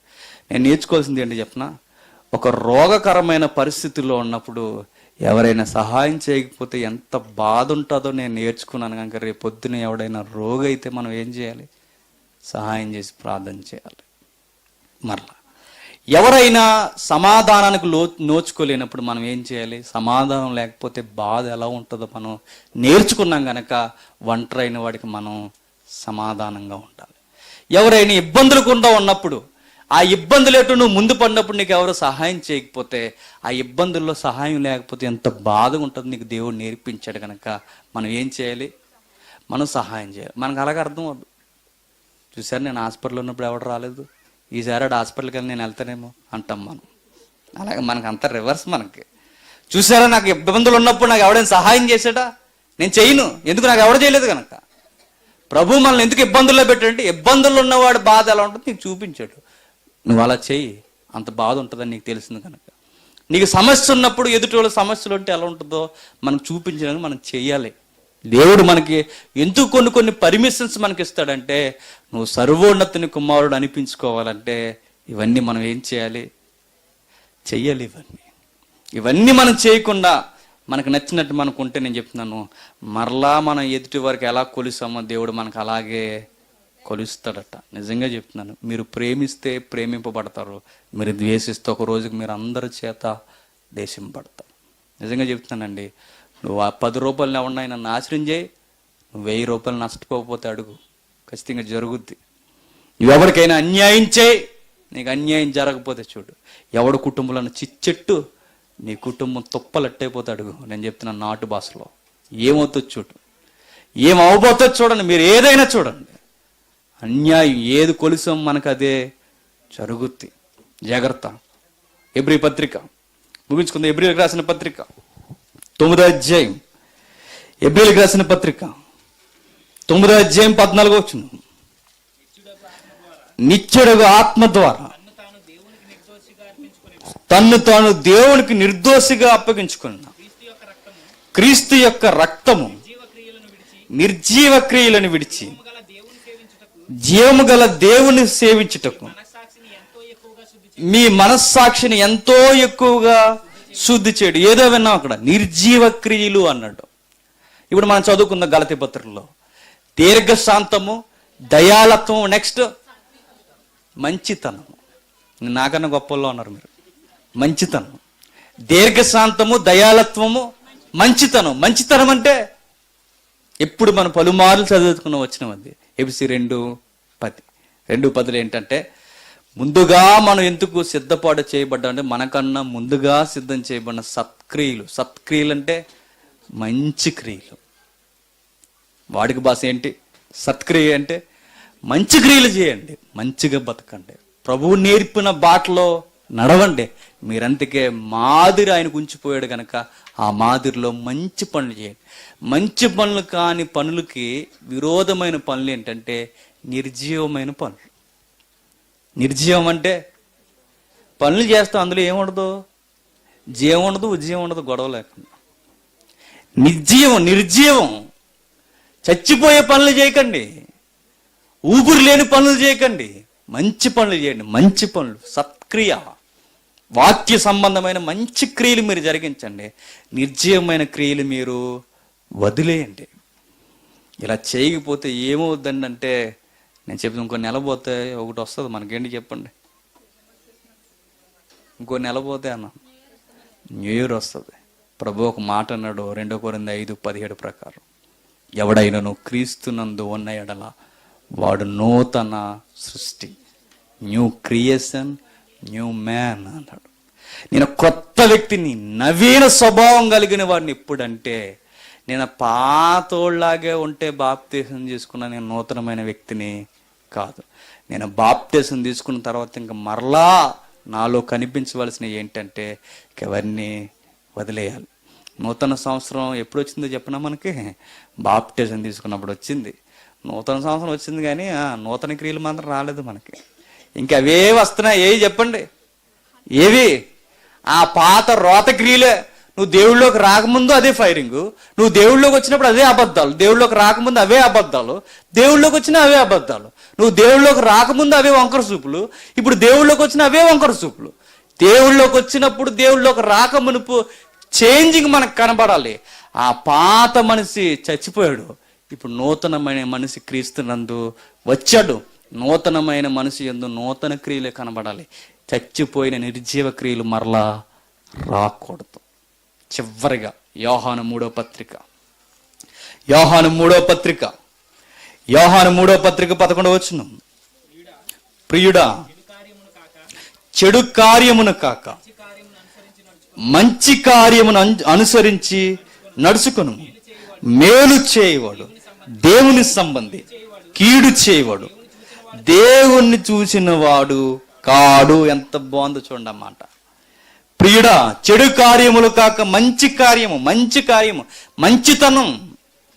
నేను నేర్చుకోవాల్సింది ఏంటి చెప్పనా, ఒక రోగకరమైన పరిస్థితిలో ఉన్నప్పుడు ఎవరైనా సహాయం చేయకపోతే ఎంత బాధ ఉంటుందో నేను నేర్చుకున్నాను. కనుక రేపు పొద్దున ఎవడైనా రోగి అయితే మనం ఏం చేయాలి, సహాయం చేసి ప్రార్థన చేయాలి. మరలా ఎవరైనా సమాధానానికి నోచుకోలేనప్పుడు మనం ఏం చేయాలి, సమాధానం లేకపోతే బాధ ఎలా ఉంటుందో మనం నేర్చుకున్నాం కనుక ఒంటరైన వాడికి మనం సమాధానంగా ఉండాలి. ఎవరైనా ఇబ్బందులు గుండా ఉన్నప్పుడు, ఆ ఇబ్బందులు ఎటు నువ్వు ముందు పడినప్పుడు నీకు ఎవరు సహాయం చేయకపోతే, ఆ ఇబ్బందుల్లో సహాయం లేకపోతే ఎంత బాధగా ఉంటుంది నీకు దేవుడు నేర్పించాడు. కనుక మనం ఏం చేయాలి, మనం సహాయం చేయాలి. మనకు అలాగే అర్థం అవ్వదు. చూసారు, నేను హాస్పిటల్లో ఉన్నప్పుడు ఎవడు రాలేదు, ఈసారి హాస్పిటల్కి వెళ్ళి నేను వెళ్తానేమో అంటాం మనం. అలాగే మనకు అంత రివర్స్. మనకి చూసారా, నాకు ఇబ్బందులు ఉన్నప్పుడు నాకు ఎవడైనా సహాయం చేశాడా, నేను చేయను. ఎందుకు, నాకు ఎవడు చేయలేదు కనుక. ప్రభు మనల్ని ఎందుకు ఇబ్బందుల్లో పెట్టాడంటే, ఇబ్బందుల్లో ఉన్నవాడు బాధ ఎలా ఉంటుందో నీకు చూపించాడు. నువ్వు అలా చెయ్యి, అంత బాధ ఉంటుందని నీకు తెలిసింది కనుక. నీకు సమస్య ఉన్నప్పుడు ఎదుటి వాళ్ళ సమస్యలు ఉంటే ఎలా ఉంటుందో మనం చూపించడానికి మనం చెయ్యాలి. దేవుడు మనకి ఎందుకు కొన్ని పర్మిషన్స్ మనకి ఇస్తాడంటే, నువ్వు సర్వోన్నతుని కుమారుడు అనిపించుకోవాలంటే ఇవన్నీ మనం ఏం చేయాలి, చెయ్యాలి. ఇవన్నీ మనం చేయకుండా మనకు నచ్చినట్టు మనకు ఉంటే, నేను చెప్తున్నాను, మరలా మనం ఎదుటి వరకు ఎలా కొలుసామో దేవుడు మనకు అలాగే కొలుస్తాడట. నిజంగా చెప్తున్నాను, మీరు ప్రేమిస్తే ప్రేమింపబడతారు, మీరు ద్వేషిస్తే ఒక రోజుకి మీరు అందరి చేత దేశింపబడతారు. నిజంగా చెప్తున్నానండి, నువ్వు ఆ 10 రూపాయలు ఎవరినైనా నాశనం చేయి, నువ్వు 1000 రూపాయలు నష్టపోకపోతే అడుగు, ఖచ్చితంగా జరుగుద్ది. నువ్వెవరికైనా అన్యాయం చేయి, నీకు అన్యాయం జరగకపోతే చూడు, ఎవడు కుటుంబంలో చిచ్చెట్టు నీ కుటుంబం తుప్పలట్టయిపోతే అడుగు. నేను చెప్తున్నాను నాటు భాషలో, ఏమవుతుంది చూడు, ఏం అవబోతుంది చూడండి. మీరు ఏదైనా చూడండి, అన్యాయం ఏది కొలుసాం మనకు అదే జరుగుద్ది. జాగ్రత్త. ఎబ్రీ పత్రిక ముగించుకుంది. ఎబ్రీలకు రాసిన పత్రిక 9వ అధ్యాయం, ఎబ్రీలకు రాసిన పత్రిక 9వ అధ్యాయం 14వ వచనం. నిత్యుడగు ఆత్మ ద్వారా తన్ను తాను దేవునికి నిర్దోషిగా అప్పగించుకున్న క్రీస్తు యొక్క రక్తము నిర్జీవ క్రియలను విడిచి జీవము గల దేవుని సేవించుటకు మీ మనస్సాక్షిని ఎంతో ఎక్కువగా శుద్ధి చేయడు. ఏదో విన్నాం అక్కడ, నిర్జీవ క్రియలు అన్నాడు. ఇప్పుడు మనం చదువుకున్న గలతీ పత్రికలో దీర్ఘశాంతము, దయాళత్వం, నెక్స్ట్ మంచితనము. నాకన్నా గొప్పల్లో ఉన్నారు మీరు. మంచితనం, దీర్ఘశాంతము, దయాళత్వము, మంచితనం. మంచితనం అంటే ఎప్పుడు మనం పలుమార్లు చదువుకున్న వచ్చిన అది ఎబిసి 2:10. 2:10 ఏంటంటే, ముందుగా మనం ఎందుకు సిద్ధపాటు చేయబడ్డా అంటే మనకన్నా ముందుగా సిద్ధం చేయబడిన సత్క్రియలు. సత్క్రియలు అంటే మంచి క్రియలు. వాడికి భాష ఏంటి? సత్క్రియ అంటే మంచి క్రియలు చేయండి, మంచిగా బతకండి, ప్రభువు నేర్పిన బాటలో నడవండి. మీరంతకే మాదిరి ఆయనకు ఉంచిపోయాడు కనుక ఆ మాదిరిలో మంచి పనులు చేయండి. మంచి పనులు కాని పనులకి విరోధమైన పనులు ఏంటంటే నిర్జీవమైన పనులు. నిర్జీవం అంటే పనులు చేస్తాం, అందులో ఏముండదు, జీవం ఉండదు, ఉజ్జీవం ఉండదు, గొడవ లేకుండా. నిర్జీవం చచ్చిపోయే పనులు చేయకండి, ఊపిరి లేని పనులు చేయకండి, మంచి పనులు చేయండి. మంచి పనులు, సత్క్రియ, వాక్య సంబంధమైన మంచి క్రియలు మీరు జరిగించండి. నిర్జీవమైన క్రియలు మీరు వదిలేయండి. ఇలా చేయకపోతే ఏమవుద్దండి అంటే, నేను చెప్తాను, ఇంకో నెల పోతే ఒకటి వస్తుంది మనకేంటి చెప్పండి. ఇంకో నెల పోతే అన్న న్యూ ఇయర్ వస్తుంది. ప్రభు ఒక మాట అన్నాడు 2 కొరింథీ 5:17 ప్రకారం, ఎవడైనను క్రీస్తునందు ఉన్న ఎడల వాడు నూతన సృష్టి, న్యూ క్రియేషన్, న్యూ మ్యాన్ అన్నాడు. నేను కొత్త వ్యక్తిని, నవీన స్వభావం కలిగిన వాడిని. ఎప్పుడంటే నేను పాతోళ్ళలాగే ఉంటే బాప్తీసం తీసుకున్న నేను నూతనమైన వ్యక్తిని కాదు. నేను బాప్తీసం తీసుకున్న తర్వాత ఇంకా మరలా నాలో కనిపించవలసినవి ఏంటంటే ఎవరిని వదిలేయాలి. నూతన సంవత్సరం ఎప్పుడు వచ్చిందో చెప్పినా మనకి బాప్టిజం తీసుకున్నప్పుడు వచ్చింది. నూతన సంవత్సరం వచ్చింది కానీ నూతన క్రియలు మాత్రం రాలేదు మనకి. ఇంకా అవే వస్తున్నాయి. ఏవి చెప్పండి? ఏవి? ఆ పాత రోత క్రియలే. నువ్వు దేవుళ్ళలోకి రాకముందు అదే ఫైరింగ్, నువ్వు దేవుళ్ళలోకి వచ్చినప్పుడు అదే అబద్ధాలు, దేవుళ్ళలోకి రాకముందు అవే అబద్ధాలు, దేవుళ్ళలోకి వచ్చినా అవే అబద్ధాలు. నువ్వు దేవుళ్ళలోకి రాకముందు అవే వంకర చూపులు, ఇప్పుడు దేవుళ్ళలోకి వచ్చిన అవే వంకర చూపులు. దేవుళ్ళలోకి వచ్చినప్పుడు దేవుళ్ళలోకి రాకమునుపు చేంజింగ్ మనకు కనబడాలి. ఆ పాత మనిషి చచ్చిపోయాడు, ఇప్పుడు నూతనమైన మనిషి క్రీస్తునందు వచ్చాడు. నూతనమైన మనిషి యందు నూతన క్రియలే కనబడాలి. చచ్చిపోయిన నిర్జీవ క్రియలు మరలా రాకూడదు. చివరిగా యోహాను 3వ పత్రిక 11వ వచనం, ప్రియుడా చెడు కార్యమును కాక మంచి కార్యమును అనుసరించి నడుచుకును. మేలు చేయవాడు దేవుని సంబంధి, కీడు చేయవాడు దేవుణ్ణి చూసిన వాడు కాడు. ఎంత బాగుందో చూడండి అన్నమాట. ప్రియుడా చెడు కార్యములు కాక మంచి కార్యము, మంచితనం.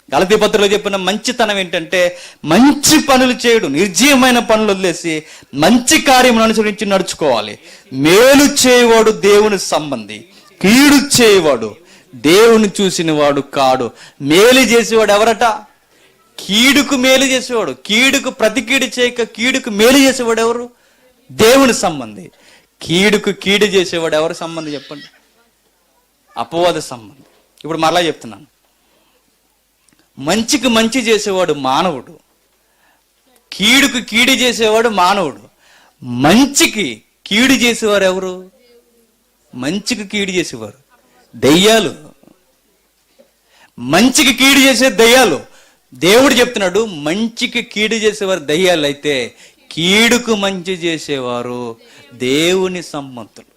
గలతీ పత్రికలో చెప్పిన మంచితనం ఏంటంటే మంచి పనులు చేయడు, నిర్జీవమైన పనులు వదిలేసి మంచి కార్యమును అనుసరించి నడుచుకోవాలి. మేలు చేయవాడు దేవుని సంబంధి, కీడు చేయవాడు దేవుని చూసిన వాడు కాడు. మేలు చేసేవాడు ఎవరట? కీడుకు మేలు చేసేవాడు. కీడుకు ప్రతి కీడు చేయక కీడుకు మేలు చేసేవాడు ఎవరు? దేవుని సంబంధి. కీడుకు కీడు చేసేవాడు ఎవరి సంబంధం చెప్పండి? అపవాద సంబంధం. ఇప్పుడు మరలా చెప్తున్నాను, మంచికి మంచి చేసేవాడు మానవుడు, కీడుకు కీడు చేసేవాడు మానవుడు. మంచికి కీడు చేసేవారు ఎవరు? మంచికి కీడు చేసేవారు దెయ్యాలు. మంచికి కీడు చేసే దెయ్యాలు. దేవుడు చెప్తున్నాడు మంచికి కీడు చేసేవారు దెయ్యాలు అయితే కీడుకు మంచి చేసేవారు దేవుని సంబంధులు.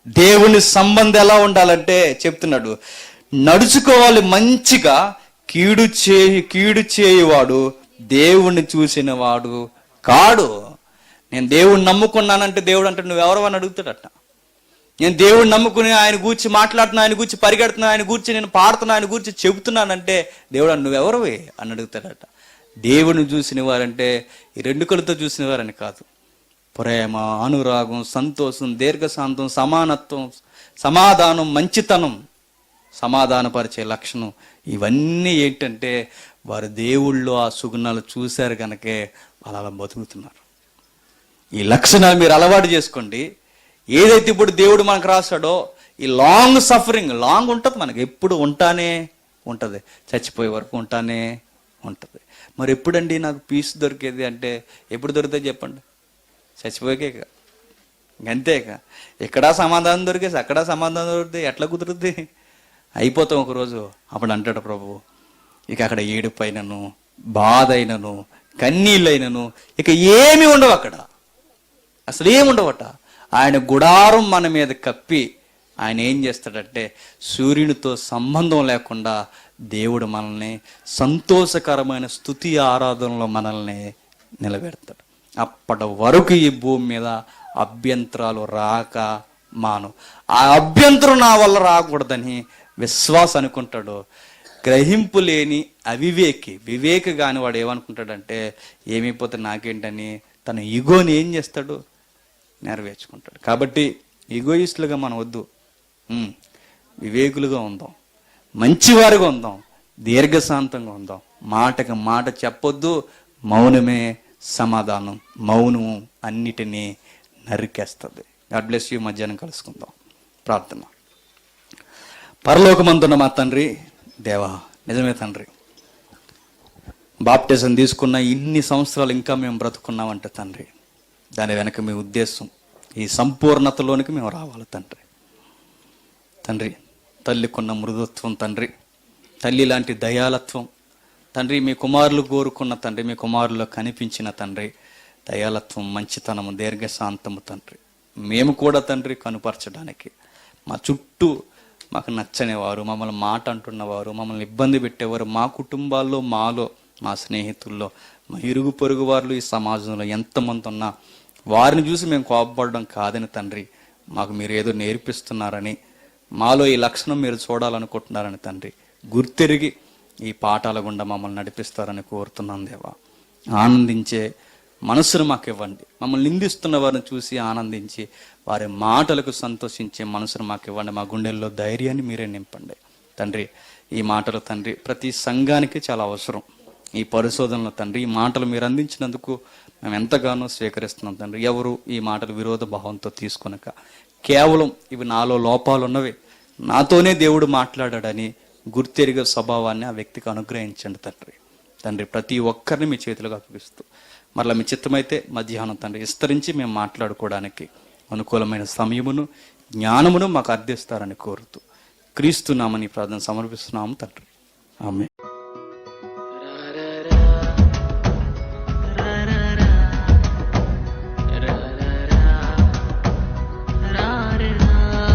దేవుని సంబంధం ఎలా ఉండాలంటే చెప్తున్నాడు, నడుచుకోవాలి మంచిగా. కీడు చేయువాడు దేవుణ్ణి చూసిన వాడు కాడు. నేను దేవుణ్ణి నమ్ముకున్నానంటే దేవుడు అంటే నువ్వెవరు అని అడుగుతాడట. నేను దేవుడిని నమ్ముకుని ఆయన గూర్చి మాట్లాడుతున్నా, ఆయన గూర్చి పరిగెడుతున్నా, ఆయన గూర్చి నేను పాడుతున్నా, ఆయన గూర్చి చెబుతున్నానంటే దేవుడు నువ్వెవరువే అని అడుగుతాడట. దేవుని చూసిన వారంటే ఈ 2 కళ్ళతో చూసిన వారని కాదు. ప్రేమ, అనురాగం, సంతోషం, దీర్ఘశాంతం, సమానత్వం, సమాధానం, మంచితనం, సమాధానపరిచే లక్షణం, ఇవన్నీ ఏంటంటే వారు దేవుళ్ళు ఆ సుగుణాలు చూశారు కనుకే వాళ్ళు అలా బతుకుతున్నారు. ఈ లక్షణాలు మీరు అలవాటు చేసుకోండి. ఏదైతే ఇప్పుడు దేవుడు మనకు రాశాడో ఈ లాంగ్ సఫరింగ్ లాంగ్ ఉంటుంది, మనకి ఎప్పుడు ఉంటానే ఉంటుంది, చచ్చిపోయే వరకు ఉంటానే ఉంటుంది. మరి ఎప్పుడండి నాకు పీస్ దొరికేది అంటే ఎప్పుడు దొరుకుతుంది చెప్పండి? చచ్చిపోయాకే. అంతేక ఎక్కడా సమాధానం దొరికేసి అక్కడా సమాధానం దొరికితే ఎట్లా కుదురుద్ది? అయిపోతాం ఒకరోజు. అప్పుడు అంటాడు ప్రభువు, ఇక అక్కడ ఏడుపు అయినను, బాధ అయినను, కన్నీళ్ళైనను ఇక ఏమి ఉండవు, అక్కడ అసలు ఏమి ఉండవట. ఆయన గుడారం మన మీద కప్పి ఆయన ఏం చేస్తాడంటే సూర్యునితో సంబంధం లేకుండా దేవుడు మనల్ని సంతోషకరమైన స్తుతి ఆరాధనలో మనల్ని నిలబెడతాడు. అప్పటి వరకు ఈ భూమి మీద అభ్యంతరాలు రాక మాను. ఆ అభ్యంతరం నా వల్ల రాకూడదని విశ్వాస అనుకుంటాడు. గ్రహింపు లేని అవివేకి, వివేక కాని వాడు ఏమనుకుంటాడంటే ఏమైపోతే నాకేంటని తన ఈగోని ఏం చేస్తాడు? నెరవేర్చుకుంటాడు. కాబట్టి ఈగోయిస్టులుగా మనం వద్దు, వివేకులుగా ఉందాం, మంచివారుగా ఉందాం, దీర్ఘశాంతంగా ఉందాం. మాటకి మాట చెప్పొద్దు, మౌనమే సమాధానం, మౌనము అన్నిటినీ నరికేస్తుంది. God bless you. మధ్యాహ్నం కలుసుకుందాం. ప్రార్థన. పరలోకమందున్న మా తండ్రి, దేవా నిజమే తండ్రి, బాప్టిజం తీసుకున్న ఇన్ని సంవత్సరాలు ఇంకా మేము బ్రతుకున్నామంటే తండ్రి, దాని వెనక మీ ఉద్దేశం ఈ సంపూర్ణతలోనికి మేము రావాలి తండ్రి. తండ్రి తల్లికున్న మృదుత్వం తండ్రి, తల్లి లాంటి దయాలత్వం తండ్రి, మీ కుమారులు కోరుకున్న తండ్రి, మీ కుమారుల్లో కనిపించిన తండ్రి దయాలత్వం, మంచితనము, దీర్ఘశాంతము తండ్రి, మేము కూడా తండ్రి కనుపరచడానికి మా చుట్టూ మాకు నచ్చని వారు, మమ్మల్ని మాట అంటున్నవారు, మమ్మల్ని ఇబ్బంది పెట్టేవారు మా కుటుంబాల్లో, మాలో, మా స్నేహితుల్లో, మా ఇరుగు పొరుగు వారు, ఈ సమాజంలో ఎంతమంది ఉన్నా వారిని చూసి మేము కోపపడడం కాదని తండ్రి, మాకు మీరు ఏదో నేర్పిస్తున్నారని, మాలో ఈ లక్షణం మీరు చూడాలనుకుంటున్నారని తండ్రి గుర్తెరిగి ఈ పాఠాల గుండా మమ్మల్ని నడిపిస్తారని కోరుతున్నాను దేవా. ఆనందించే మనసును మాకు ఇవ్వండి. మమ్మల్ని నిందిస్తున్న వారిని చూసి ఆనందించి వారి మాటలకు సంతోషించే మనసును మాకు ఇవ్వండి. మా గుండెల్లో ధైర్యాన్ని మీరే నింపండి తండ్రి. ఈ మాటలు తండ్రి ప్రతి సంఘానికి చాలా అవసరం. ఈ పరిశోధనలో తండ్రి ఈ మాటలు మీరు అందించినందుకు మేము ఎంతగానో స్వీకరిస్తున్నాం తండ్రి. ఎవరు ఈ మాటలు విరోధ భావంతో తీసుకొనక కేవలం ఇవి నాలో లోపాలు ఉన్నవి, నాతోనే దేవుడు మాట్లాడాడని గుర్తెరిగే స్వభావాన్ని ఆ వ్యక్తికి అనుగ్రహించండి తండ్రి. తండ్రి ప్రతి ఒక్కరిని మీ చేతులకు అప్పగిస్తూ మరలా మీ చిత్తమైతే మధ్యాహ్నం తండ్రి విస్తరించి మేము మాట్లాడుకోవడానికి అనుకూలమైన సమయమును జ్ఞానమును మాకు అర్థిస్తారని కోరుతూ క్రీస్తు నామని ప్రార్థన సమర్పిస్తున్నాము తండ్రి. ఆమేన్.